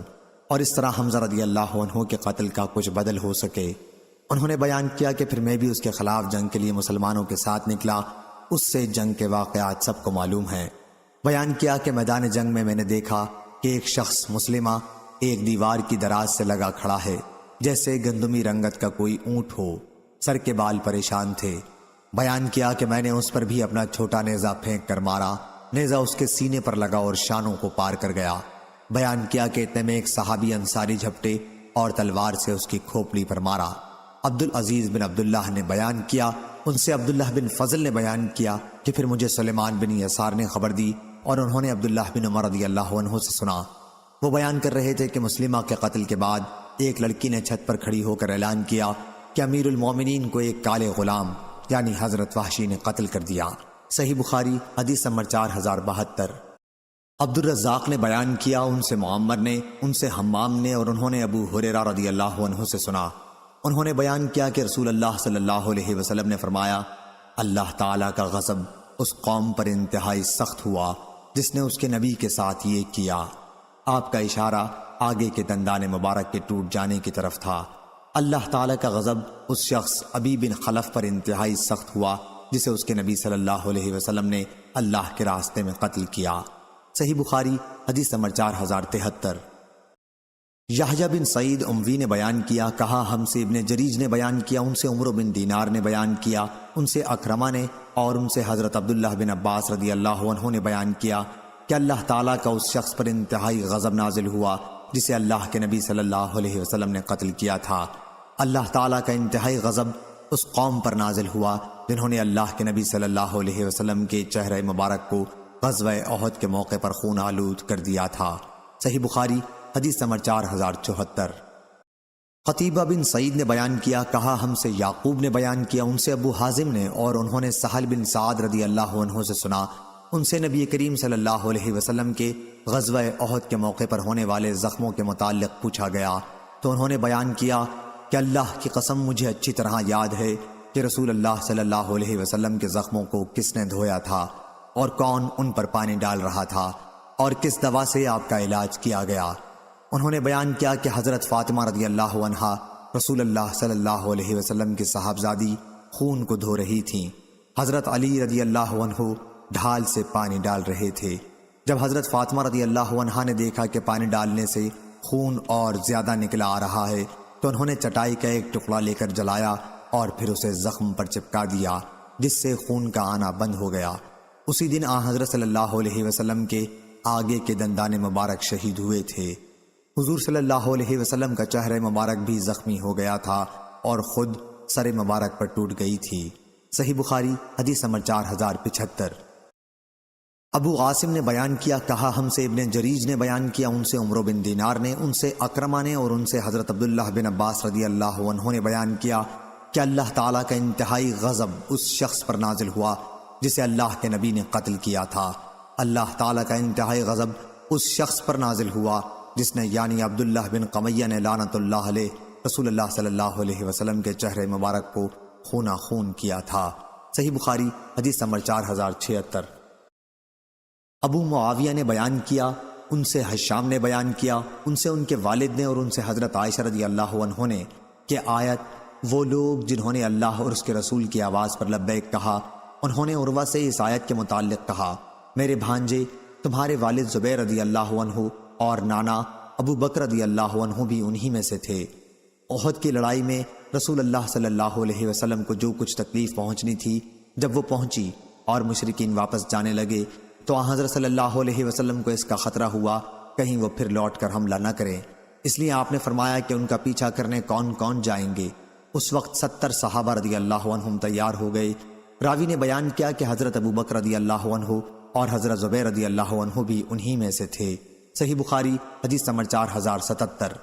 اور اس طرح حمزہ رضی اللہ عنہ کے قتل کا کچھ بدل ہو سکے۔ انہوں نے بیان کیا کہ پھر میں بھی اس کے خلاف جنگ کے لیے مسلمانوں کے ساتھ نکلا۔ اس سے جنگ کے واقعات سب کو معلوم ہیں۔ بیان کیا کہ میدان جنگ میں نے دیکھا کہ ایک شخص مسلمہ ایک دیوار کی دراز سے لگا کھڑا ہے، جیسے گندمی رنگت کا کوئی اونٹ ہو، سر کے بال پریشان تھے۔ بیان کیا کہ میں نے اس پر بھی اپنا چھوٹا نیزہ پھینک کر مارا، نیزہ اس کے سینے پر لگا اور شانوں کو پار کر گیا۔ بیان کیا کہ اتنے میں ایک صحابی انصاری جھپٹے اور تلوار سے اس کی کھوپڑی پر مارا۔ عبدالعزیز بن عبداللہ نے بیان کیا، ان سے عبداللہ بن فضل نے بیان کیا کہ پھر مجھے سلیمان بن یسار نے خبر دی اور انہوں نے عبداللہ بن عمر رضی اللہ عنہ سے سنا۔ وہ بیان کر رہے تھے کہ مسلمہ کے قتل کے بعد ایک لڑکی نے چھت پر کھڑی ہو کر اعلان کیا کہ امیر المومنین کو ایک کالے غلام یعنی حضرت وحشی نے قتل کر دیا۔ صحیح بخاری حدیث نمبر 4072۔ عبدالرزاق نے بیان کیا، ان سے معمر نے، ان سے حمام نے اور انہوں نے ابو ہریرہ رضی اللہ عنہ سے سنا۔ انہوں نے بیان کیا کہ رسول اللہ صلی اللہ علیہ وسلم نے فرمایا، اللہ تعالیٰ کا غضب اس قوم پر انتہائی سخت ہوا جس نے اس کے نبی کے ساتھ یہ کیا۔ آپ کا اشارہ آگے کے دندان مبارک کے ٹوٹ جانے کی طرف تھا۔ اللہ تعالیٰ کا غضب اس شخص ابی بن خلف پر انتہائی سخت ہوا جسے اس کے نبی صلی اللہ علیہ وسلم نے اللہ کے راستے میں قتل کیا۔ صحیح بخاری حدیث نمبر 4073۔ یحییٰ بن سعید اموی نے بیان کیا، کہا ہم سے ابن جریج نے بیان کیا، ان سے عمر بن دینار نے بیان کیا، ان سے اکرمہ نے اور ان سے حضرت عبداللہ بن عباس رضی اللہ عنہ نے بیان کیا کہ اللہ تعالیٰ کا اس شخص پر انتہائی غضب نازل ہوا جسے اللہ کے نبی صلی اللہ علیہ وسلم نے قتل کیا تھا۔ اللہ تعالیٰ کا انتہائی غضب اس قوم پر نازل ہوا جنہوں نے اللہ کے نبی صلی اللہ علیہ وسلم کے چہرہ مبارک کو غزوہ احد کے موقع پر خون آلود کر دیا تھا۔ صحیح بخاری حدیث نمبر 4074۔ قتیبہ بن سعید نے بیان کیا، کہا ہم سے یعقوب نے بیان کیا، ان سے ابو حازم نے اور انہوں نے سہل بن سعد رضی اللہ عنہ سے سنا، ان سے نبی کریم صلی اللہ علیہ وسلم کے غزوہ احد کے موقع پر ہونے والے زخموں کے متعلق پوچھا گیا تو انہوں نے بیان کیا کہ اللہ کی قسم مجھے اچھی طرح یاد ہے کہ رسول اللہ صلی اللہ علیہ وسلم کے زخموں کو کس نے دھویا تھا اور کون ان پر پانی ڈال رہا تھا اور کس دوا سے آپ کا علاج کیا گیا۔ انہوں نے بیان کیا کہ حضرت فاطمہ رضی اللہ عنہا رسول اللہ صلی اللہ علیہ وسلم کی صاحبزادی خون کو دھو رہی تھیں، حضرت علی رضی اللہ عنہ ڈھال سے پانی ڈال رہے تھے۔ جب حضرت فاطمہ رضی اللہ عنہا نے دیکھا کہ پانی ڈالنے سے خون اور زیادہ نکلا آ رہا ہے تو انہوں نے چٹائی کا ایک ٹکڑا لے کر جلایا اور پھر اسے زخم پر چپکا دیا جس سے خون کا آنا بند ہو گیا۔ اسی دن آن حضرت صلی اللہ علیہ وسلم کے آگے کے دندان مبارک شہید ہوئے تھے۔ حضور صلی اللہ علیہ وسلم کا چہرہ مبارک بھی زخمی ہو گیا تھا اور خود سر مبارک پر ٹوٹ گئی تھی۔ صحیح بخاری حدیث نمبر 4075۔ ابو عاصم نے بیان کیا، کہا ہم سے ابن جریج نے بیان کیا، ان سے عمر بن دینار نے، ان سے اکرمہ نے اور ان سے حضرت عبداللہ بن عباس رضی اللہ عنہ نے بیان کیا کہ اللہ تعالیٰ کا انتہائی غضب اس شخص پر نازل ہوا جسے اللہ کے نبی نے قتل کیا تھا۔ اللہ تعالیٰ کا انتہائی غضب اس شخص پر نازل ہوا جس نے یعنی عبداللہ بن قمیہ نے لعنت اللہ علیہ رسول اللہ صلی اللہ علیہ وسلم کے چہرے مبارک کو خونہ خون کیا تھا۔ صحیح بخاری حدیث نمبر 4076۔ ابو معاویہ نے بیان کیا، ان سے حشام نے بیان کیا، ان سے ان کے والد نے اور ان سے حضرت عائشہ رضی اللہ عنہ نے کہ آیت وہ لوگ جنہوں نے اللہ اور اس کے رسول کی آواز پر لبیک کہا، انہوں نے عروہ سے اس آیت کے متعلق کہا، میرے بھانجے تمہارے والد زبیر رضی اللہ عنہ اور نانا ابو بکر رضی اللہ عنہ بھی انہی میں سے تھے۔ احد کی لڑائی میں رسول اللہ صلی اللہ علیہ وسلم کو جو کچھ تکلیف پہنچنی تھی، جب وہ پہنچی اور مشرکین واپس جانے لگے تو آن حضرت صلی اللہ علیہ وسلم کو اس کا خطرہ ہوا کہیں وہ پھر لوٹ کر حملہ نہ کریں، اس لیے آپ نے فرمایا کہ ان کا پیچھا کرنے کون کون جائیں گے۔ اس وقت 70 صحابہ رضی اللہ عنہم تیار ہو گئے۔ راوی نے بیان کیا کہ حضرت ابو بکر رضی اللہ عنہ اور حضرت زبیر رضی اللہ عنہ بھی انہی میں سے تھے۔ صحیح بخاری حدیث نمبر 4077۔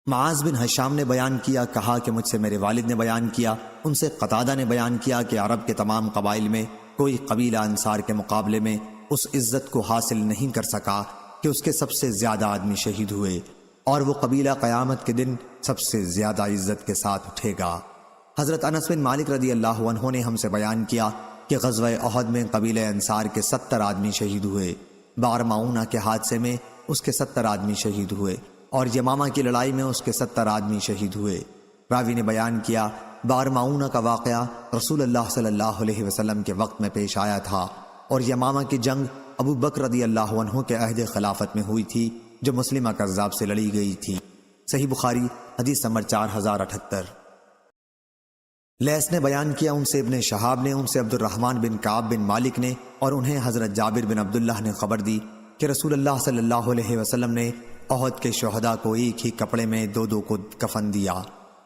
معاذ بن حشام نے بیان کیا، کہا کہ مجھ سے میرے والد نے بیان کیا، ان سے قتادہ نے بیان کیا کہ عرب کے تمام قبائل میں کوئی قبیلہ انصار کے مقابلے میں اس عزت کو حاصل نہیں کر سکا کہ اس کے سب سے زیادہ آدمی شہید ہوئے، اور وہ قبیلہ قیامت کے دن سب سے زیادہ عزت کے ساتھ اٹھے گا۔ حضرت انس بن مالک رضی اللہ عنہ نے ہم سے بیان کیا کہ غزوہ احد میں قبیلہ انصار کے 70 آدمی شہید ہوئے، بار معونہ کے حادثے میں اس کے 70 آدمی شہید ہوئے، اور یمامہ کی لڑائی میں اس کے 70 آدمی شہید ہوئے۔ راوی نے بیان کیا، بار معونہ کا واقعہ رسول اللہ صلی اللہ علیہ وسلم کے وقت میں پیش آیا تھا، اور یمامہ کی جنگ ابو بکر رضی اللہ عنہ کے عہد خلافت میں ہوئی تھی جو مسلمہ کذاب سے لڑی گئی تھی۔ صحیح بخاری حدیث نمبر 4078۔ لیث نے بیان کیا، ان سے ابن شہاب نے، ان سے عبد الرحمن بن کعب بن مالک نے، اور انہیں حضرت جابر بن عبداللہ نے خبر دی کہ رسول اللہ صلی اللہ علیہ وسلم نے احد کے شہداء کو ایک ہی کپڑے میں دو کو کفن دیا،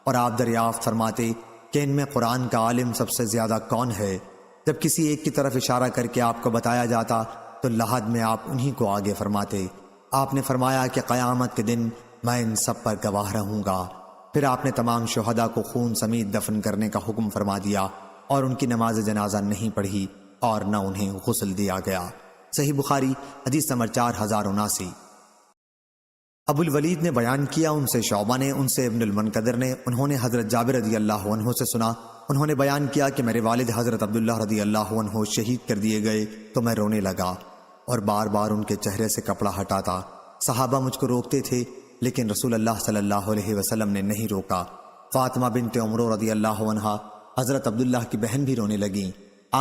اور آپ دریافت فرماتے کہ ان میں قرآن کا عالم سب سے زیادہ کون ہے؟ جب کسی ایک کی طرف اشارہ کر کے آپ کو بتایا جاتا تو لحد میں آپ انہی کو آگے فرماتے۔ آپ نے فرمایا کہ قیامت کے دن میں ان سب پر گواہ رہوں گا۔ پھر آپ نے تمام شہداء کو خون سمیت دفن کرنے کا حکم فرما دیا، اور ان کی نماز جنازہ نہیں پڑھی اور نہ انہیں غسل دیا گیا۔ صحیح بخاری حدیث نمبر 4079۔ ابو الولید نے بیان کیا، ان سے شعبہ نے، ان سے ابن المنقدر نے، انہوں نے حضرت جابر رضی اللہ عنہ سے سنا، انہوں نے بیان کیا کہ میرے والد حضرت عبداللہ رضی اللہ عنہ شہید کر دیے گئے تو میں رونے لگا اور بار بار ان کے چہرے سے کپڑا ہٹاتا۔ صحابہ مجھ کو روکتے تھے لیکن رسول اللہ صلی اللہ علیہ وسلم نے نہیں روکا۔ فاطمہ بنت عمرو رضی اللہ عنہا حضرت عبداللہ کی بہن بھی رونے لگیں۔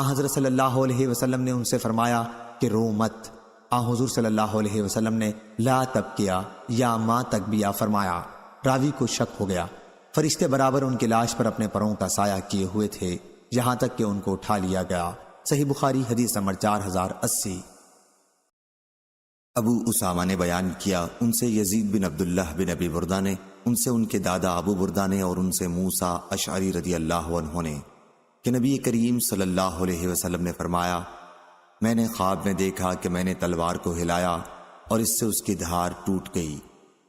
حضرت صلی اللہ علیہ وسلم نے ان سے فرمایا کہ رو مت۔ حضور صلی اللہ علیہ وسلم نے لا تبکیا یا ما تکبیا فرمایا۔ راوی کو شک ہو گیا، فرشتے برابر ان کی لاش پر اپنے پروں کا سایہ کیے ہوئے تھے یہاں تک کہ ان کو اٹھا لیا گیا۔ صحیح بخاری حدیث نمبر 4080۔ ابو اسامہ نے بیان کیا، ان سے یزید بن عبداللہ بن ابی بردہ نے، ان سے ان کے دادا ابو بردہ نے، اور ان سے موسیٰ اشعری رضی اللہ عنہ نے کہ نبی کریم صلی اللہ علیہ وسلم نے فرمایا، میں نے خواب میں دیکھا کہ میں نے تلوار کو ہلایا اور اس سے اس کی دھار ٹوٹ گئی۔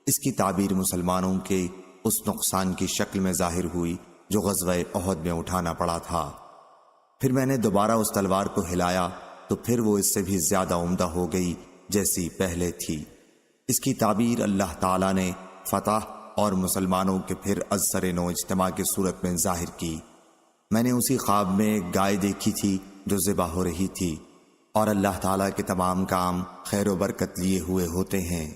اس کی تعبیر مسلمانوں کے اس نقصان کی شکل میں ظاہر ہوئی جو غزوہ احد میں اٹھانا پڑا تھا۔ پھر میں نے دوبارہ اس تلوار کو ہلایا تو پھر وہ اس سے بھی زیادہ عمدہ ہو گئی جیسی پہلے تھی۔ اس کی تعبیر اللہ تعالیٰ نے فتح اور مسلمانوں کے پھر ازسر نو اجتماع کی صورت میں ظاہر کی۔ میں نے اسی خواب میں ایک گائے دیکھی تھی جو ذبح ہو رہی تھی، اور اللہ تعالیٰ کے تمام کام خیر و برکت لیے ہوئے ہوتے ہیں۔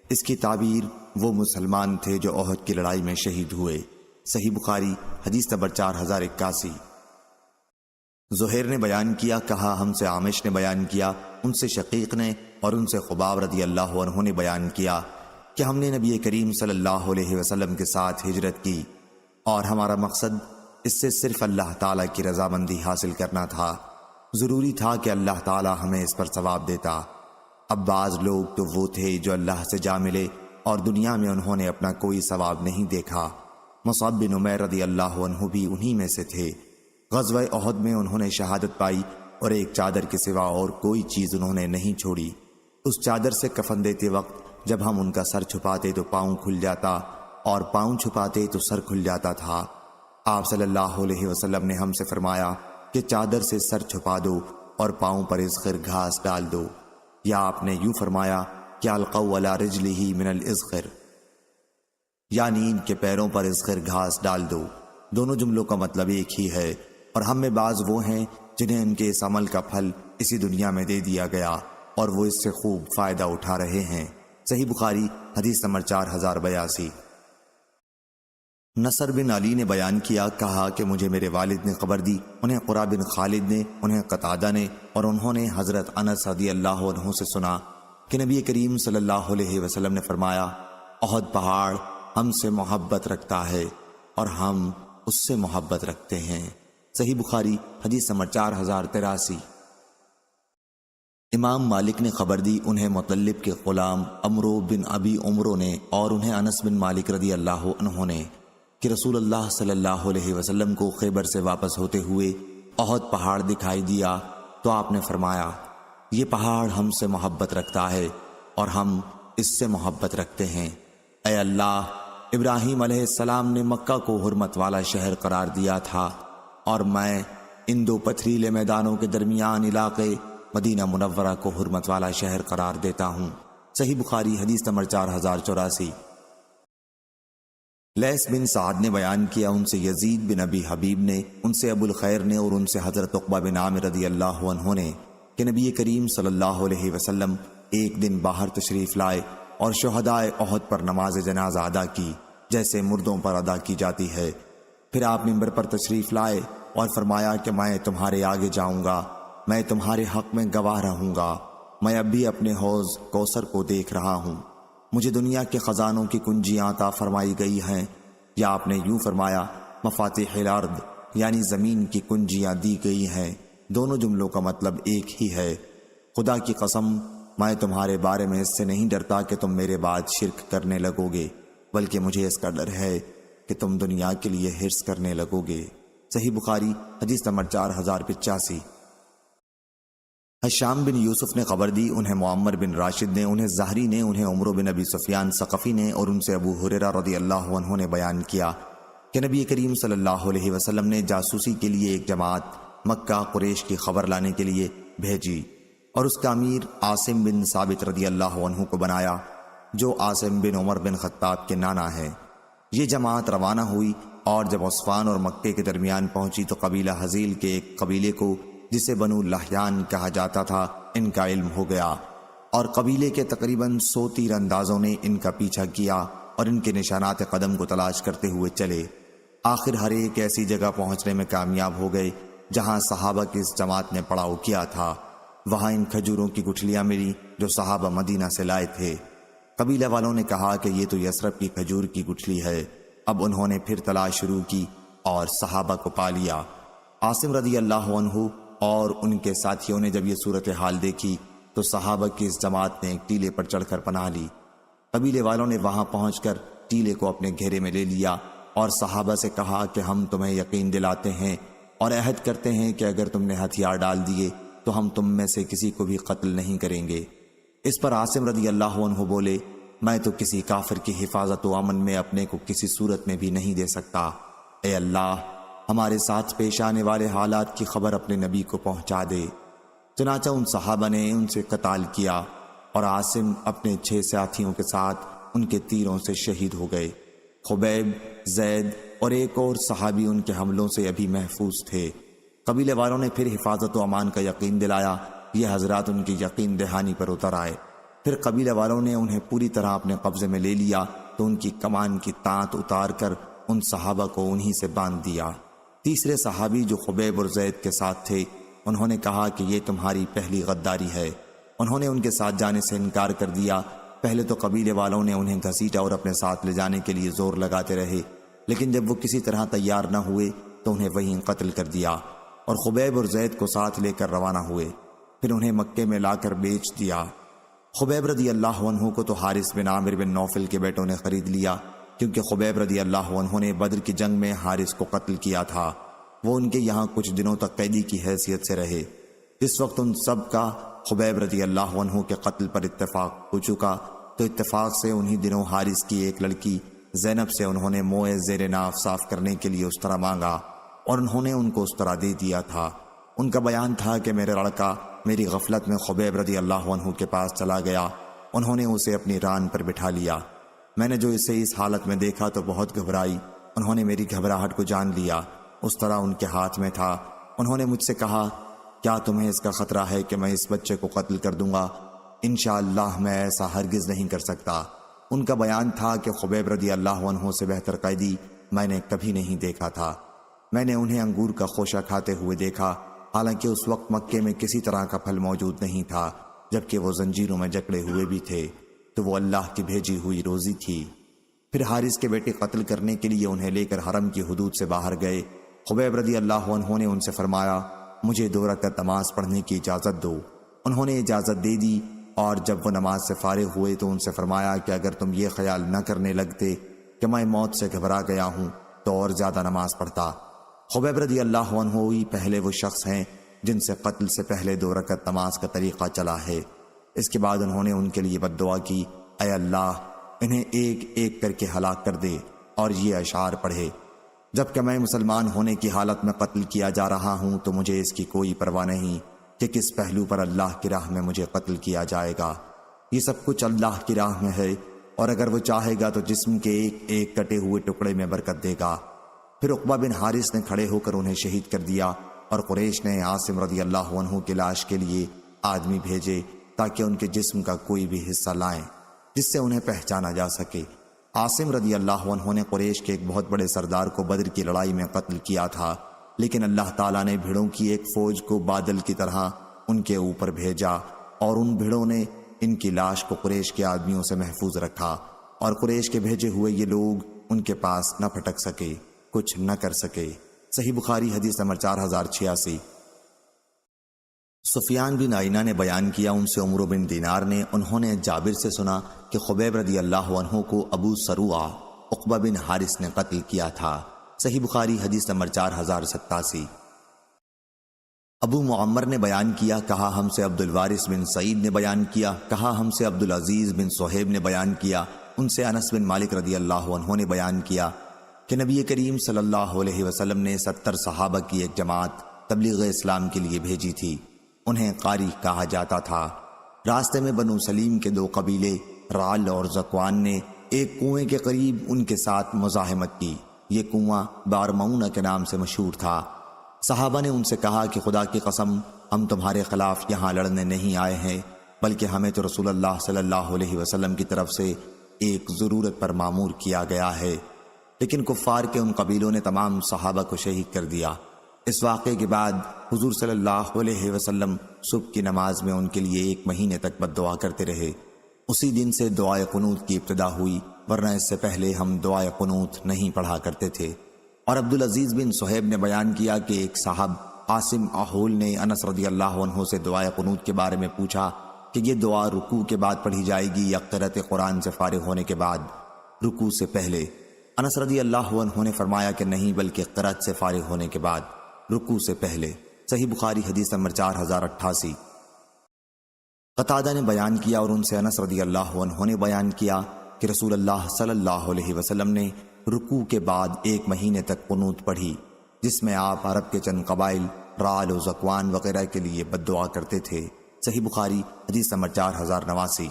اس کی تعبیر وہ مسلمان تھے جو احد کی لڑائی میں شہید ہوئے۔ صحیح بخاری حدیث نمبر 4081۔ زہیر نے بیان کیا، کہا ہم سے عامش نے بیان کیا، ان سے شقیق نے اور ان سے خباب رضی اللہ عنہ نے بیان کیا کہ ہم نے نبی کریم صلی اللہ علیہ وسلم کے ساتھ ہجرت کی اور ہمارا مقصد اس سے صرف اللہ تعالیٰ کی رضامندی حاصل کرنا تھا۔ ضروری تھا کہ اللہ تعالیٰ ہمیں اس پر ثواب دیتا۔ اب بعض لوگ تو وہ تھے جو اللہ سے جا ملے اور دنیا میں انہوں نے اپنا کوئی ثواب نہیں دیکھا۔ مصعب بن عمیر رضی اللہ عنہ بھی انہی میں سے تھے۔ غزوہ احد میں انہوں نے شہادت پائی اور ایک چادر کے سوا اور کوئی چیز انہوں نے نہیں چھوڑی۔ اس چادر سے کفن دیتے وقت جب ہم ان کا سر چھپاتے تو پاؤں کھل جاتا اور پاؤں چھپاتے تو سر کھل جاتا تھا۔ آپ صلی اللہ علیہ وسلم نے ہم سے فرمایا کہ چادر سے سر چھپا دو اور پاؤں پر ازخر گھاس ڈال دو، یا آپ نے یوں فرمایا کہ القوا علی رجلہ من الازخر، یعنی ان کے پیروں پر ازخر گھاس ڈال دو۔ دونوں جملوں کا مطلب ایک ہی ہے، اور ہم میں بعض وہ ہیں جنہیں ان کے اس عمل کا پھل اسی دنیا میں دے دیا گیا اور وہ اس سے خوب فائدہ اٹھا رہے ہیں۔ صحیح بخاری حدیث نمبر 4082۔ نصر بن علی نے بیان کیا، کہا کہ مجھے میرے والد نے خبر دی، انہیں قرہ بن خالد نے، انہیں قتادہ نے، اور انہوں نے حضرت انس رضی اللہ عنہ سے سنا کہ نبی کریم صلی اللہ علیہ وسلم نے فرمایا، احد پہاڑ ہم سے محبت رکھتا ہے اور ہم اس سے محبت رکھتے ہیں۔ صحیح بخاری حدیث نمبر 4083۔ امام مالک نے خبر دی، انہیں مطلب کے غلام عمرو بن ابی عمرو نے، اور انہیں انس بن مالک رضی اللہ عنہ نے، کہ رسول اللہ صلی اللہ علیہ وسلم کو خیبر سے واپس ہوتے ہوئے احد پہاڑ دکھائی دیا تو آپ نے فرمایا، یہ پہاڑ ہم سے محبت رکھتا ہے اور ہم اس سے محبت رکھتے ہیں۔ اے اللہ، ابراہیم علیہ السلام نے مکہ کو حرمت والا شہر قرار دیا تھا، اور میں ان دو پتھریلے میدانوں کے درمیان علاقے مدینہ منورہ کو حرمت والا شہر قرار دیتا ہوں۔ صحیح بخاری حدیث نمبر 4084۔ لیث بن سعد نے بیان کیا، ان سے یزید بن ابی حبیب نے، ان سے ابو الخیر نے، اور ان سے حضرت عقبہ بن عامر رضی اللہ عنہ نے، کہ نبی کریم صلی اللہ علیہ وسلم ایک دن باہر تشریف لائے اور شہدائے احد پر نماز جنازہ ادا کی جیسے مردوں پر ادا کی جاتی ہے۔ پھر آپ منبر پر تشریف لائے اور فرمایا کہ میں تمہارے آگے جاؤں گا، میں تمہارے حق میں گواہ رہوں گا، میں اب بھی اپنے حوض کوثر کو دیکھ رہا ہوں، مجھے دنیا کے خزانوں کی کنجیاں عطا فرمائی گئی ہیں، یا آپ نے یوں فرمایا مفاتیح الارض، یعنی زمین کی کنجیاں دی گئی ہیں۔ دونوں جملوں کا مطلب ایک ہی ہے۔ خدا کی قسم، میں تمہارے بارے میں اس سے نہیں ڈرتا کہ تم میرے بعد شرک کرنے لگو گے، بلکہ مجھے اس کا ڈر ہے کہ تم دنیا کے لیے حرص کرنے لگو گے۔ صحیح بخاری حدیث نمبر 4085۔ حشام بن یوسف نے خبر دی، انہیں معمر بن راشد نے، انہیں زہری نے، انہیں عمرو بن ابی سفیان ثقفی نے، اور ان سے ابو ہریرہ رضی اللہ عنہ نے بیان کیا کہ نبی کریم صلی اللہ علیہ وسلم نے جاسوسی کے لیے ایک جماعت مکہ قریش کی خبر لانے کے لیے بھیجی، اور اس کا امیر عاصم بن ثابت رضی اللہ عنہ کو بنایا، جو عاصم بن عمر بن خطاب کے نانا ہیں۔ یہ جماعت روانہ ہوئی، اور جب عصفان اور مکے کے درمیان پہنچی تو قبیلہ حزیل کے ایک قبیلے کو، جسے بنو لحیان کہا جاتا تھا، ان کا علم ہو گیا، اور قبیلے کے تقریباً 100 تیر اندازوں نے ان کا پیچھا کیا اور ان کے نشانات قدم کو تلاش کرتے ہوئے چلے۔ آخر ہر ایک ایسی جگہ پہنچنے میں کامیاب ہو گئے جہاں صحابہ کی اس جماعت نے پڑاؤ کیا تھا۔ وہاں ان کھجوروں کی گٹھلیاں ملی جو صحابہ مدینہ سے لائے تھے۔ قبیلہ والوں نے کہا کہ یہ تو یثرب کی کھجور کی گٹھلی ہے۔ اب انہوں نے پھر تلاش شروع کی اور صحابہ کو پا لیا۔ عاصم رضی اللہ عنہ اور ان کے ساتھیوں نے جب یہ صورتحال دیکھی تو صحابہ کی اس جماعت نے ایک ٹیلے پر چڑھ کر پناہ لی۔ قبیلے والوں نے وہاں پہنچ کر ٹیلے کو اپنے گھیرے میں لے لیا اور صحابہ سے کہا کہ ہم تمہیں یقین دلاتے ہیں اور عہد کرتے ہیں کہ اگر تم نے ہتھیار ڈال دیے تو ہم تم میں سے کسی کو بھی قتل نہیں کریں گے۔ اس پر عاصم رضی اللہ عنہ بولے، میں تو کسی کافر کی حفاظت و امن میں اپنے کو کسی صورت میں بھی نہیں دے سکتا۔ اے اللہ، ہمارے ساتھ پیش آنے والے حالات کی خبر اپنے نبی کو پہنچا دے۔ چنانچہ ان صحابہ نے ان سے قتال کیا اور عاصم اپنے 6 ساتھیوں کے ساتھ ان کے تیروں سے شہید ہو گئے۔ خبیب، زید اور ایک اور صحابی ان کے حملوں سے ابھی محفوظ تھے۔ قبیلے والوں نے پھر حفاظت و امان کا یقین دلایا۔ یہ حضرات ان کی یقین دہانی پر اتر آئے۔ پھر قبیلے والوں نے انہیں پوری طرح اپنے قبضے میں لے لیا تو ان کی کمان کی تانت اتار کر ان صحابہ کو انہی سے باندھ دیا۔ تیسرے صحابی جو خبیب اور زید کے ساتھ تھے، انہوں نے کہا کہ یہ تمہاری پہلی غداری ہے۔ انہوں نے ان کے ساتھ جانے سے انکار کر دیا۔ پہلے تو قبیلے والوں نے انہیں گھسیٹا اور اپنے ساتھ لے جانے کے لیے زور لگاتے رہے، لیکن جب وہ کسی طرح تیار نہ ہوئے تو انہیں وہیں قتل کر دیا اور خبیب اور زید کو ساتھ لے کر روانہ ہوئے۔ پھر انہیں مکے میں لا کر بیچ دیا۔ خبیب رضی اللہ عنہ کو تو حارث بن عامر بن نوفل کے بیٹوں نے خرید لیا، کیونکہ خبیب رضی اللہ عنہ نے بدر کی جنگ میں حارث کو قتل کیا تھا۔ وہ ان کے یہاں کچھ دنوں تک قیدی کی حیثیت سے رہے۔ جس وقت ان سب کا خبیب رضی اللہ عنہ کے قتل پر اتفاق ہو چکا تو اتفاق سے انہی دنوں حارث کی ایک لڑکی زینب سے انہوں نے موئے زیر ناف صاف کرنے کے لیے استرا مانگا اور انہوں نے ان کو استرا دے دیا تھا۔ ان کا بیان تھا کہ میرا لڑکا میری غفلت میں خبیب رضی اللہ عنہ کے پاس چلا گیا، انہوں نے اسے اپنی ران پر بٹھا لیا۔ میں نے جو اسے اس حالت میں دیکھا تو بہت گھبرائی، انہوں نے میری گھبراہٹ کو جان لیا، اس طرح ان کے ہاتھ میں تھا۔ انہوں نے مجھ سے کہا، کیا تمہیں اس کا خطرہ ہے کہ میں اس بچے کو قتل کر دوں گا؟ انشاءاللہ میں ایسا ہرگز نہیں کر سکتا۔ ان کا بیان تھا کہ خبیب رضی اللہ عنہ سے بہتر قیدی میں نے کبھی نہیں دیکھا تھا۔ میں نے انہیں انگور کا خوشہ کھاتے ہوئے دیکھا، حالانکہ اس وقت مکے میں کسی طرح کا پھل موجود نہیں تھا، جبکہ وہ زنجیروں میں جکڑے ہوئے بھی تھے، تو وہ اللہ کی بھیجی ہوئی روزی تھی۔ پھر حارث کے بیٹے قتل کرنے کے لیے انہیں لے کر حرم کی حدود سے باہر گئے۔ خبیب رضی اللہ عنہ نے ان سے فرمایا، مجھے 2 رکعت نماز پڑھنے کی اجازت دو۔ انہوں نے اجازت دے دی، اور جب وہ نماز سے فارغ ہوئے تو ان سے فرمایا کہ اگر تم یہ خیال نہ کرنے لگتے کہ میں موت سے گھبرا گیا ہوں تو اور زیادہ نماز پڑھتا۔ خبیب رضی اللہ عنہ ہی پہلے وہ شخص ہیں جن سے قتل سے پہلے 2 رکعت نماز کا طریقہ چلا ہے۔ اس کے بعد انہوں نے ان کے لیے بد دعا کی، اے اللہ انہیں ایک ایک کر کے ہلاک کر دے، اور یہ اشعار پڑھے، جبکہ میں مسلمان ہونے کی حالت میں قتل کیا جا رہا ہوں تو مجھے اس کی کوئی پرواہ نہیں کہ کس پہلو پر اللہ کی راہ میں مجھے قتل کیا جائے گا۔ یہ سب کچھ اللہ کی راہ میں ہے، اور اگر وہ چاہے گا تو جسم کے ایک ایک کٹے ہوئے ٹکڑے میں برکت دے گا۔ پھر عقبہ بن حارث نے کھڑے ہو کر انہیں شہید کر دیا، اور قریش نے عاصم رضی اللہ عنہ کی لاش کے لیے آدمی بھیجے تاکہ ان کے جسم کا کوئی بھی حصہ لائیں جس سے انہیں پہچانا جا سکے۔ عاصم رضی اللہ عنہ نے قریش کے ایک بہت بڑے سردار کو بدر کی لڑائی میں قتل کیا تھا، لیکن اللہ تعالیٰ نے بھیڑوں کی ایک فوج کو بادل کی طرح ان کے اوپر بھیجا، اور ان بھیڑوں نے ان کی لاش کو قریش کے آدمیوں سے محفوظ رکھا، اور قریش کے بھیجے ہوئے یہ لوگ ان کے پاس نہ پھٹک سکے، کچھ نہ کر سکے۔ صحیح بخاری حدیث نمبر 4086۔ سفیان بن عینہ نے بیان کیا، ان سے عمرو بن دینار نے، انہوں نے جابر سے سنا کہ خبیب رضی اللہ عنہ کو ابو سروع عقبہ بن حارث نے قتل کیا تھا۔ صحیح بخاری حدیث نمبر 4087۔ ابو معمر نے بیان کیا، کہا ہم سے عبد الوارث بن سعید نے بیان کیا، کہا ہم سے عبد العزیز بن صہیب نے بیان کیا، ان سے انس بن مالک رضی اللہ عنہ نے بیان کیا کہ نبی کریم صلی اللہ علیہ وسلم نے 70 صحابہ کی ایک جماعت تبلیغ اسلام کے لیے بھیجی تھی، انہیں قاری کہا جاتا تھا۔ راستے میں بنو سلیم کے 2 قبیلے رعل اور ذکوان نے ایک کنویں کے قریب ان کے ساتھ مزاحمت کی۔ یہ کنواں بارمعونہ کے نام سے مشہور تھا۔ صحابہ نے ان سے کہا کہ خدا کی قسم ہم تمہارے خلاف یہاں لڑنے نہیں آئے ہیں، بلکہ ہمیں تو رسول اللہ صلی اللہ علیہ وسلم کی طرف سے ایک ضرورت پر مامور کیا گیا ہے۔ لیکن کفار کے ان قبیلوں نے تمام صحابہ کو شہید کر دیا۔ اس واقعے کے بعد حضور صلی اللہ علیہ وسلم صبح کی نماز میں ان کے لیے 1 مہینے تک بد دعا کرتے رہے۔ اسی دن سے دعائے قنوت کی ابتدا ہوئی، ورنہ اس سے پہلے ہم دعائے قنوت نہیں پڑھا کرتے تھے۔ اور عبد العزیز بن صہیب نے بیان کیا کہ ایک صاحب عاصم احول نے انس رضی اللہ عنہ سے دعائے قنوت کے بارے میں پوچھا کہ یہ دعا رکوع کے بعد پڑھی جائے گی یا قرأت قرآن سے فارغ ہونے کے بعد، رکوع سے پہلے؟ انس رضی اللہ عنہ نے فرمایا کہ نہیں، بلکہ قرأت سے فارغ ہونے کے بعد، رکوع سے پہلے۔ صحیح بخاری حدیث نمبر 4088۔ قتادہ نے بیان کیا اور ان سے انس رضی اللہ عنہ نے بیان کیا کہ رسول اللہ صلی اللہ علیہ وسلم نے رکوع کے بعد 1 مہینے تک قنوت پڑھی، جس میں آپ عرب کے چند قبائل رعل و ذکوان وغیرہ کے لیے بد دعا کرتے تھے۔ صحیح بخاری حدیث نمبر 4089۔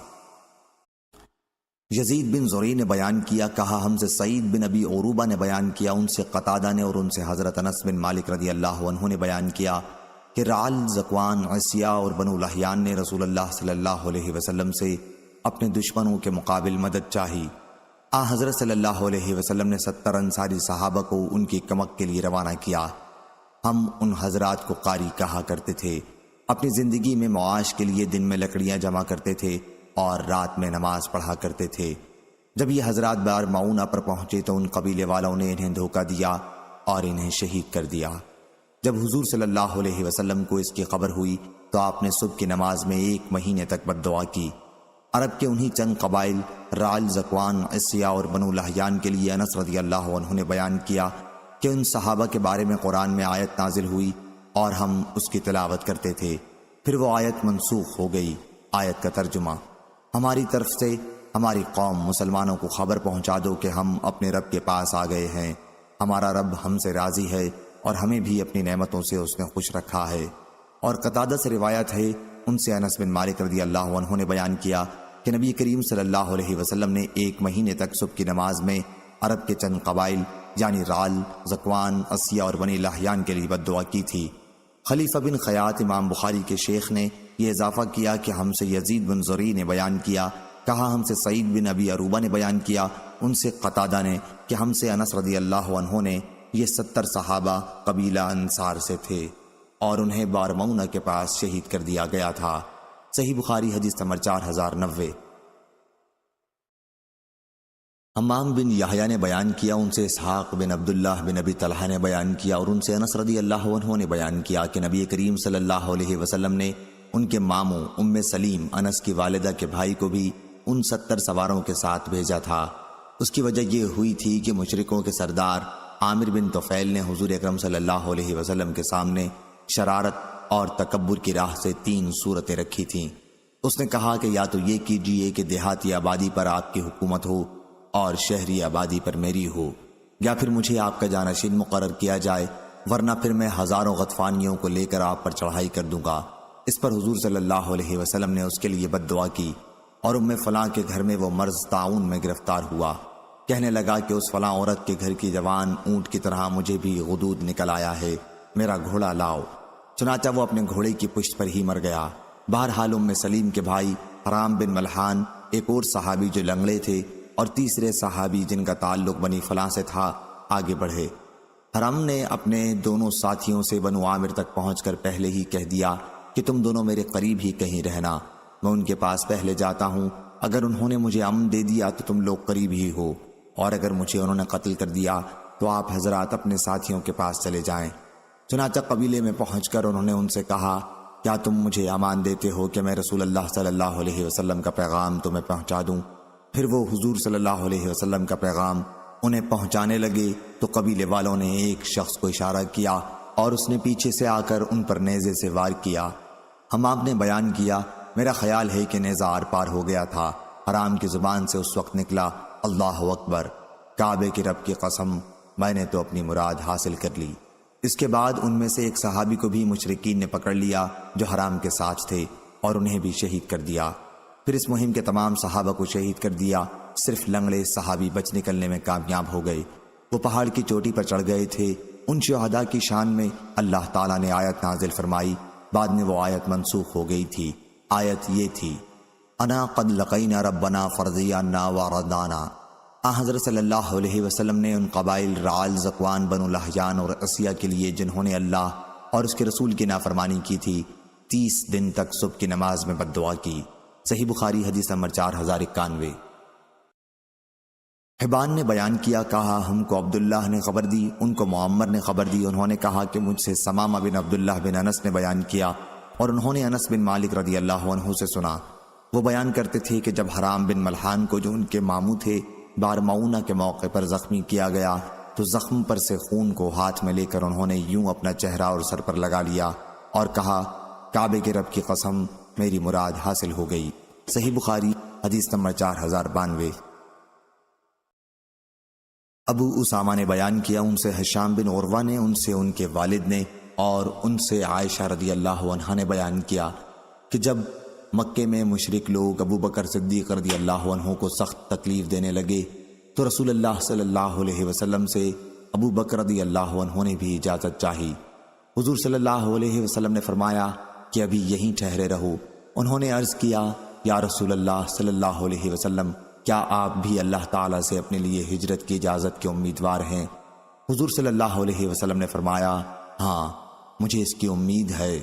یزید بن زرع نے بیان کیا، کہا ہم سے سعید بن ابی عروبہ نے بیان کیا، ان سے قتادہ نے اور ان سے حضرت انس بن مالک رضی اللہ عنہ نے بیان کیا کہ رعل، ذکوان، عصیہ اور بنو لحیان نے رسول اللہ صلی اللہ علیہ وسلم سے اپنے دشمنوں کے مقابل مدد چاہی۔ حضرت صلی اللہ علیہ وسلم نے 70 انصاری صحابہ کو ان کی کمک کے لیے روانہ کیا۔ ہم ان حضرات کو قاری کہا کرتے تھے۔ اپنی زندگی میں معاش کے لیے دن میں لکڑیاں جمع کرتے تھے اور رات میں نماز پڑھا کرتے تھے۔ جب یہ حضرات بارمعونہ پر پہنچے تو ان قبیلے والوں نے انہیں دھوکہ دیا اور انہیں شہید کر دیا۔ جب حضور صلی اللہ علیہ وسلم کو اس کی خبر ہوئی تو آپ نے صبح کی نماز میں 1 مہینے تک بد دعا کی۔ عرب کے انہی چند قبائل رعل، ذکوان، عصیہ اور بنو لحیان کے لیے انس رضی اللہ عنہ نے بیان کیا کہ ان صحابہ کے بارے میں قرآن میں آیت نازل ہوئی اور ہم اس کی تلاوت کرتے تھے، پھر وہ آیت منسوخ ہو گئی۔ آیت کا ترجمہ: ہماری طرف سے ہماری قوم مسلمانوں کو خبر پہنچا دو کہ ہم اپنے رب کے پاس آ گئے ہیں، ہمارا رب ہم سے راضی ہے اور ہمیں بھی اپنی نعمتوں سے اس نے خوش رکھا ہے۔ اور قتادہ سے روایت ہے، ان سے انس بن مالک رضی اللہ عنہ نے بیان کیا کہ نبی کریم صلی اللہ علیہ وسلم نے 1 مہینے تک صبح کی نماز میں عرب کے چند قبائل یعنی رال، ذکوان، اسیہ اور بنی لحیان کے لیے بد دعا کی تھی۔ خلیفہ بن خیاط امام بخاری کے شیخ نے یہ اضافہ کیا کہ ہم سے یزید بن زری نے بیان کیا، کہا ہم سے سعید بن ابی عروبہ نے بیان کیا، ان سے قتادہ نے کہ ہم سے انس رضی اللہ عنہ نے، یہ 70 صحابہ قبیلہ انصار سے تھے اور انہیں بارمونہ کے پاس شہید کر دیا گیا تھا۔ صحیح بخاری حدیث نمبر 4090۔ حمام بن یحییٰ نے بیان کیا، ان سے اسحاق بن عبداللہ بن ابی طلحہ نے بیان کیا اور ان سے انس رضی اللہ عنہ نے بیان کیا کہ نبی کریم صلی اللہ علیہ وسلم نے ان کے ماموں ام سلیم انس کی والدہ کے بھائی کو بھی ان 70 سواروں کے ساتھ بھیجا تھا۔ اس کی وجہ یہ ہوئی تھی کہ مشرکوں کے سردار عامر بن طفیل نے حضور اکرم صلی اللہ علیہ وسلم کے سامنے شرارت اور تکبر کی راہ سے 3 صورتیں رکھی تھیں۔ اس نے کہا کہ یا تو یہ کیجئے کہ دیہاتی آبادی پر آپ کی حکومت ہو اور شہری آبادی پر میری ہو، یا پھر مجھے آپ کا جانشین مقرر کیا جائے، ورنہ پھر میں ہزاروں غطفانیوں کو لے کر آپ پر چڑھائی کر دوں گا۔ اس پر حضور صلی اللہ علیہ وسلم نے اس کے لیے بد دعا کی اور ام فلاں کے گھر میں وہ مرض طاعون میں گرفتار ہوا۔ کہنے لگا کہ اس فلاں عورت کے گھر کی جوان اونٹ کی طرح مجھے بھی غدود نکل آیا ہے، میرا گھوڑا لاؤ۔ چنانچہ وہ اپنے گھوڑے کی پشت پر ہی مر گیا۔ بہرحال ام سلیم کے بھائی حرام بن ملحان، ایک اور صحابی جو لنگڑے تھے، اور تیسرے صحابی جن کا تعلق بنی فلاں سے تھا، آگے بڑھے۔ حرام نے اپنے دونوں ساتھیوں سے بنو عامر تک پہنچ کر پہلے ہی کہہ دیا کہ تم دونوں میرے قریب ہی کہیں رہنا، میں ان کے پاس پہلے جاتا ہوں، اگر انہوں نے مجھے امن دے دیا تو تم لوگ قریب ہی ہو، اور اگر مجھے انہوں نے قتل کر دیا تو آپ حضرات اپنے ساتھیوں کے پاس چلے جائیں۔ چنانچہ قبیلے میں پہنچ کر انہوں نے ان سے کہا، کیا تم مجھے امان دیتے ہو کہ میں رسول اللہ صلی اللہ علیہ وسلم کا پیغام تمہیں پہنچا دوں؟ پھر وہ حضور صلی اللہ علیہ وسلم کا پیغام انہیں پہنچانے لگے تو قبیلے والوں نے ایک شخص کو اشارہ کیا اور اس نے پیچھے سے آ کر ان پر نیزے سے وار کیا۔ حمام نے بیان کیا، میرا خیال ہے کہ نیزہ آر پار ہو گیا تھا۔ حرام کی زبان سے اس وقت نکلا، اللہ اکبر، کعبے کے رب کی قسم، میں نے تو اپنی مراد حاصل کر لی۔ اس کے بعد ان میں سے ایک صحابی کو بھی مشرکین نے پکڑ لیا جو حرام کے ساتھ تھے اور انہیں بھی شہید کر دیا۔ پھر اس مہم کے تمام صحابہ کو شہید کر دیا، صرف لنگڑے صحابی بچ نکلنے میں کامیاب ہو گئے۔ وہ پہاڑ کی چوٹی پر چڑھ گئے تھے۔ ان شہداء کی شان میں اللہ تعالیٰ نے آیت نازل فرمائی، بعد میں وہ آیت منسوخ ہو گئی تھی۔ آیت یہ تھی، انا قد لقینا ربنا فرضیانا وردانا۔ حضرت صلی اللہ علیہ وسلم نے ان قبائل رعال، ذکوان، بنو لحیان اور اسیہ کے لیے جنہوں نے اللہ اور اس کے رسول کی نافرمانی کی تھی 30 دن تک صبح کی نماز میں بد دعا کی۔ صحیح بخاری حدیث نمبر 4091۔ حبان نے بیان کیا، کہا ہم کو عبداللہ نے خبر دی، ان کو معمر نے خبر دی، انہوں نے کہا کہ مجھ سے سمامہ بن عبداللہ بن انس نے بیان کیا اور انہوں نے انس بن مالک رضی اللہ عنہ سے سنا۔ وہ بیان کرتے تھے کہ جب حرام بن ملحان کو جو ان کے ماموں تھے بارمعونہ کے موقع پر زخمی کیا گیا تو زخم پر سے خون کو ہاتھ میں لے کر انہوں نے یوں اپنا چہرہ اور سر پر لگا لیا اور کہا، کعبے کے رب کی قسم، میری مراد حاصل ہو گئی۔ صحیح بخاری حدیث نمبر 4092۔ ابو اسامہ نے بیان کیا، ان سے ہشام بن عروہ نے، ان سے ان کے والد نے اور ان سے عائشہ رضی اللہ عنہا نے بیان کیا کہ جب مکے میں مشرک لوگ ابو بکر صدیق رضی اللہ عنہ کو سخت تکلیف دینے لگے تو رسول اللہ صلی اللہ علیہ وسلم سے ابو بکر رضی اللہ عنہ نے بھی اجازت چاہی۔ حضور صلی اللہ علیہ وسلم نے فرمایا کہ ابھی یہیں ٹھہرے رہو۔ انہوں نے عرض کیا، یا رسول اللہ صلی اللہ علیہ وسلم، کیا آپ بھی اللہ تعالیٰ سے اپنے لیے ہجرت کی اجازت کے امیدوار ہیں؟ حضور صلی اللہ علیہ وسلم نے فرمایا، ہاں، مجھے اس کی امید ہے۔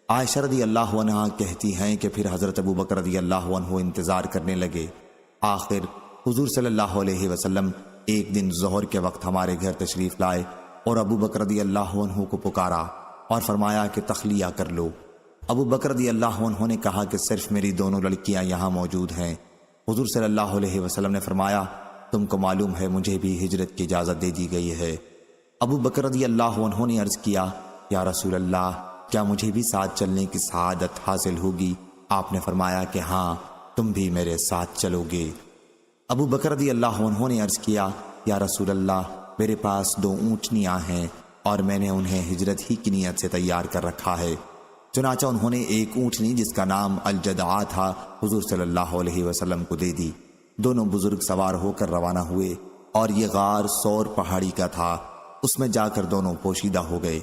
عائشہ رضی اللہ عنہا کہتی ہیں کہ پھر حضرت ابو بکر رضی اللہ عنہ انتظار کرنے لگے۔ آخر حضور صلی اللہ علیہ وسلم ایک دن ظہر کے وقت ہمارے گھر تشریف لائے اور ابو بکر رضی اللہ عنہ کو پکارا اور فرمایا کہ تخلیہ کر لو۔ ابو بکر رضی اللہ عنہ نے کہا کہ صرف میری دونوں لڑکیاں یہاں موجود ہیں۔ حضور صلی اللہ علیہ وسلم نے فرمایا، تم کو معلوم ہے مجھے بھی ہجرت کی اجازت دے دی گئی ہے۔ ابو بکر رضی اللہ عنہ نے عرض کیا، یا رسول اللہ، کیا مجھے بھی ساتھ چلنے کی سعادت حاصل ہوگی؟ آپ نے فرمایا کہ ہاں، تم بھی میرے ساتھ چلو گے۔ ابو بکر رضی اللہ عنہ نے عرض کیا یا رسول اللہ میرے پاس 2 اونٹنیاں ہیں اور میں نے انہیں ہجرت ہی کی نیت سے تیار کر رکھا ہے۔ چنانچہ انہوں نے ایک اونٹنی جس کا نام الجدعاء تھا حضور صلی اللہ علیہ وسلم کو دے دی۔ دونوں بزرگ سوار ہو کر روانہ ہوئے اور یہ غار سور پہاڑی کا تھا، اس میں جا کر دونوں پوشیدہ ہو گئے۔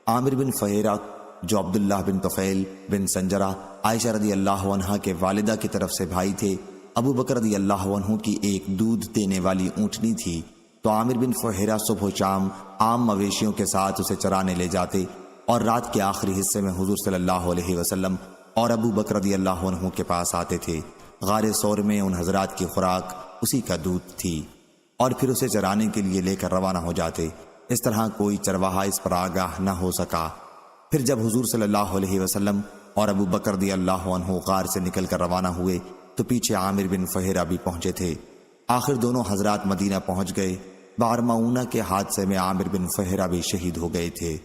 عامر بن فہیرہ جو عبداللہ بن طفیل بن سنجرہ عائشہ رضی اللہ عنہا کے والدہ کی طرف سے بھائی تھے، ابو بکر رضی اللہ عنہ کی ایک دودھ دینے والی اونٹنی تھی، تو عامر بن فہیرہ صبح و شام عام مویشیوں کے ساتھ اسے چرانے لے جاتے اور رات کے آخری حصے میں حضور صلی اللہ علیہ وسلم اور ابو بکر رضی اللہ عنہ کے پاس آتے تھے۔ غار سور میں ان حضرات کی خوراک اسی کا دودھ تھی اور پھر اسے چرانے کے لیے لے کر روانہ ہو جاتے۔ اس طرح کوئی چرواہا اس پر آگاہ نہ ہو سکا۔ پھر جب حضور صلی اللہ علیہ وسلم اور ابو بکر رضی اللہ عنہ غار سے نکل کر روانہ ہوئے تو پیچھے عامر بن فہیرہ بھی پہنچے تھے۔ آخر دونوں حضرات مدینہ پہنچ گئے۔ بئر معونہ کے حادثے میں عامر بن فہیرہ بھی شہید ہو گئے تھے۔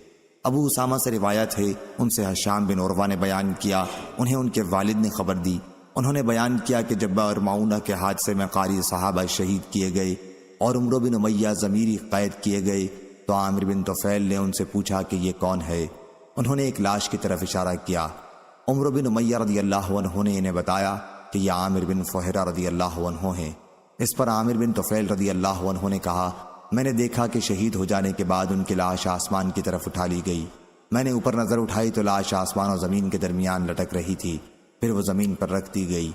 ابو اسامہ سے روایت ہے، ان سے ہشام بن عروہ نے بیان کیا، انہیں ان کے والد نے خبر دی۔ انہوں نے بیان کیا کہ جب بئر معونہ کے حادثے میں قاری صحابہ شہید کیے گئے اور عمرو بن امیہ ضمیری قید کیے گئے تو عامر بن طفیل نے ان سے پوچھا کہ یہ کون ہے؟ انہوں نے ایک لاش کی طرف اشارہ کیا۔ عمرو بن امیہ رضی اللہ عنہ نے انہیں بتایا کہ یہ عامر بن فہیرہ رضی اللہ عنہ ہیں۔ اس پر عامر بن طفیل رضی اللہ عنہ نے کہا میں نے دیکھا کہ شہید ہو جانے کے بعد ان کی لاش آسمان کی طرف اٹھا لی گئی۔ میں نے اوپر نظر اٹھائی تو لاش آسمان و زمین کے درمیان لٹک رہی تھی، پھر وہ زمین پر رکھ دی گئی۔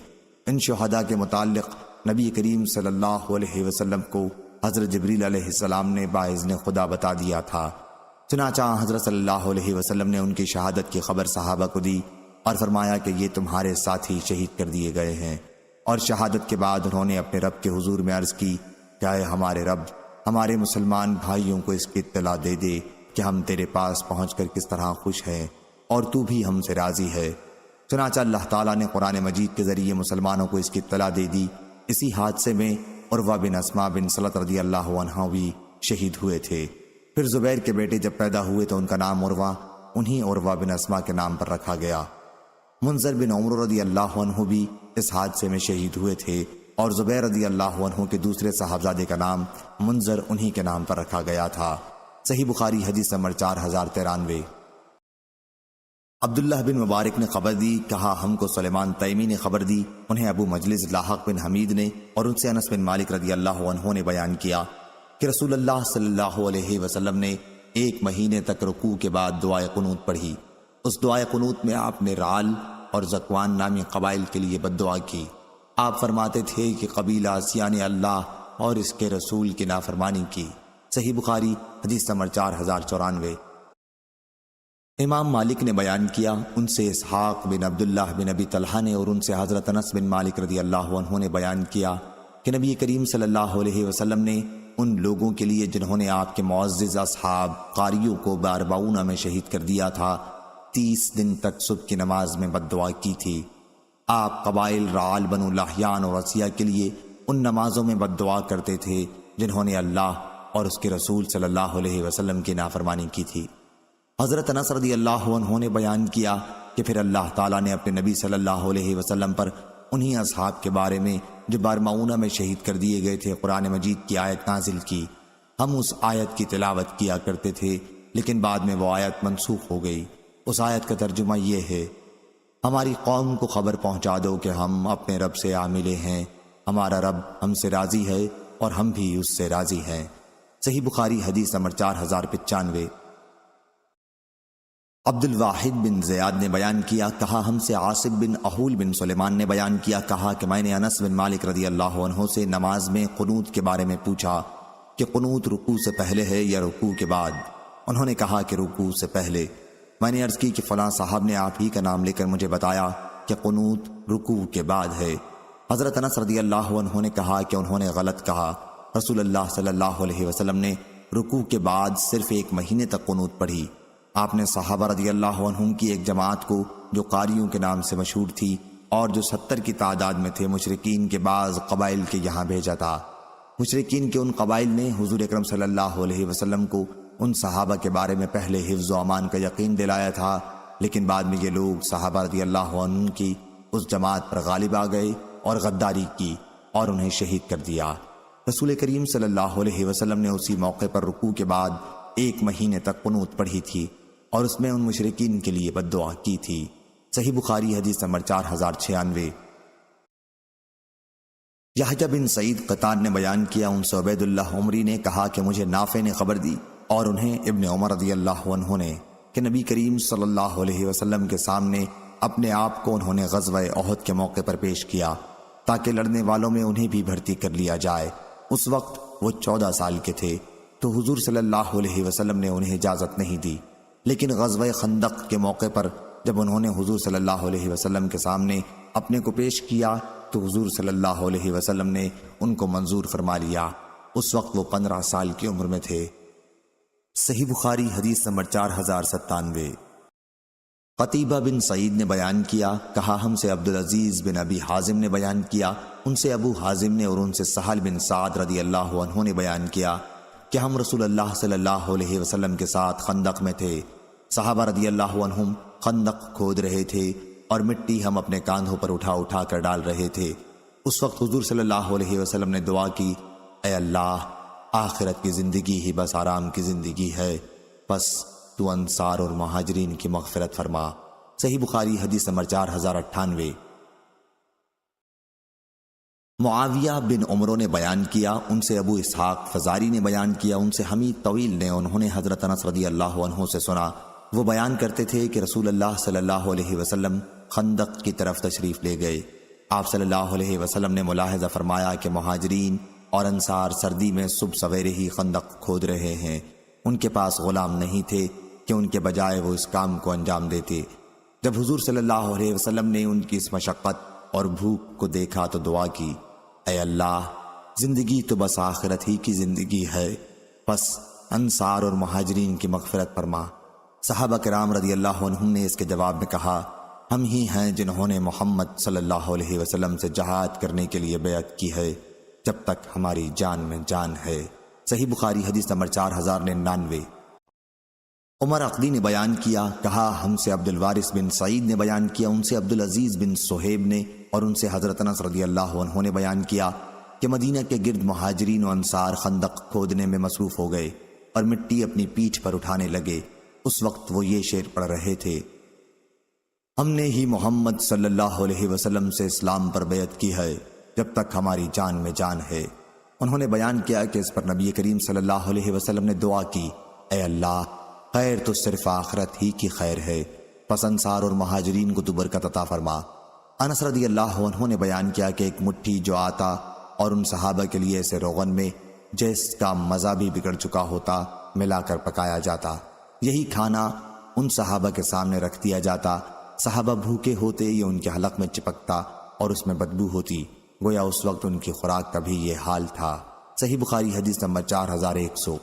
ان شہداء کے متعلق نبی کریم صلی اللہ علیہ وسلم کو حضرت جبریل علیہ السلام نے باذن خدا بتا دیا تھا۔ چنانچہ حضرت صلی اللہ علیہ وسلم نے ان کی شہادت کی خبر صحابہ کو دی اور فرمایا کہ یہ تمہارے ساتھی شہید کر دیے گئے ہیں۔ اور شہادت کے بعد انہوں نے اپنے رب کے حضور میں عرض کی کہ اے ہمارے رب، ہمارے مسلمان بھائیوں کو اس کی اطلاع دے دے کہ ہم تیرے پاس پہنچ کر کس طرح خوش ہیں اور تو بھی ہم سے راضی ہے۔ چنانچہ اللہ تعالیٰ نے قرآن مجید کے ذریعے مسلمانوں کو اس کی اطلاع دے دی۔ اسی حادثے میں عروہ بن اسما بن سلط رضی اللہ عنہ بھی شہید ہوئے تھے۔ پھر زبیر کے بیٹے جب پیدا ہوئے تو ان کا نام عروہ انہی عروہ بن اسما کے نام پر رکھا گیا۔ منذر بن عمرو رضی اللہ عنہ بھی اس حادثے میں شہید ہوئے تھے اور زبیر رضی اللہ عنہ کے دوسرے صاحبزادے کا نام منذر انہی کے نام پر رکھا گیا تھا۔ صحیح بخاری حدیث نمبر 4093۔ عبداللہ بن مبارک نے خبر دی، کہا ہم کو سلیمان تیمی نے خبر دی، انہیں ابو مجلس لاحق بن حمید نے اور ان سے انس بن مالک رضی اللہ عنہ نے بیان کیا کہ رسول اللہ صلی اللہ علیہ وسلم نے 1 مہینے تک رکوع کے بعد دعائے قنوت پڑھی۔ اس دعائے قنوت میں آپ نے رعل اور زکوان نامی قبائل کے لیے بد دعا کی۔ آپ فرماتے تھے کہ قبیلہ عصیان اللہ اور اس کے رسول کی نافرمانی کی۔ صحیح بخاری حدیث نمبر 4094۔ امام مالک نے بیان کیا، ان سے اسحاق بن عبداللہ بن ابی طلحہ نے اور ان سے حضرت انس بن مالک رضی اللہ عنہ نے بیان کیا کہ نبی کریم صلی اللہ علیہ وسلم نے ان لوگوں کے لیے جنہوں نے آپ کے معزز اصحاب قاریوں کو بئر معونہ میں شہید کر دیا تھا 30 دن تک صبح کی نماز میں بد دعا کی تھی۔ آپ قبائل رعال بنو لحیان اور عصیہ کے لیے ان نمازوں میں بد دعا کرتے تھے جنہوں نے اللہ اور اس کے رسول صلی اللہ علیہ وسلم کی نافرمانی کی تھی۔ حضرت انس رضی اللہ عنہ نے بیان کیا کہ پھر اللہ تعالیٰ نے اپنے نبی صلی اللہ علیہ وسلم پر انہی اصحاب کے بارے میں جو بئر معونہ میں شہید کر دیے گئے تھے قرآن مجید کی آیت نازل کی۔ ہم اس آیت کی تلاوت کیا کرتے تھے لیکن بعد میں وہ آیت منسوخ ہو گئی۔ اس آیت کا ترجمہ یہ ہے، ہماری قوم کو خبر پہنچا دو کہ ہم اپنے رب سے عاملے ہیں، ہمارا رب ہم سے راضی ہے اور ہم بھی اس سے راضی ہیں۔ صحیح بخاری حدیث نمبر 4095۔ عبد الواحد بن زیاد نے بیان کیا، کہا ہم سے عاصب بن احول بن سلیمان نے بیان کیا، کہا کہ میں نے انس بن مالک رضی اللہ عنہ سے نماز میں قنوت کے بارے میں پوچھا کہ قنوت رکوع سے پہلے ہے یا رکوع کے بعد؟ انہوں نے کہا کہ رکوع سے پہلے۔ میں نے عرض کی کہ فلاں صاحب نے آپ ہی کا نام لے کر مجھے بتایا کہ قنوت رکوع کے بعد ہے۔ حضرت انس رضی اللہ عنہ نے کہا کہ انہوں نے غلط کہا، رسول اللہ صلی اللہ علیہ وسلم نے رکوع کے بعد صرف 1 مہینے تک قنوت پڑھی۔ آپ نے صحابہ رضی اللہ عنہم کی ایک جماعت کو جو قاریوں کے نام سے مشہور تھی اور جو 70 کی تعداد میں تھے مشرکین کے بعض قبائل کے یہاں بھیجا تھا۔ مشرکین کے ان قبائل نے حضور اکرم صلی اللہ علیہ وسلم کو ان صحابہ کے بارے میں پہلے حفظ و امان کا یقین دلایا تھا، لیکن بعد میں یہ لوگ صحابہ رضی اللہ عنہ کی اس جماعت پر غالب آ گئے اور غداری کی اور انہیں شہید کر دیا۔ رسول کریم صلی اللہ علیہ وسلم نے اسی موقع پر رکوع کے بعد 1 مہینے تک قنوت پڑھی تھی اور اس میں ان مشرکین کے لیے بد دعا کی تھی۔ صحیح بخاری حدیث نمبر 4096۔ یحییٰ بن سعید قطان نے بیان کیا، ان سے عبید اللہ عمری نے کہا کہ مجھے نافع نے خبر دی اور انہیں ابن عمر رضی اللہ عنہ نے کہ نبی کریم صلی اللہ علیہ وسلم کے سامنے اپنے آپ کو انہوں نے غزوہ احد کے موقع پر پیش کیا تاکہ لڑنے والوں میں انہیں بھی بھرتی کر لیا جائے۔ اس وقت وہ 14 سال کے تھے تو حضور صلی اللہ علیہ وسلم نے انہیں اجازت نہیں دی، لیکن غزوہ خندق کے موقع پر جب انہوں نے حضور صلی اللہ علیہ وسلم کے سامنے اپنے کو پیش کیا تو حضور صلی اللہ علیہ وسلم نے ان کو منظور فرما لیا۔ اس وقت وہ 15 سال کی عمر میں تھے۔ صحیح بخاری حدیث نمبر 4097۔ قتیبہ بن سعید نے بیان کیا، کہا ہم سے عبدالعزیز بن ابی حازم نے بیان کیا، ان سے ابو حازم نے اور ان سے سہل بن سعد رضی اللہ عنہ نے بیان کیا کہ ہم رسول اللہ صلی اللہ علیہ وسلم کے ساتھ خندق میں تھے۔ صحابہ رضی اللہ عنہم خندق کھود رہے تھے اور مٹی ہم اپنے کاندھوں پر اٹھا اٹھا کر ڈال رہے تھے۔ اس وقت حضور صلی اللہ علیہ وسلم نے دعا کی، اے اللہ، آخرت کی زندگی ہی بس آرام کی زندگی ہے، بس تو انصار اور مہاجرین کی مغفرت فرما۔ صحیح بخاری حدیث نمبر 4098۔ معاویہ بن عمرو نے بیان کیا، ان سے ابو اسحاق فزاری نے بیان کیا، ان سے حمید طویل نے، انہوں نے حضرت انس رضی اللہ عنہ سے سنا، وہ بیان کرتے تھے کہ رسول اللہ صلی اللہ علیہ وسلم خندق کی طرف تشریف لے گئے۔ آپ صلی اللہ علیہ وسلم نے ملاحظہ فرمایا کہ مہاجرین اور انصار سردی میں صبح سویرے ہی خندق کھود رہے ہیں، ان کے پاس غلام نہیں تھے کہ ان کے بجائے وہ اس کام کو انجام دیتے۔ جب حضور صلی اللہ علیہ وسلم نے ان کی اس مشقت اور بھوک کو دیکھا تو دعا کی، اے اللہ، زندگی تو بس آخرت ہی کی زندگی ہے، بس انصار اور مہاجرین کی مغفرت فرما۔ صحابہ کرام رضی اللہ عنہم نے اس کے جواب میں کہا، ہم ہی ہیں جنہوں نے محمد صلی اللہ علیہ وسلم سے جہاد کرنے کے لیے بیعت کی ہے جب تک ہماری جان میں جان ہے۔ صحیح بخاری حدیث نمبر 4099۔ عمر عقدی نے بیان کیا، کہا ہم سے عبد الوارث بن سعید نے بیان کیا، ان سے عبدالعزیز بن صہیب نے اور ان سے حضرت انس رضی اللہ عنہ نے بیان کیا کہ مدینہ کے گرد مہاجرین و انصار خندق کھودنے میں مصروف ہو گئے اور مٹی اپنی پیٹھ پر اٹھانے لگے۔ اس وقت وہ یہ شعر پڑھ رہے تھے، ہم نے ہی محمد صلی اللہ علیہ وسلم سے اسلام پر بیعت کی ہے جب تک ہماری جان میں جان ہے۔ انہوں نے بیان کیا کہ اس پر نبی کریم صلی اللہ علیہ وسلم نے دعا کی، اے اللہ، خیر تو صرف آخرت ہی کی خیر ہے، پس انصار اور مہاجرین کو تو برکت عطا فرما۔ انس رضی اللہ عنہ نے بیان کیا کہ ایک مٹھی جو آتا اور ان صحابہ کے لیے ایسے روغن میں جس کا مزہ بھی بگڑ چکا ہوتا ملا کر پکایا جاتا، یہی کھانا ان صحابہ کے سامنے رکھ دیا جاتا، صحابہ بھوکے ہوتے یہ ان کے حلق میں چپکتا اور اس میں بدبو ہوتی، گویا اس وقت ان کی خوراک کا بھی یہ حال تھا۔ صحیح بخاری حدیث نمبر 4100۔